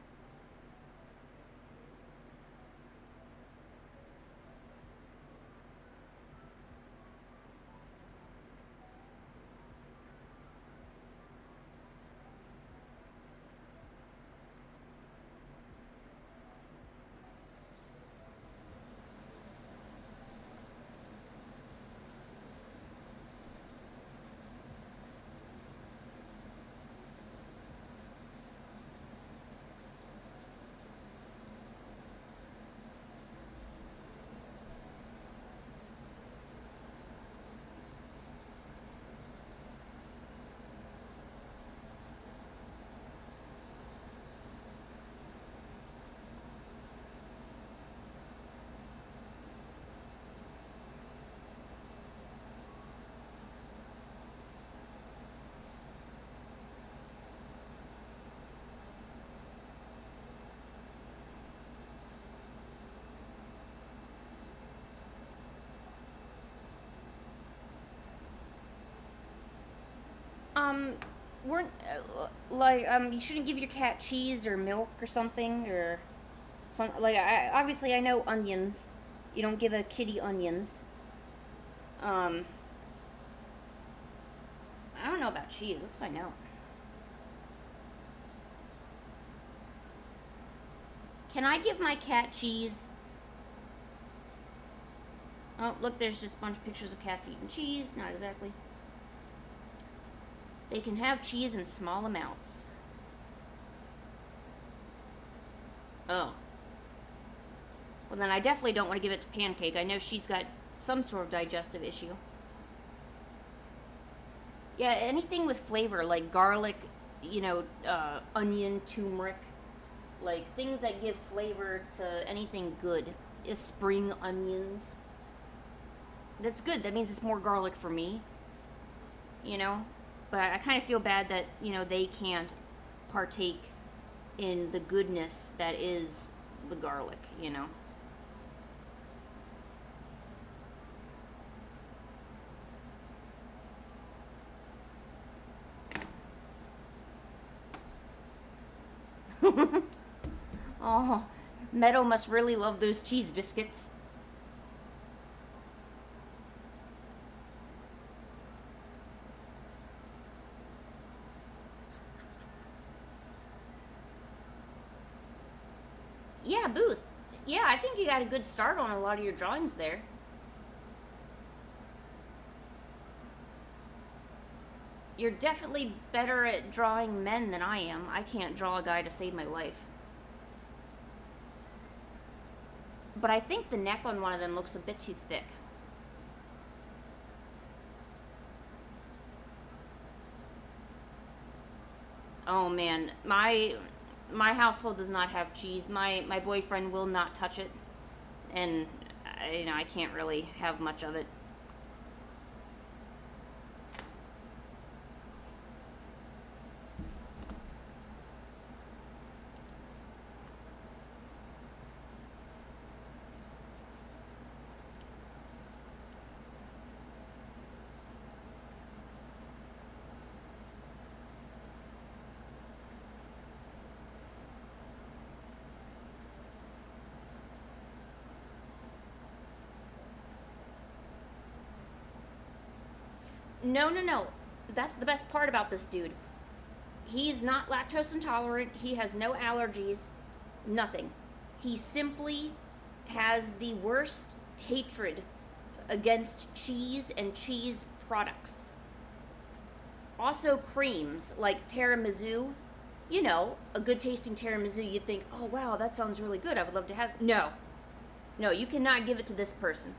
we're like you shouldn't give your cat cheese or milk or something or some like obviously I know onions. You don't give a kitty onions. I don't know about cheese. Let's find out. Can I give my cat cheese? Oh, look, there's just a bunch of pictures of cats eating cheese. Not exactly. They can have cheese in small amounts. Oh. Well, then I definitely don't want to give it to Pancake. I know she's got some sort of digestive issue. Yeah, anything with flavor, like garlic, onion, turmeric. Like, things that give flavor to anything good. Spring onions. That's good. That means it's more garlic for me. But I kind of feel bad that, they can't partake in the goodness that is the garlic, Oh, Meadow must really love those cheese biscuits. Yeah, Booth. Yeah, I think you got a good start on a lot of your drawings there. You're definitely better at drawing men than I am. I can't draw a guy to save my life. But I think the neck on one of them looks a bit too thick. Oh man, my household does not have cheese. My boyfriend will not touch it, and I can't really have much of it. No, no, no. That's the best part about this dude. He's not lactose intolerant. He has no allergies. Nothing. He simply has the worst hatred against cheese and cheese products. Also, creams like tiramisu. A good tasting tiramisu, you'd think, oh wow, that sounds really good. I would love to have. No. No, you cannot give it to this person.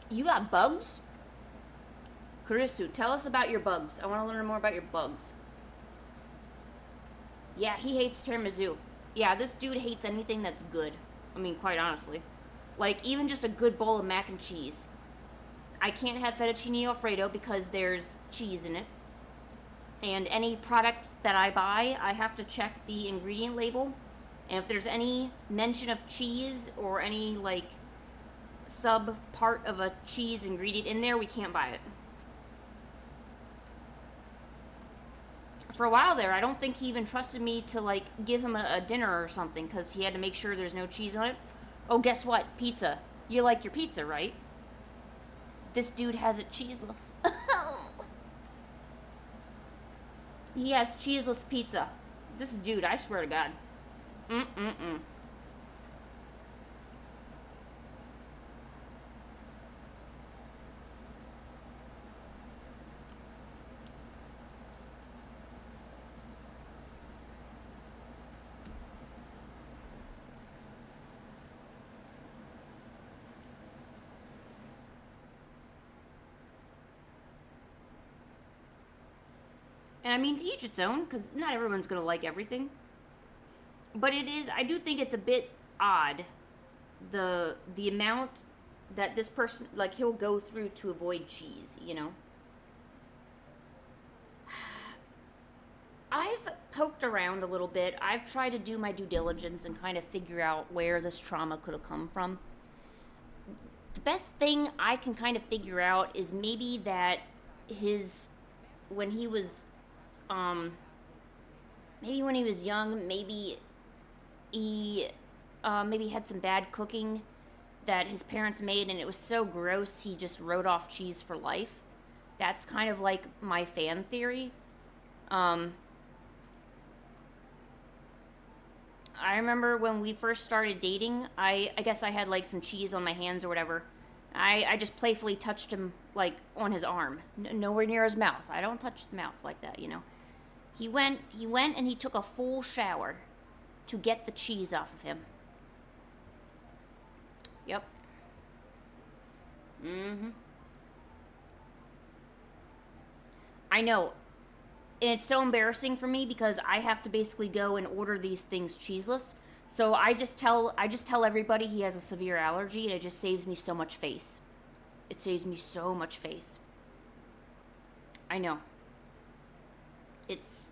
You got bugs? Karisu, tell us about your bugs. I want to learn more about your bugs. Yeah, he hates tiramisu. Yeah, this dude hates anything that's good. I mean, quite honestly. Like, even just a good bowl of mac and cheese. I can't have fettuccine alfredo because there's cheese in it. And any product that I buy, I have to check the ingredient label. And if there's any mention of cheese or any, sub part of a cheese ingredient in there, we can't buy it. For a while there, I don't think he even trusted me to give him a dinner or something because he had to make sure there's no cheese on it. Oh, guess what? Pizza. You like your pizza, right? This dude has it cheeseless. He has cheeseless pizza. This dude, I swear to God. Mm-mm-mm. And I mean, to each its own, because not everyone's going to like everything. But I do think it's a bit odd, the amount that this person, he'll go through to avoid cheese, I've poked around a little bit. I've tried to do my due diligence and kind of figure out where this trauma could have come from. The best thing I can kind of figure out is maybe that when he was, maybe when he was young, he, maybe had some bad cooking that his parents made and it was so gross he just wrote off cheese for life. That's kind of like my fan theory. I remember when we first started dating, I guess I had like some cheese on my hands or whatever. I just playfully touched him like on his arm, nowhere near his mouth. I don't touch the mouth like that, you know. He went and he took a full shower to get the cheese off of him. Yep. Mm-hmm. I know. And it's so embarrassing for me because I have to basically go and order these things cheeseless. So I just tell everybody he has a severe allergy, and it just saves me so much face. It saves me so much face. I know. It's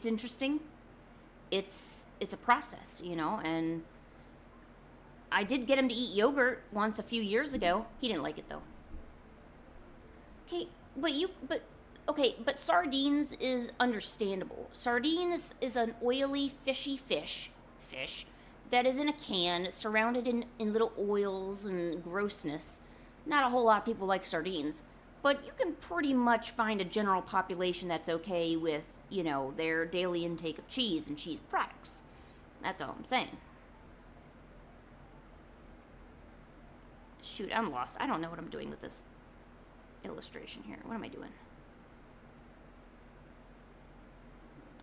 interesting. It's a process, you know, and I did get him to eat yogurt once a few years ago. He didn't like it though. But sardines is understandable. Sardines is an oily, fishy fish that is in a can, surrounded in little oils and grossness. Not a whole lot of people like sardines, but you can pretty much find a general population that's okay with, you know, their daily intake of cheese and cheese products. That's all I'm saying. Shoot, I'm lost. I don't know what I'm doing with this illustration here. What am I doing?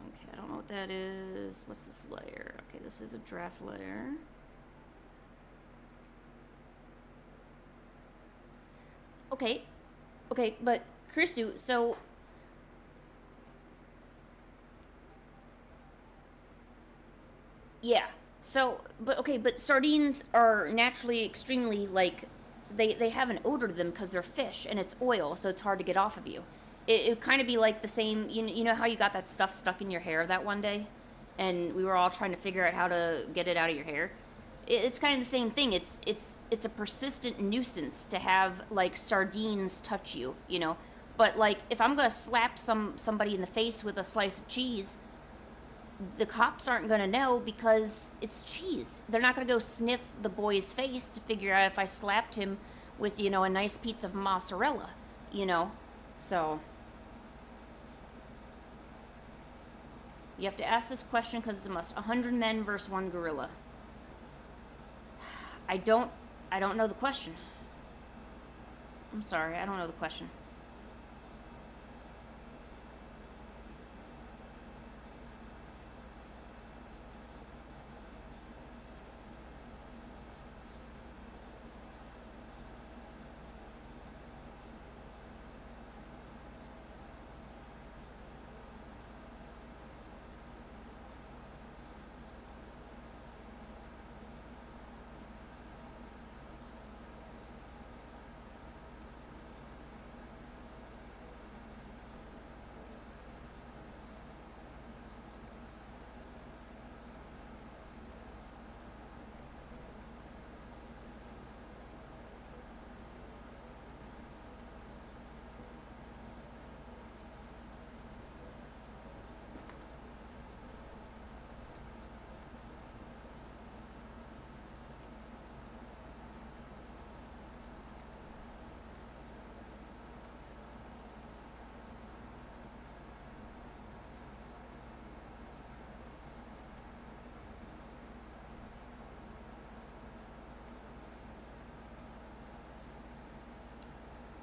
Okay, I don't know what that is. What's this layer? Okay, this is a draft layer. Okay, but Krisu, so yeah. But sardines are naturally extremely like they have an odor to them because they're fish and it's oil, so it's hard to get off of you. It would kind of be like the same. You know how you got that stuff stuck in your hair that one day, and we were all trying to figure out how to get it out of your hair. It's kind of the same thing. It's a persistent nuisance to have like sardines touch you, you know. But like if I'm gonna slap somebody in the face with a slice of cheese, the cops aren't going to know because it's cheese. They're not going to go sniff the boy's face to figure out if I slapped him with, you know, a nice piece of mozzarella, you know. So you have to ask this question because it's a must. 100 men versus 1 gorilla. I don't know the question. I'm sorry, I don't know the question.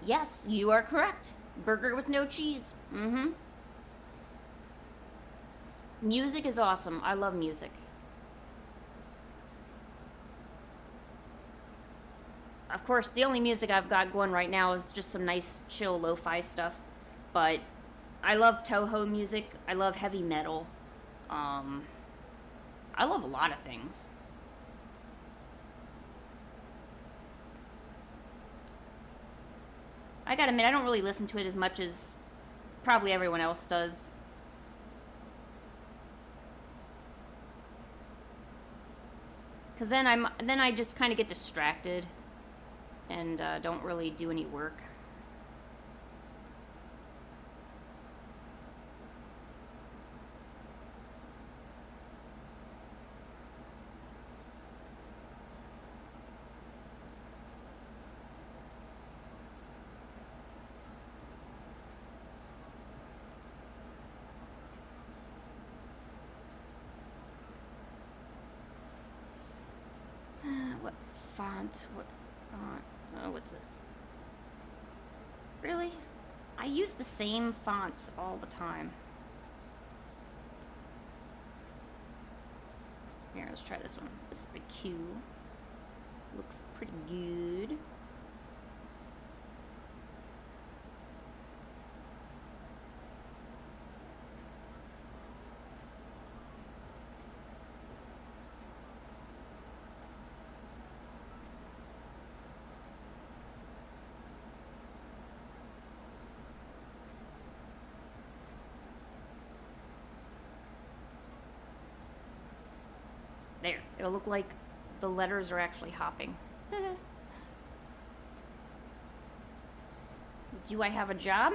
Yes, you are correct. Burger with no cheese. Mm-hmm. Music is awesome. I love music. Of course, the only music I've got going right now is just some nice, chill, lo-fi stuff. But I love Toho music. I love heavy metal. I love a lot of things. I gotta admit, I don't really listen to it as much as probably everyone else does. Because then I just kind of get distracted and don't really do any work. What font? What font? Oh, what's this? Really? I use the same fonts all the time. Here, let's try this one. This is pretty cute. Looks pretty good. There, it'll look like the letters are actually hopping. Do I have a job?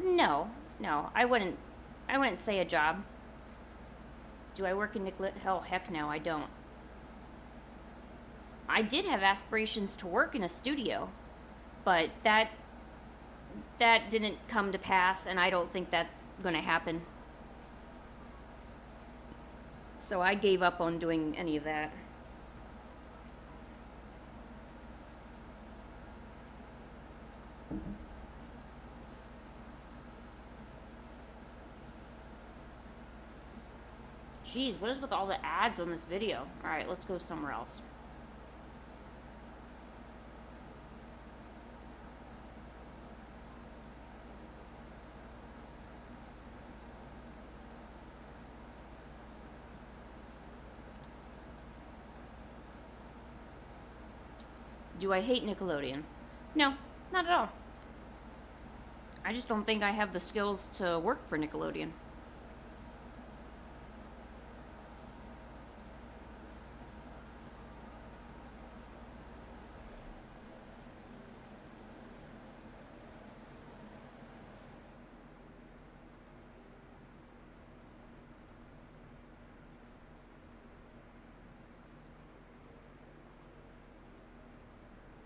No. I wouldn't say a job. Do I work in Nicollet? Hell, heck no, I don't. I did have aspirations to work in a studio, but that didn't come to pass, and I don't think that's gonna happen. So I gave up on doing any of that. Jeez, what is with all the ads on this video? Alright, let's go somewhere else. Do I hate Nickelodeon? No, not at all. I just don't think I have the skills to work for Nickelodeon.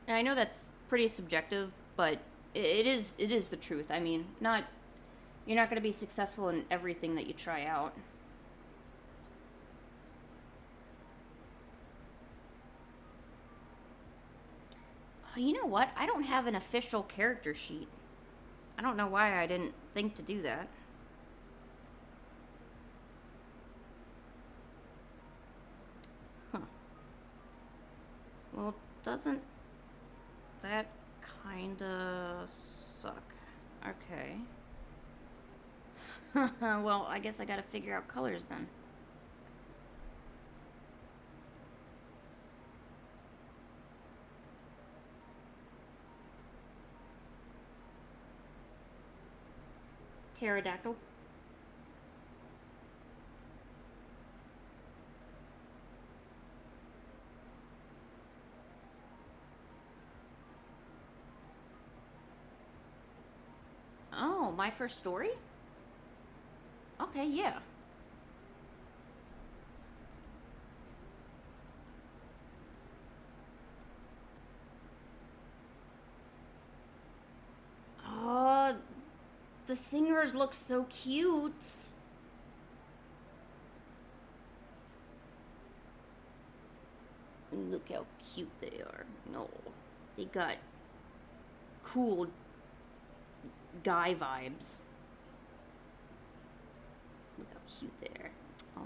And I know that's pretty subjective, but it is the truth. I mean, you're not going to be successful in everything that you try out. Oh, you know what? I don't have an official character sheet. I don't know why I didn't think to do that. Huh. Well, doesn't that kinda suck? Okay. Well, I guess I gotta figure out colors then. Pterodactyl. Oh, my first story? Okay, yeah. Oh, the singers look so cute. Look how cute they are. No, they got cool guy vibes. Look how cute they are. Oh.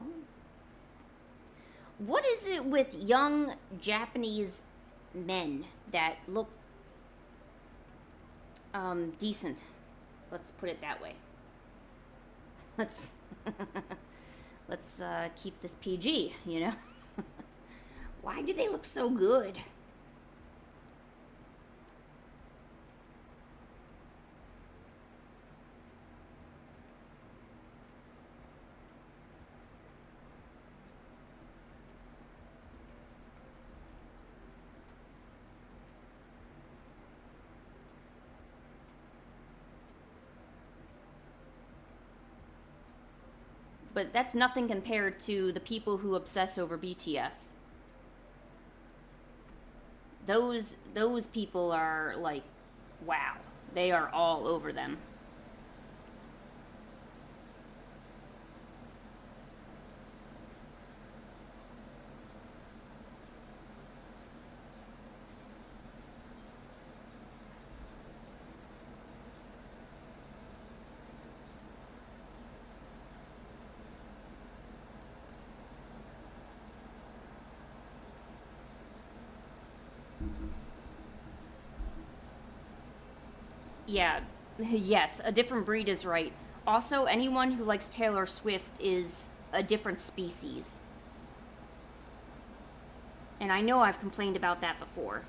What is it with young Japanese men that look decent? Let's put it that way. Let's keep this PG, you know? Why do they look so good? But that's nothing compared to the people who obsess over BTS. Those people are like, wow, they are all over them. Yeah, yes, a different breed is right. Also, anyone who likes Taylor Swift is a different species. And I know I've complained about that before.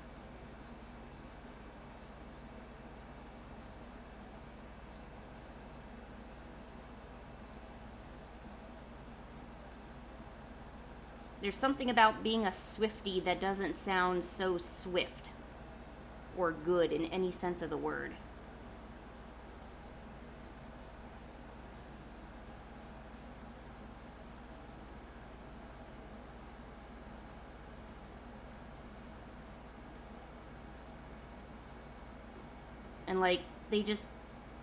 There's something about being a Swiftie that doesn't sound so swift or good in any sense of the word. And like, they just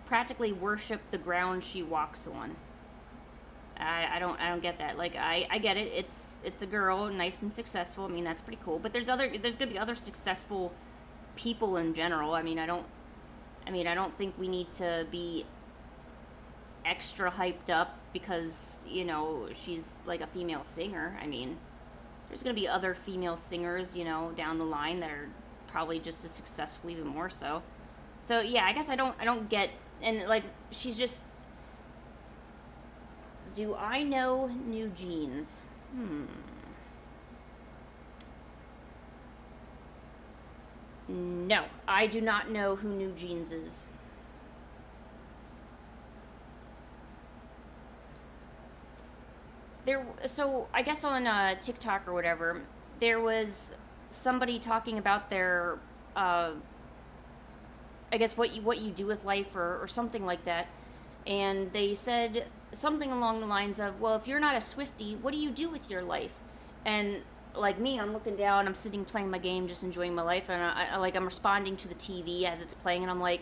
practically worship the ground she walks on. I don't get that. Like, I get it. It's a girl, nice and successful. I mean, that's pretty cool. But there's gonna be other successful people in general. I don't think we need to be extra hyped up because, she's like a female singer. I mean, there's gonna be other female singers, down the line that are probably just as successful, even more so. So yeah, I guess I don't get, and like, she's just. Do I know New Jeans? No, I do not know who New Jeans is. So I guess on TikTok or whatever, there was somebody talking about their, uh, I guess what you do with life or something like that, and they said something along the lines of, well, if you're not a Swifty, what do you do with your life? And like me, I'm looking down, I'm sitting playing my game, just enjoying my life, and I'm responding to the TV as it's playing, and I'm like,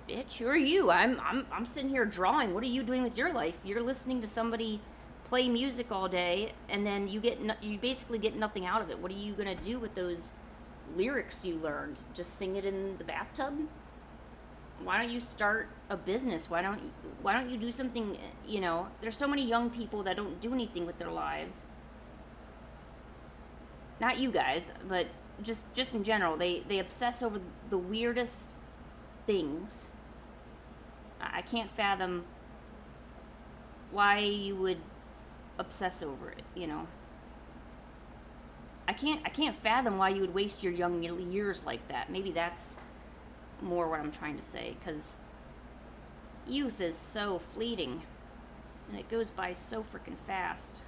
bitch, who are you? I'm sitting here drawing. What are you doing with your life? You're listening to somebody play music all day, and then you basically get nothing out of it. What are you gonna do with those lyrics you learned? Just sing it in the bathtub? Why don't you start a business? Why don't you do something? There's so many young people that don't do anything with their lives. Not you guys, but just in general, they obsess over the weirdest things. I can't fathom why you would obsess over it. I can't fathom why you would waste your young years like that. Maybe that's more what I'm trying to say, because youth is so fleeting and it goes by so freaking fast.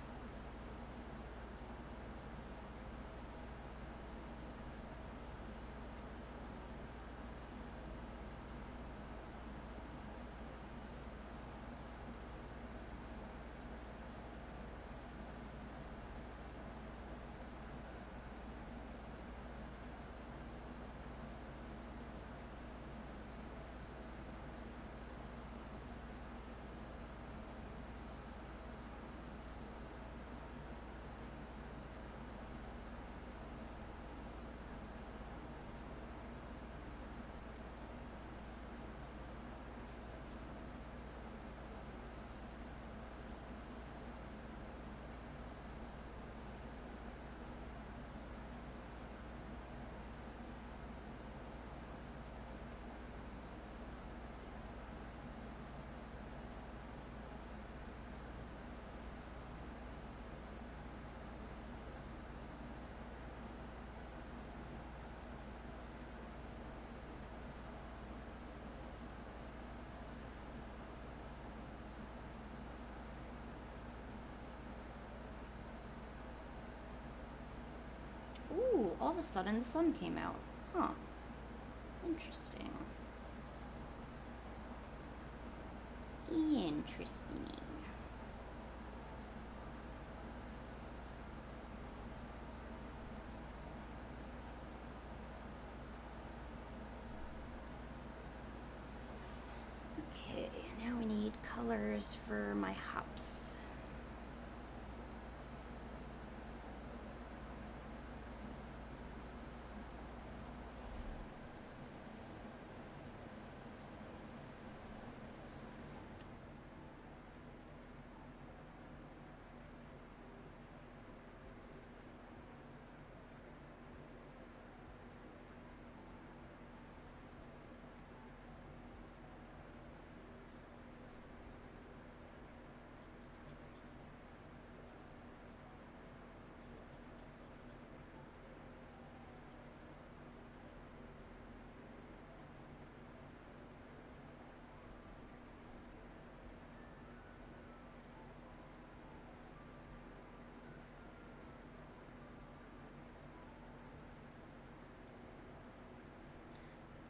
Ooh, all of a sudden the sun came out. Huh. Interesting. Interesting. colors for my hops.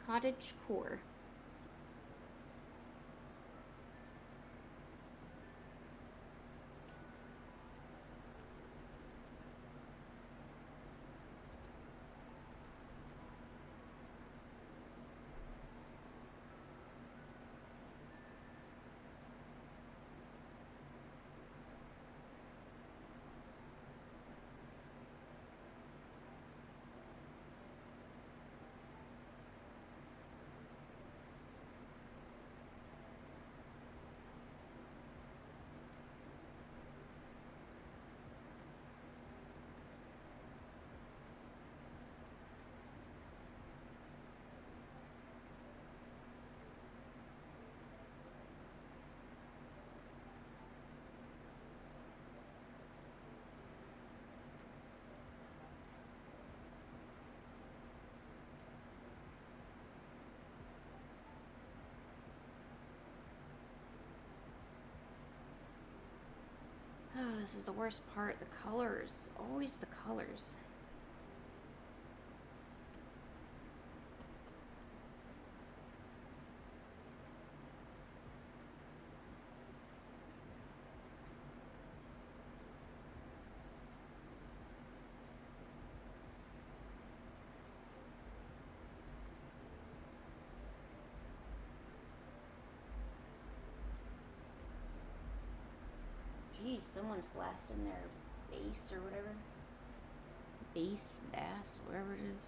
Cottage core. Oh, this is the worst part, the colors. Always the colors. Geez, someone's blasting their bass or whatever. Bass, bass, whatever it is.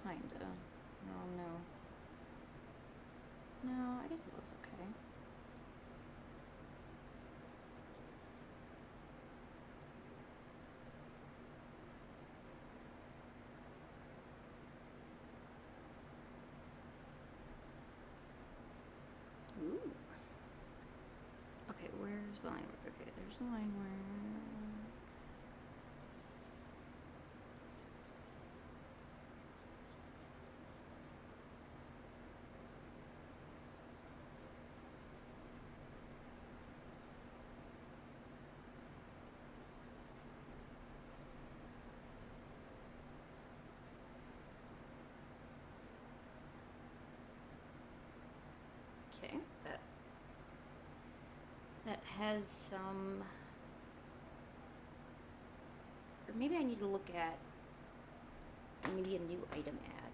Kinda. No, no. No, I guess it looks okay. Ooh. Okay, where's the line work? Okay, there's the line work. Okay, that has some, or maybe I need to look at maybe a new item ad.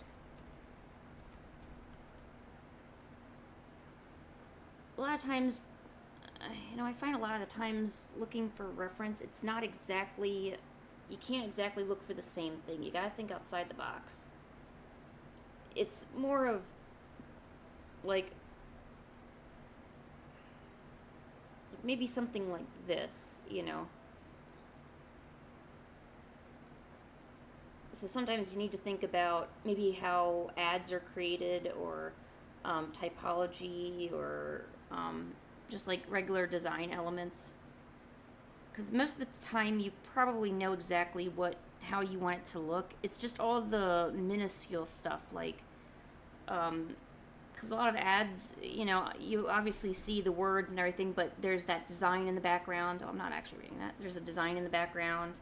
A lot of times, I find a lot of the times looking for reference, it's not exactly, you can't exactly look for the same thing. You gotta think outside the box. It's more of like maybe something like this, So sometimes you need to think about maybe how ads are created, or typology, or just like regular design elements. Because most of the time you probably know exactly how you want it to look. It's just all the minuscule stuff, like because a lot of ads, you obviously see the words and everything, but there's that design in the background. Oh, I'm not actually reading that. There's a design in the background.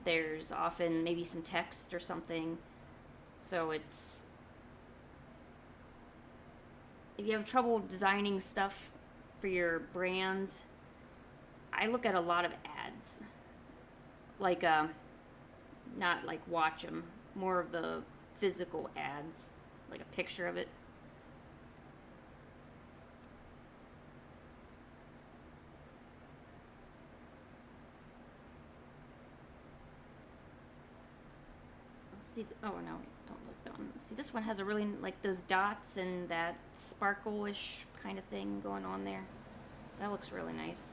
There's often maybe some text or something. So if you have trouble designing stuff for your brands, I look at a lot of ads. Like, not like watch them, more of the physical ads, like a picture of it. See, oh no, wait, don't look that one. See, this one has a really, like, those dots and that sparkle-ish kind of thing going on there. That looks really nice.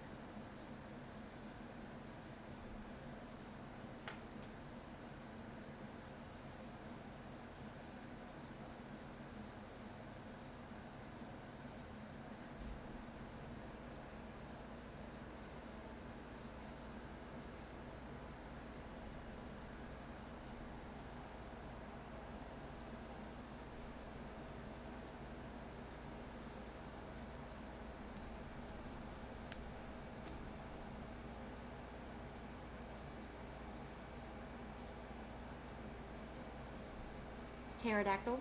Pterodactyl.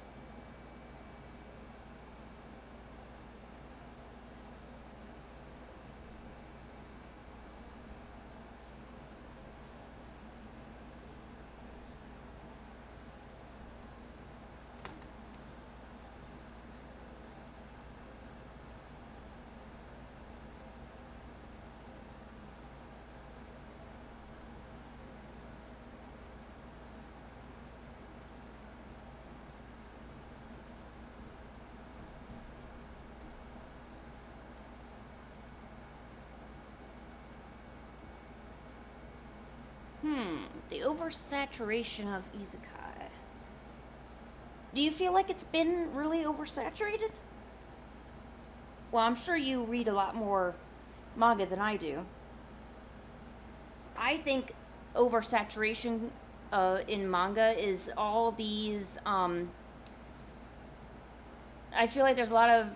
The oversaturation of isekai. Do you feel like it's been really oversaturated? Well, I'm sure you read a lot more manga than I do. I think oversaturation in manga is all these. I feel like there's a lot of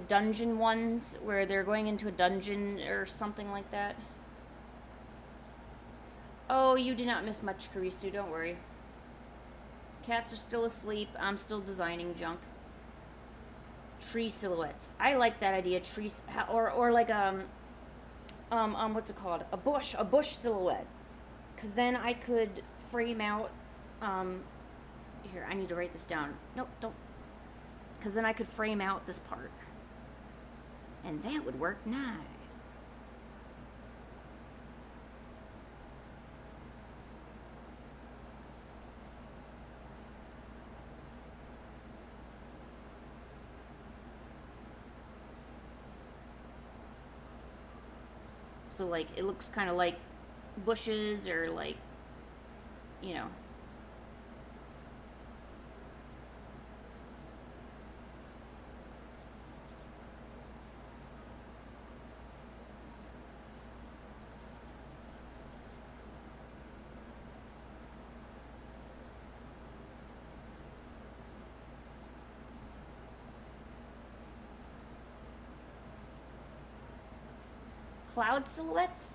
dungeon ones where they're going into a dungeon or something like that. Oh, you did not miss much, Karisu. Don't worry. Cats are still asleep. I'm still designing junk. Tree silhouettes. I like that idea. Trees, or like what's it called? A bush silhouette. Because then I could frame out. Here, I need to write this down. No, don't. Because then I could frame out this part, and that would work nice. So, like, it looks kind of like bushes or, like, you know. Cloud silhouettes?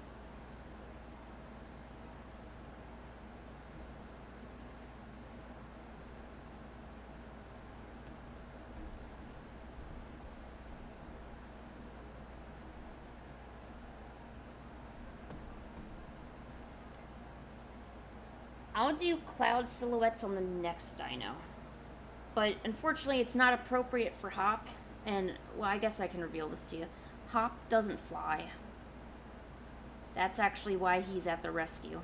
I'll do cloud silhouettes on the next dino. But unfortunately, it's not appropriate for Hop. And, well, I guess I can reveal this to you. Hop doesn't fly. That's actually why he's at the rescue.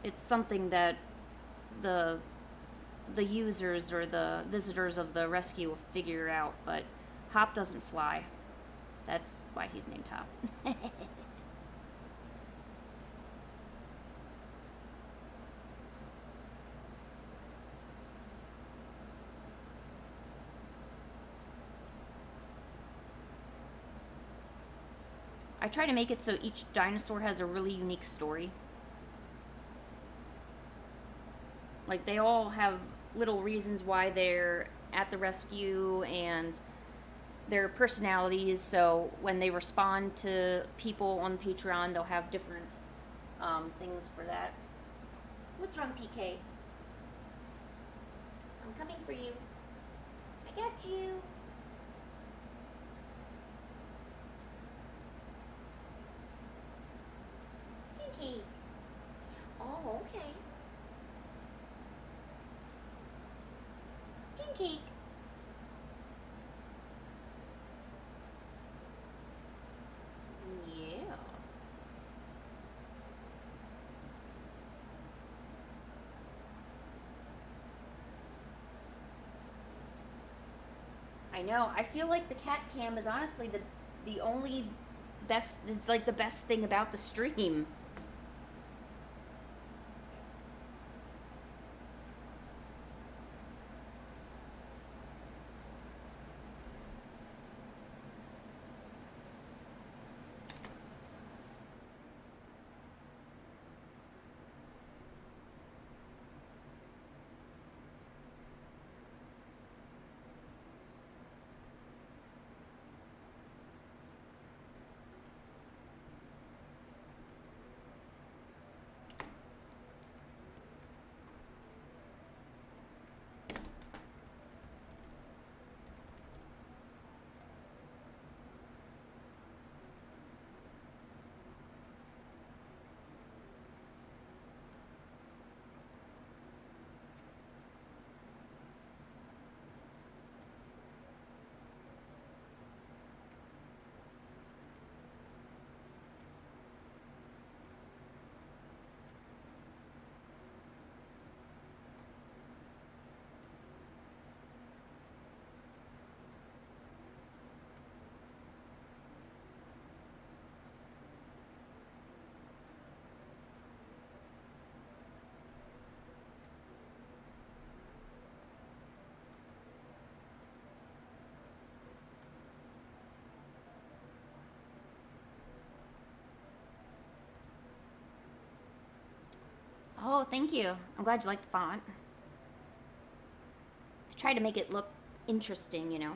It's something that the users or the visitors of the rescue will figure out, but Hop doesn't fly. That's why he's named Hop. I try to make it so each dinosaur has a really unique story. Like, they all have little reasons why they're at the rescue and their personalities. So when they respond to people on Patreon, they'll have different things for that. What's wrong, PK? I'm coming for you. I got you. Pinky. Oh, okay. Pinky. Yeah. I know. I feel like the cat cam is honestly the only best. It's like the best thing about the stream. Oh, thank you. I'm glad you like the font. I try to make it look interesting, you know.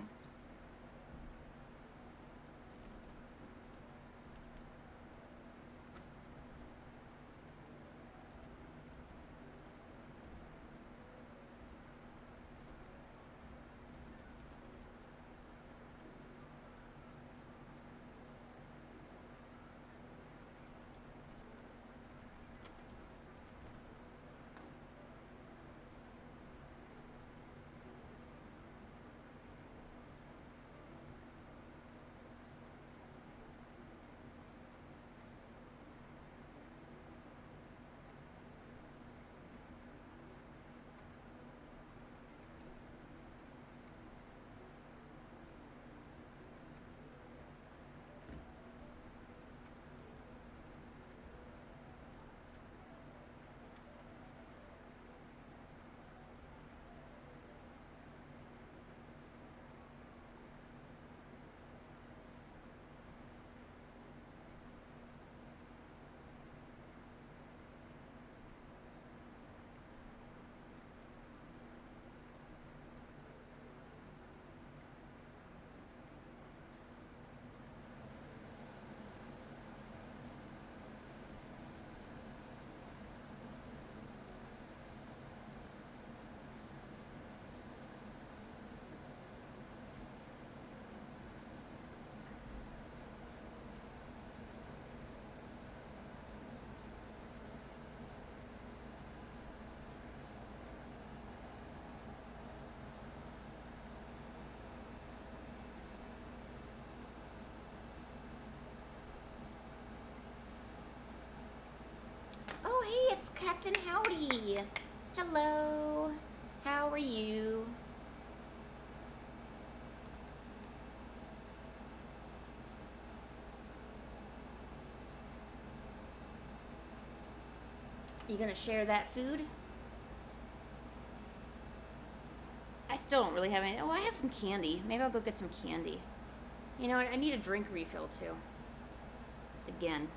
it's Captain Howdy. Hello. How are you? You gonna share that food? I still don't really have any. Oh, I have some candy. Maybe I'll go get some candy. You know what? I need a drink refill too. Again.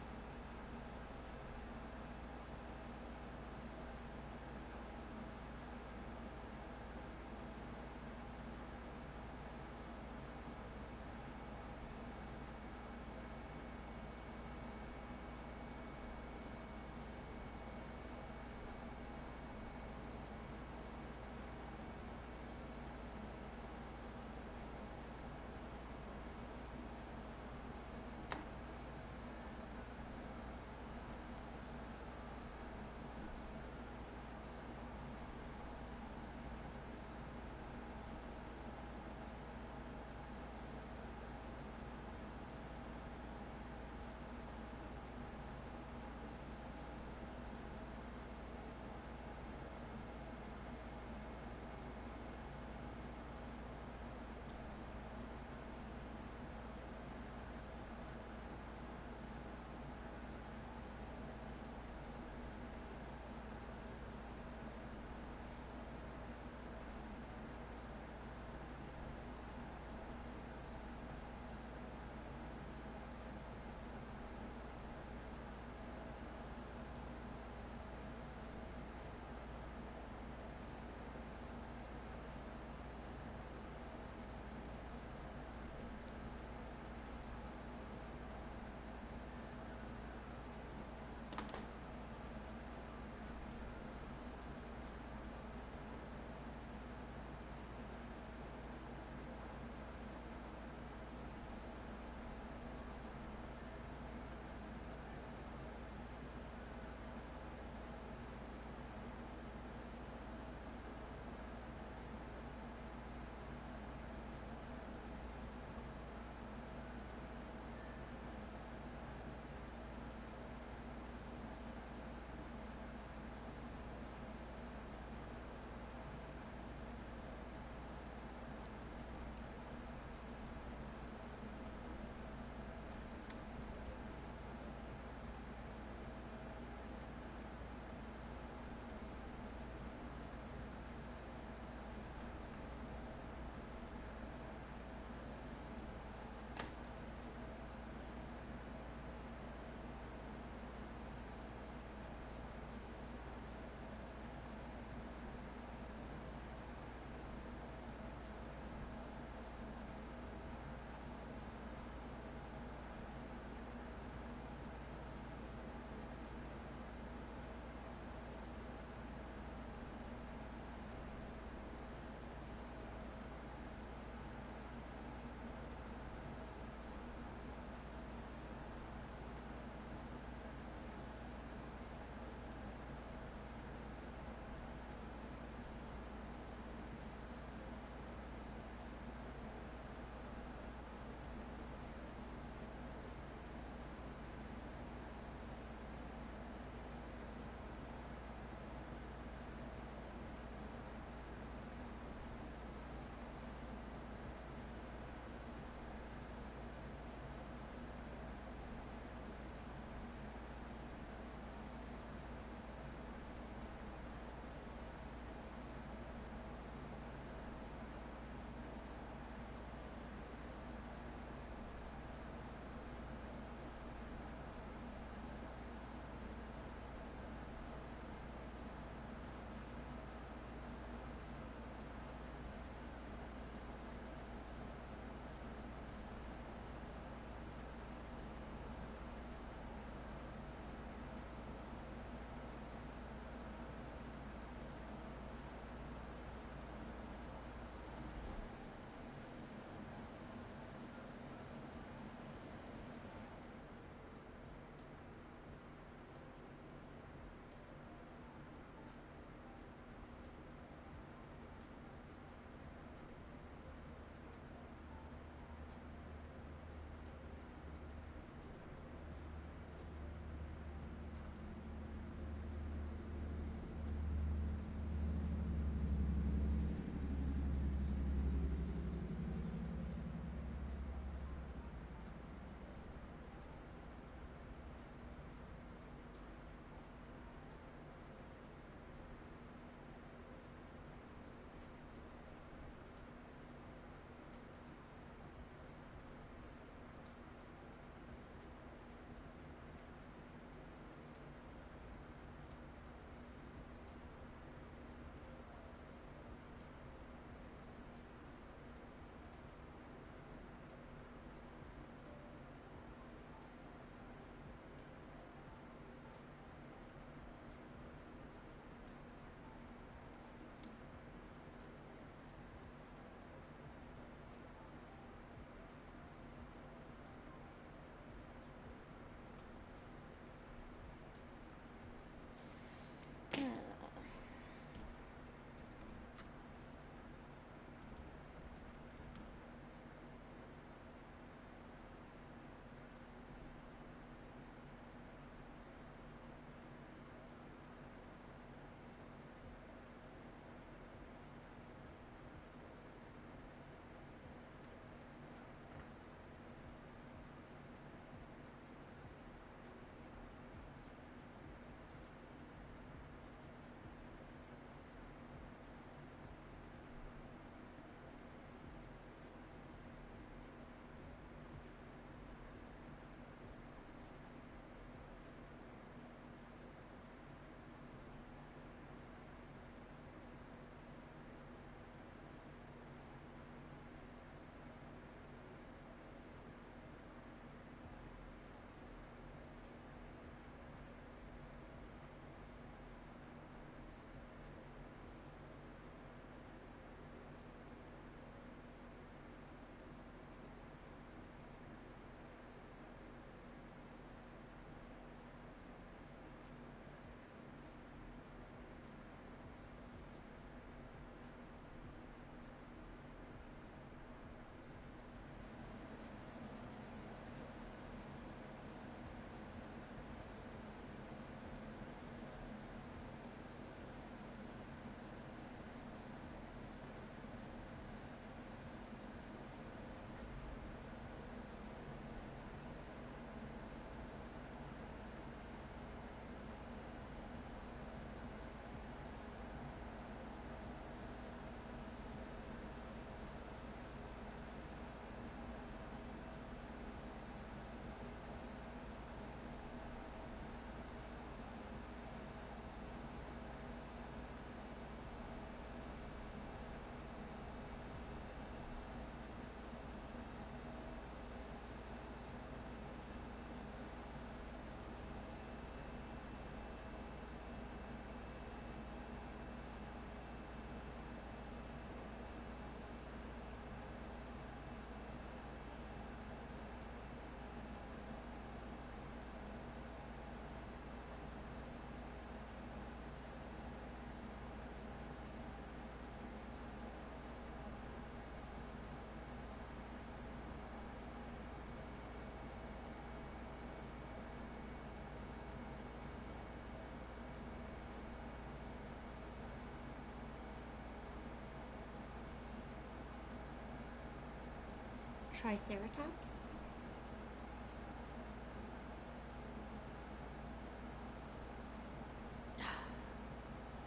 Triceratops?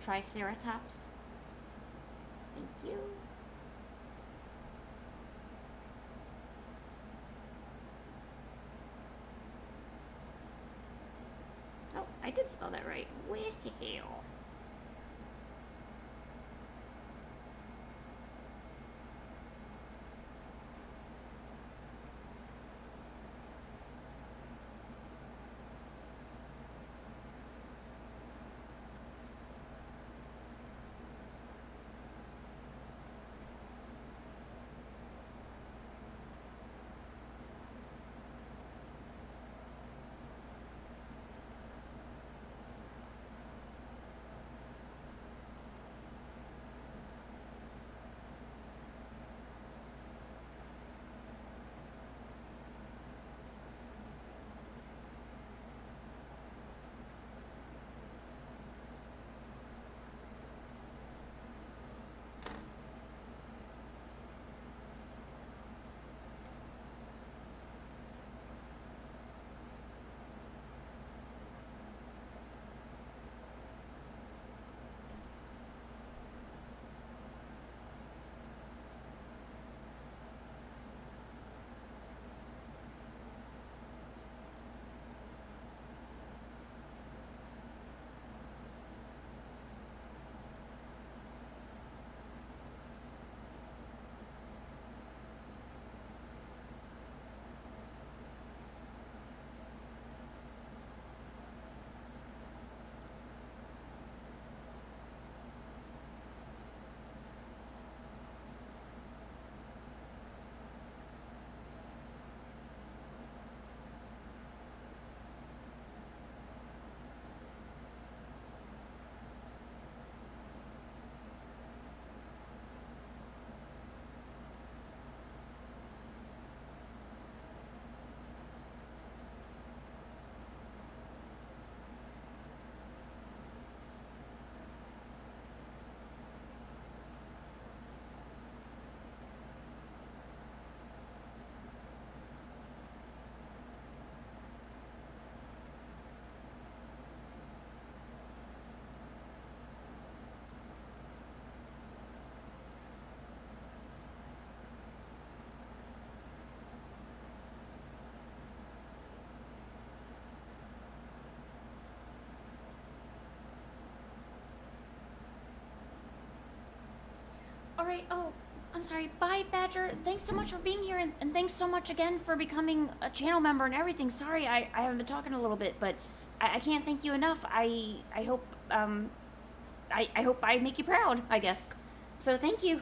Triceratops. Thank you. Oh, I did spell that right. Well. All right. Oh, I'm sorry. Bye, Badger. Thanks so much for being here, and thanks so much again for becoming a channel member and everything. Sorry, I haven't been talking a little bit, but I can't thank you enough. I hope I hope I make you proud. I guess. So thank you.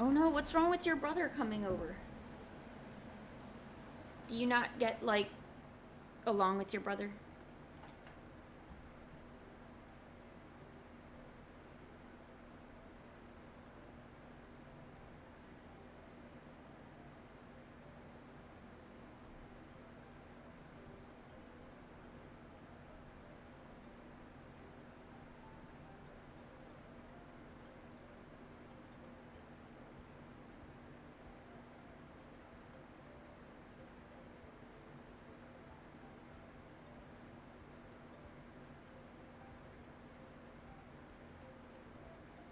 Oh no, what's wrong with your brother coming over? Do you not get like along with your brother?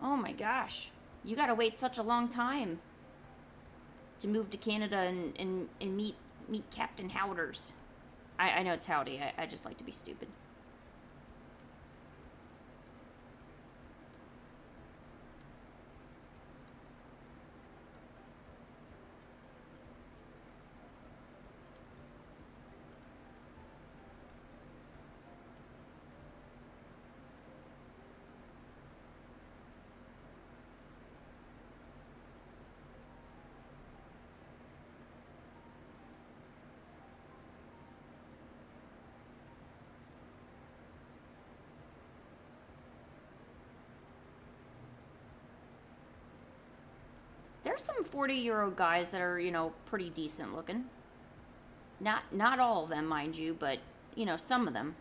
Oh my gosh. You gotta wait such a long time to move to Canada and meet Captain Howders. I know it's Howdy. I just like to be stupid. There's some 40-year-old guys that are, you know, pretty decent looking. Not all of them, mind you, but, you know, some of them.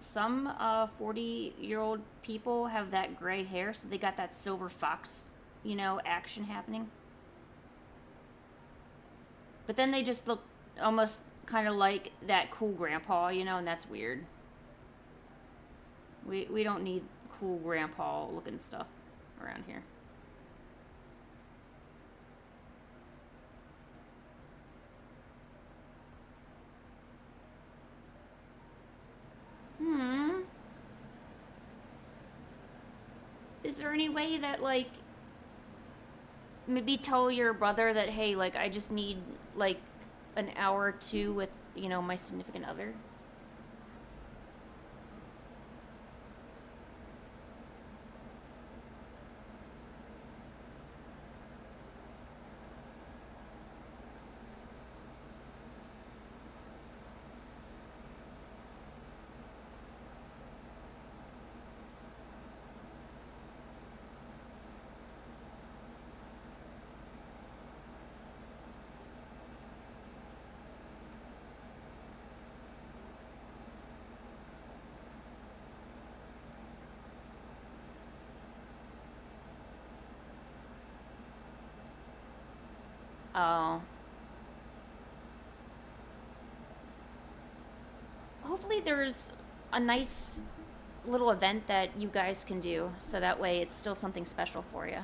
Some 40-year-old people have that gray hair, so they got that silver fox, you know, action happening. But then they just look almost kind of like that cool grandpa, you know, and that's weird. We don't need cool grandpa looking stuff around here. Is there any way that, like, maybe tell your brother that, hey, like, I just need, like, an hour or two with, you know, my significant other? Oh. Hopefully there's a nice little event that you guys can do, so that way it's still something special for you.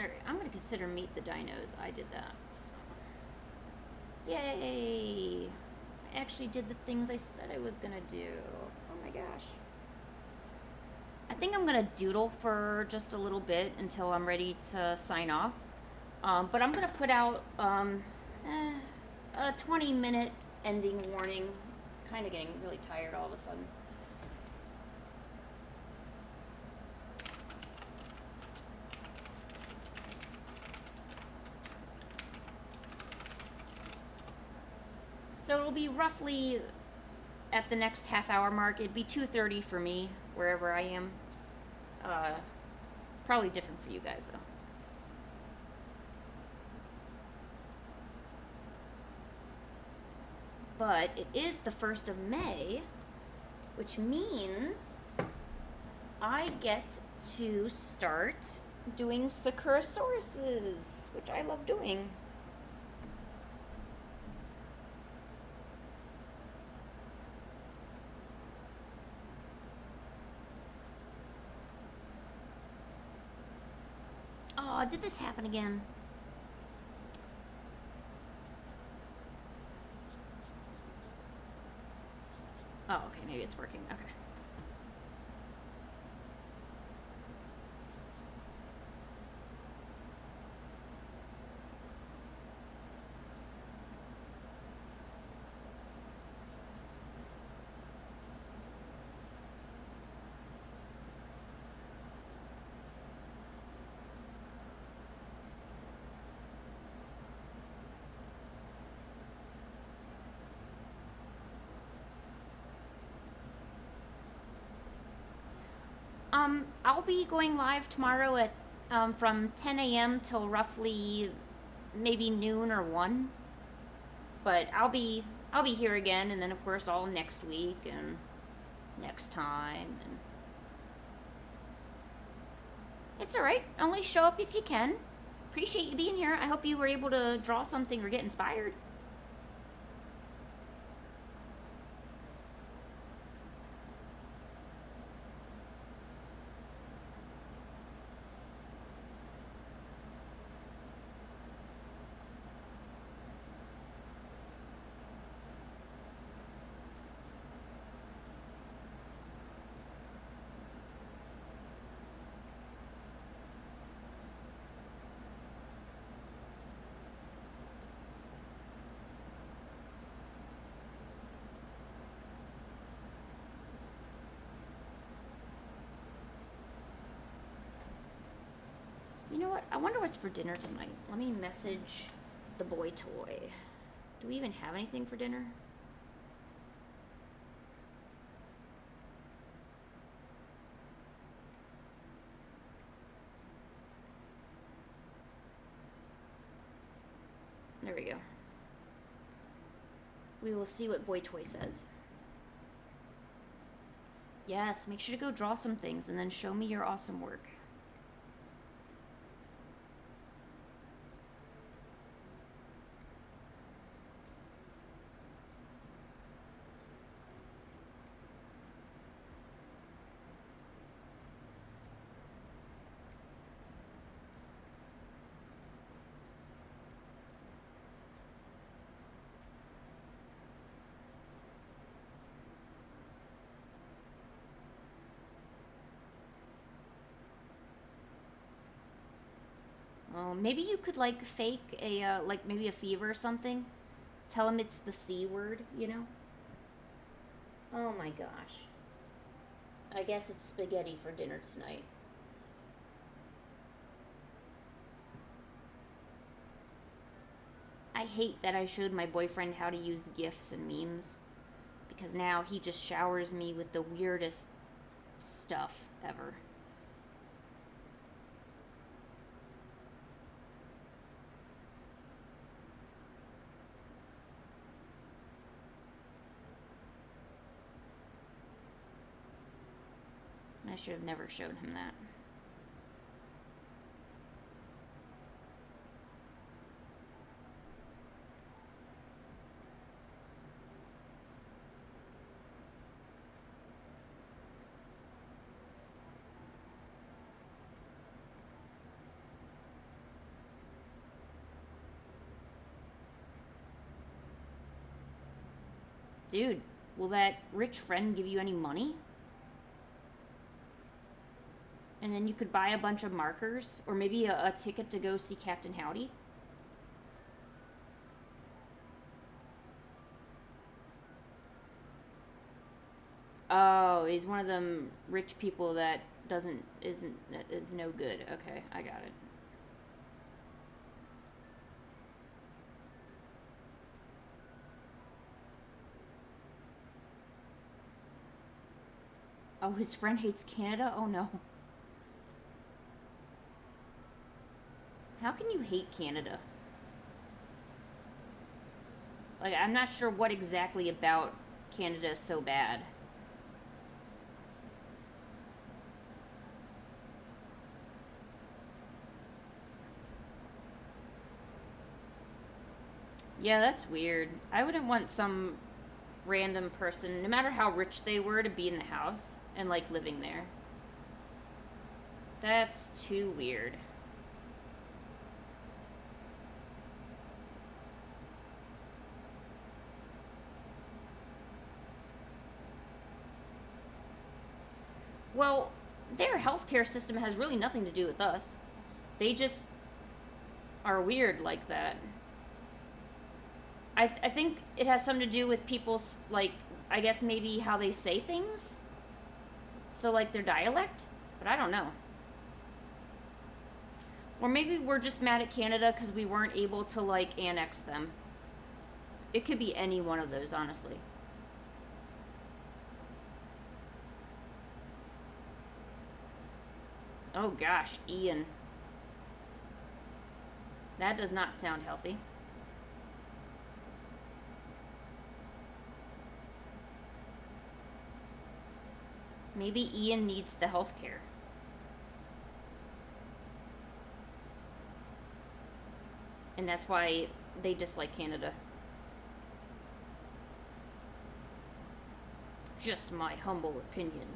Alright, I'm gonna consider Meet the Dinos. I did that. So. Yay! I actually did the things I said I was gonna do. Oh my gosh. I think I'm gonna doodle for just a little bit until I'm ready to sign off. But I'm gonna put out a 20-minute ending warning. Kind of getting really tired all of a sudden. So it'll be roughly at the next half-hour mark. It'd be 2:30 for me, wherever I am. Probably different for you guys, though. But it is the 1st of May, which means I get to start doing Sakurasauruses, which I love doing. Oh, did this happen again? Oh, okay, maybe it's working. Okay. I'll be going live tomorrow at from 10 a.m. till roughly maybe noon or 1. But I'll be here again, and then of course all next week and next time. And it's all right. Only show up if you can. Appreciate you being here. I hope you were able to draw something or get inspired. You know what? I wonder what's for dinner tonight. Let me message the boy toy. Do we even have anything for dinner? There we go. We will see what boy toy says. Yes, make sure to go draw some things and then show me your awesome work. Maybe you could like fake a like maybe a fever or something. Tell him it's the C word, you know? Oh my gosh. I guess it's spaghetti for dinner tonight. I hate that I showed my boyfriend how to use GIFs and memes because now he just showers me with the weirdest stuff ever. I should have never showed him that. Dude, will that rich friend give you any money? And then you could buy a bunch of markers, or maybe a ticket to go see Captain Howdy. Oh, he's one of them rich people that is no good. Okay, I got it. Oh, his friend hates Canada? Oh no. How can you hate Canada? Like, I'm not sure what exactly about Canada is so bad. Yeah, that's weird. I wouldn't want some random person, no matter how rich they were, to be in the house and, like, living there. That's too weird. Well, their healthcare system has really nothing to do with us. They just are weird like that. I think it has something to do with people's, like, I guess maybe how they say things. So, like, their dialect. But I don't know. Or maybe we're just mad at Canada because we weren't able to, like, annex them. It could be any one of those, honestly. Oh gosh, Ian. That does not sound healthy. Maybe Ian needs the health care. And that's why they dislike Canada. Just my humble opinion.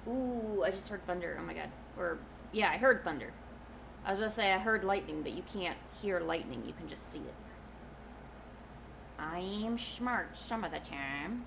Ooh, I just heard thunder. Oh my god. Or, yeah, I heard thunder. I was gonna say I heard lightning, but you can't hear lightning, you can just see it. I'm smart some of the time.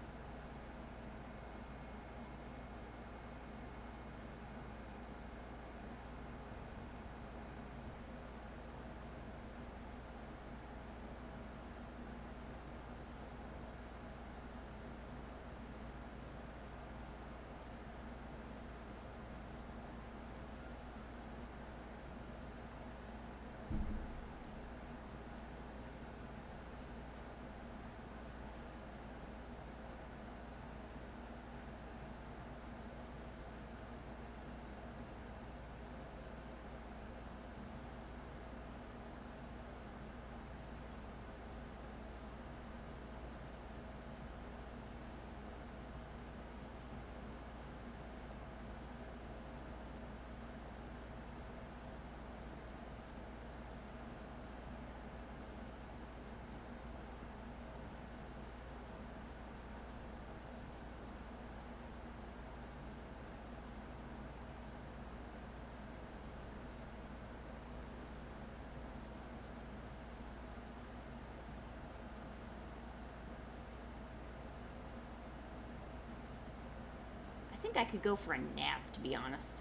I think I could go for a nap, to be honest.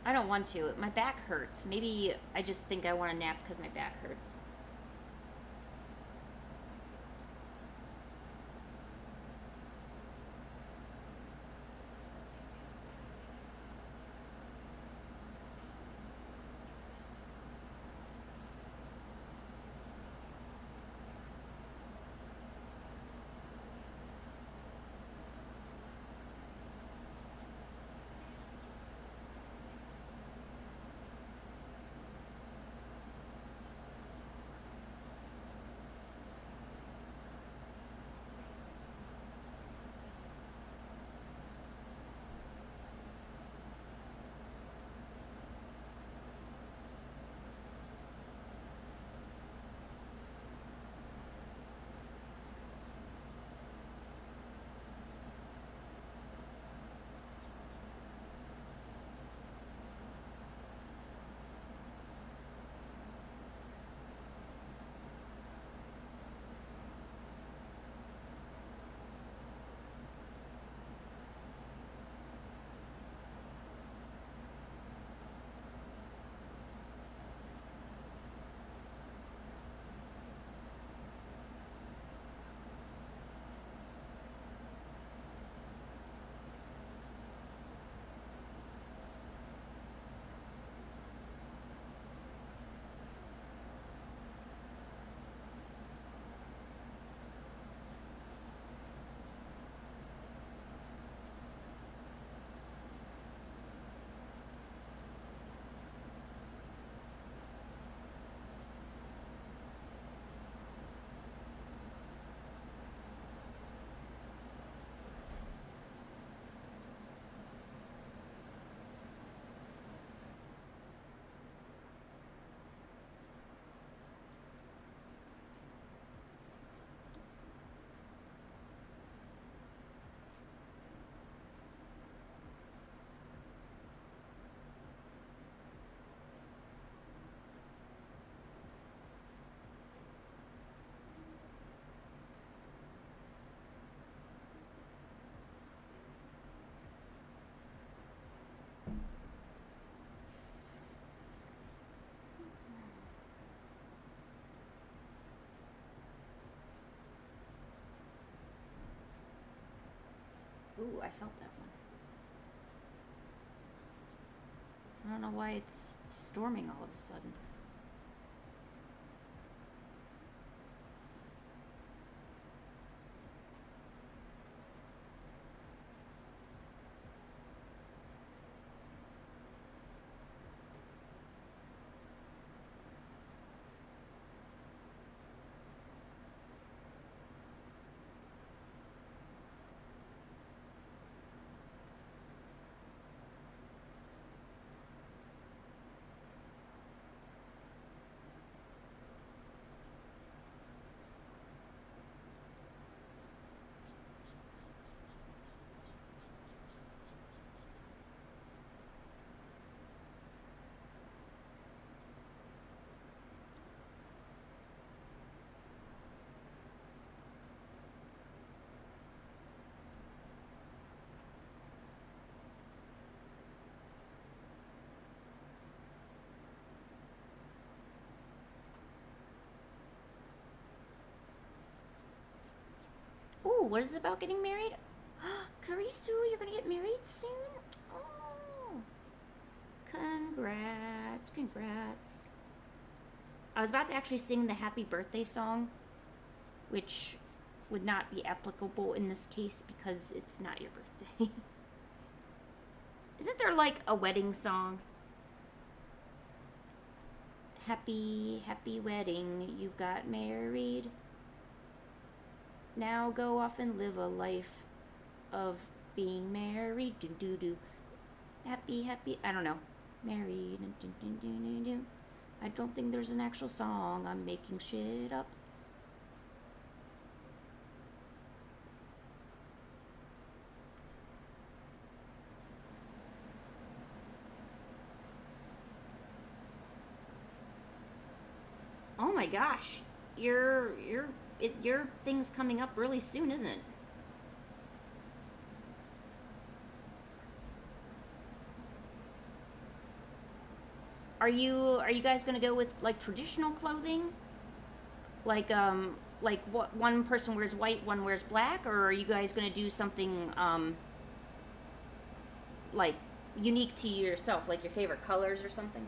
I don't want to. My back hurts. Maybe I just think I want a nap because my back hurts. Ooh, I felt that one. I don't know why it's storming all of a sudden. What is it about getting married? Karisu, you're gonna get married soon? Oh, congrats, congrats. I was about to actually sing the happy birthday song, which would not be applicable in this case because it's not your birthday. Isn't there like a wedding song? Happy, happy wedding, you got married. Now go off and live a life of being married. Do do do. Happy, happy. I don't know. Married. Do, do, do, do, do. I don't think there's an actual song. I'm making shit up. Oh my gosh, your thing's coming up really soon, isn't it? Are you guys gonna go with like traditional clothing? Like what one person wears white, one wears black, or are you guys gonna do something like unique to yourself, like your favorite colors or something?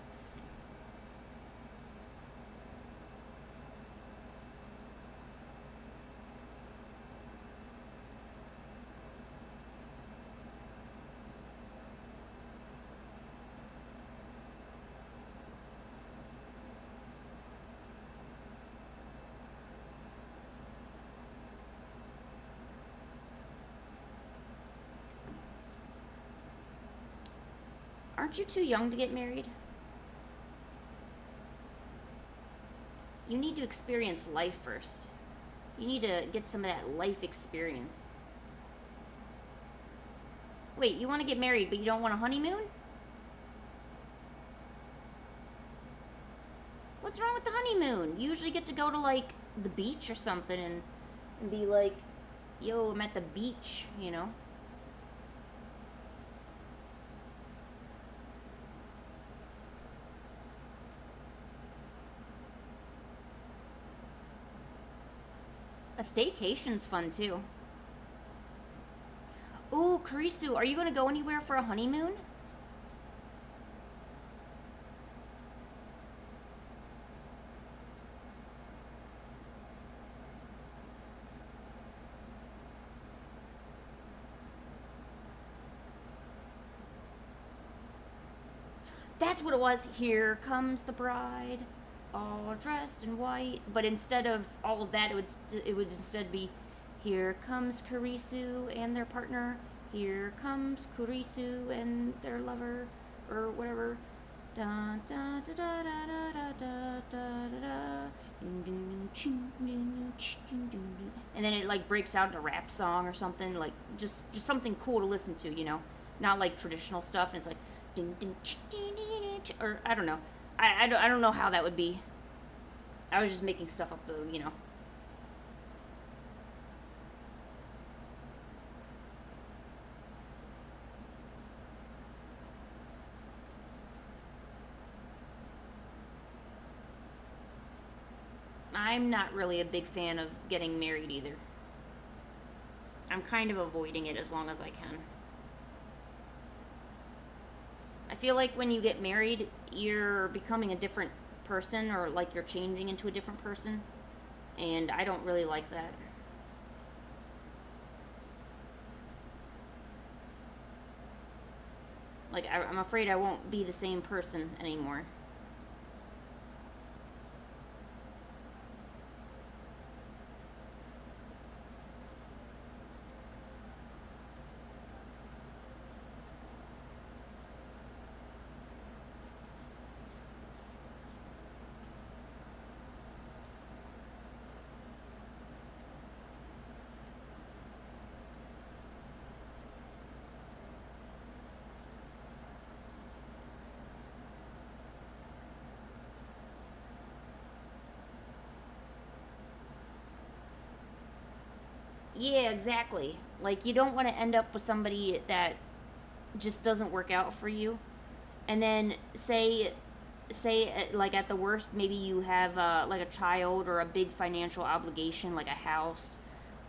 Aren't you too young to get married? You need to experience life first. You need to get some of that life experience. Wait, you want to get married, but you don't want a honeymoon? What's wrong with the honeymoon? You usually get to go to like the beach or something and be like, yo, I'm at the beach, you know? A staycation's fun too. Ooh, Karisu, are you gonna go anywhere for a honeymoon? That's what it was. Here comes the bride, all dressed in white. But instead of all of that, it would instead be, here comes Karisu and their partner. Here comes Kurisu and their lover, or whatever. Da da da da da da da da da da. And then it like breaks out into rap song or something, like just something cool to listen to, you know, not like traditional stuff. And it's like ding ding ding ding, or I don't know. I don't know how that would be. I was just making stuff up though, you know. I'm not really a big fan of getting married either. I'm kind of avoiding it as long as I can. I feel like when you get married, you're becoming a different person, or like you're changing into a different person. And I don't really like that. Like, I'm afraid I won't be the same person anymore. Yeah, exactly. Like, you don't want to end up with somebody that just doesn't work out for you. And then say like at the worst maybe you have like a child or a big financial obligation like a house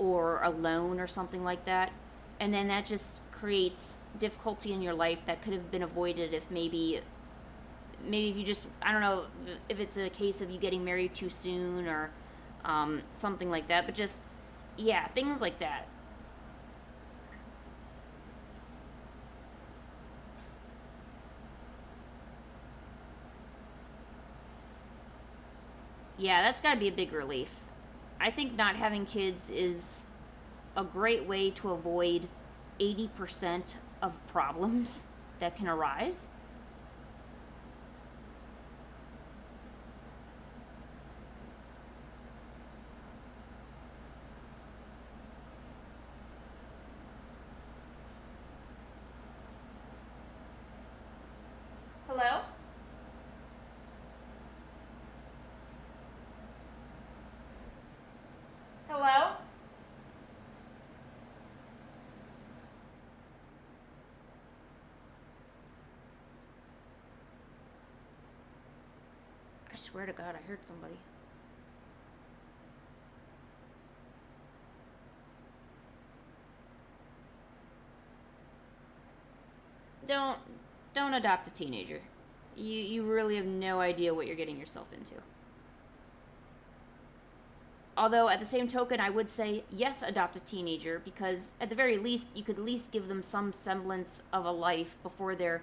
or alone or something like that. And then that just creates difficulty in your life that could have been avoided if maybe if you just, I don't know if it's a case of you getting married too soon or something like that, but just, yeah, things like that. Yeah, that's got to be a big relief. I think not having kids is a great way to avoid 80% of problems that can arise. Hello? Hello? I swear to God, I heard somebody. Don't don't adopt a teenager. You really have no idea what you're getting yourself into. Although at the same token, I would say yes, adopt a teenager because at the very least you could at least give them some semblance of a life before they're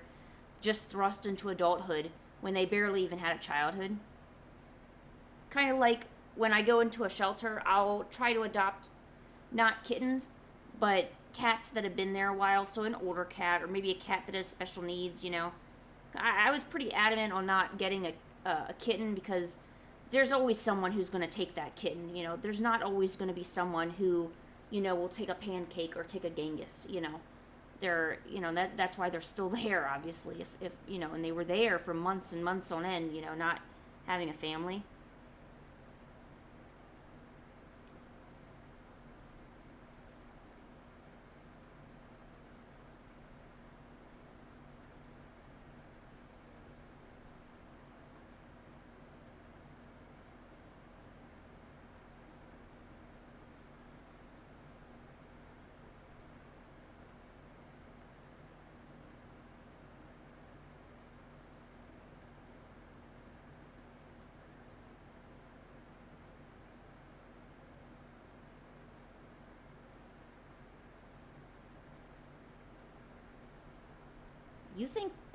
just thrust into adulthood when they barely even had a childhood. Kind of like when I go into a shelter, I'll try to adopt not kittens, but cats that have been there a while. So an older cat or maybe a cat that has special needs. I was pretty adamant on not getting a kitten because there's always someone who's going to take that kitten. There's not always going to be someone who, will take a pancake or take a Genghis. They're, that's why they're still there, obviously. If and they were there for months and months on end. Not having a family.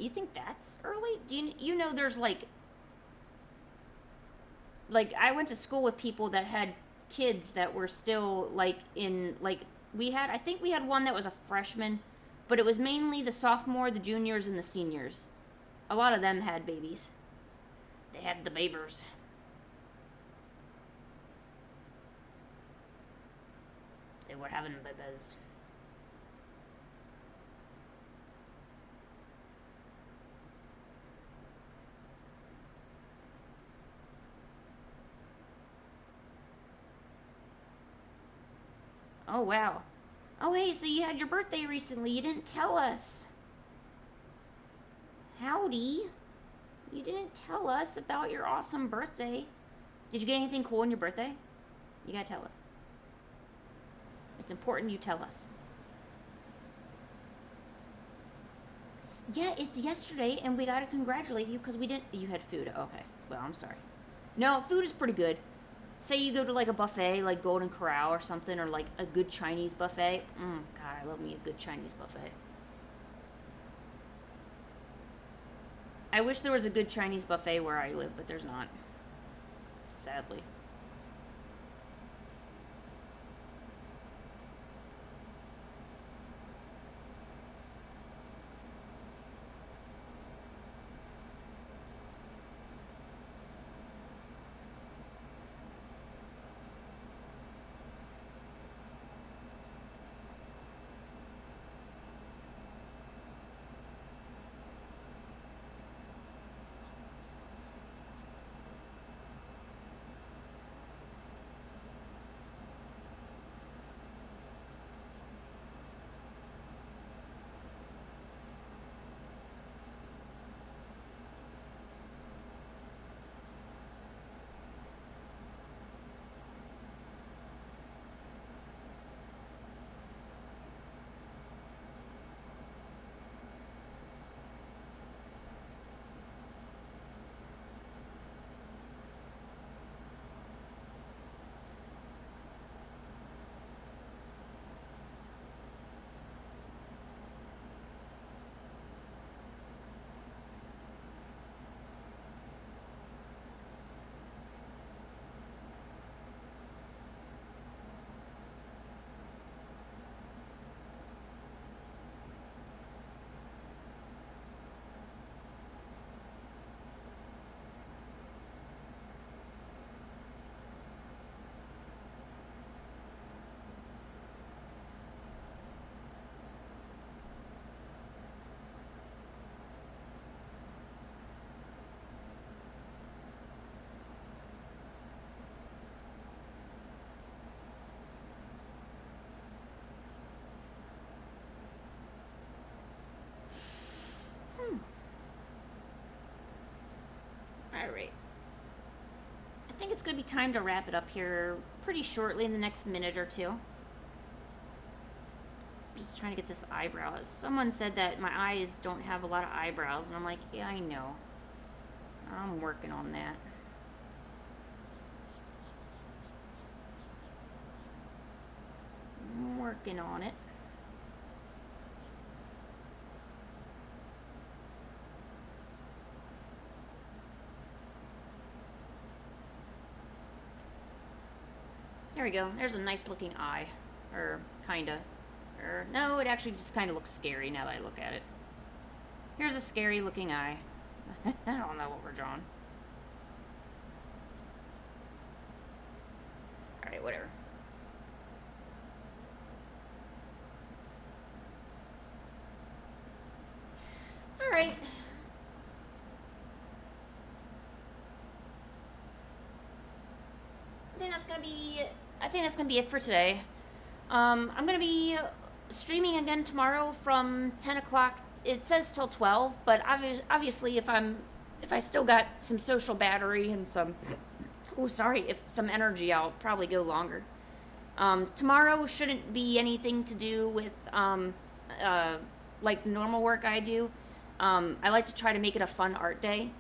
You think that's early? Do you know there's like I went to school with people that had kids that were still like in like I think we had one that was a freshman, but it was mainly the sophomore, the juniors, and the seniors. A lot of them had babies. They had the babers. They were having babies. Oh wow. Oh hey, so you had your birthday recently. You didn't tell us. Howdy. You didn't tell us about your awesome birthday. Did you get anything cool on your birthday? You gotta tell us. It's important you tell us. Yeah, it's yesterday, and we gotta congratulate you because we didn't. You had food. Okay. Well, I'm sorry. No, food is pretty good. Say you go to like a buffet, like Golden Corral or something, or like a good Chinese buffet. God, I love me a good Chinese buffet. I wish there was a good Chinese buffet where I live, but there's not. Sadly. Alright. I think it's going to be time to wrap it up here pretty shortly in the next minute or two. I'm just trying to get this eyebrow. Someone said that my eyes don't have a lot of eyebrows, and I'm like, yeah, I know. I'm working on that. I'm working on it. There we go. There's a nice looking eye. Or, kinda. Or, no, it actually just kinda looks scary now that I look at it. Here's a scary looking eye. I don't know what we're drawing. Alright, whatever. Alright. I think that's gonna be it for today. I'm gonna be streaming again tomorrow from 10 o'clock. It says till 12, but obviously if I still got some social battery and some some energy, I'll probably go longer. Tomorrow shouldn't be anything to do with like the normal work I do. I like to try to make it a fun art day.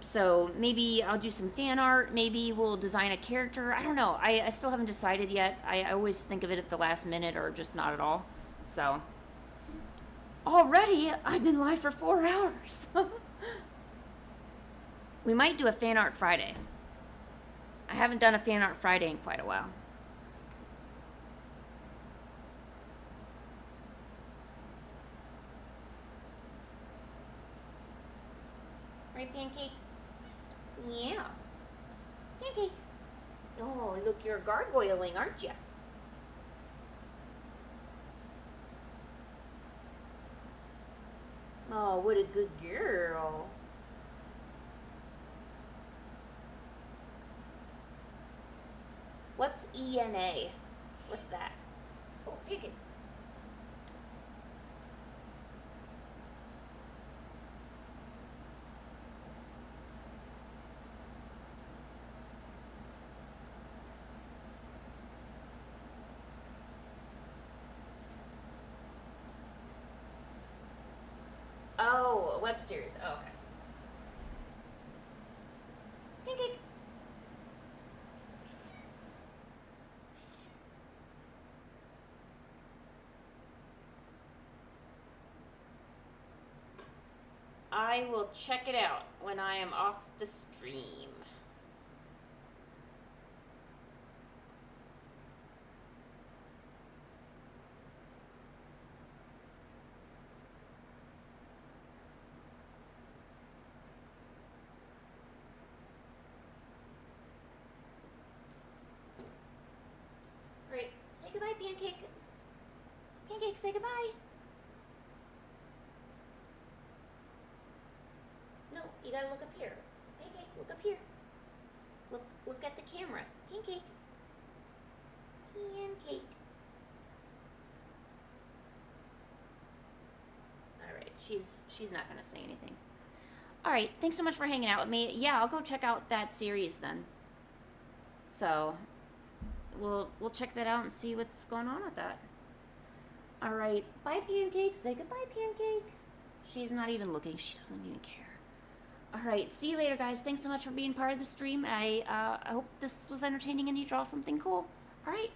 So maybe I'll do some fan art. Maybe we'll design a character. I don't know. I still haven't decided yet. I always think of it at the last minute or just not at all. So already I've been live for 4 hours. We might do a fan art Friday. I haven't done a fan art Friday in quite a while. Right, Pancake? Yeah. Pancake. Oh, look, you're gargoyling, aren't you? Oh, what a good girl. What's ENA? What's that? Oh, Pancake. Oh, a web series. Oh, okay. Pancake. I will check it out when I am off the stream. Right, say goodbye, Pancake. Pancake, say goodbye. No, you gotta look up here. Pancake, look up here. Look at the camera. Pancake. Pancake. Alright, she's not gonna say anything. Alright, thanks so much for hanging out with me. Yeah, I'll go check out that series then. So we'll check that out and see what's going on with that. Alright, bye Pancake. Say goodbye, Pancake. She's not even looking. She doesn't even care. Alright, see you later, guys. Thanks so much for being part of the stream. I hope this was entertaining and you draw something cool. Alright.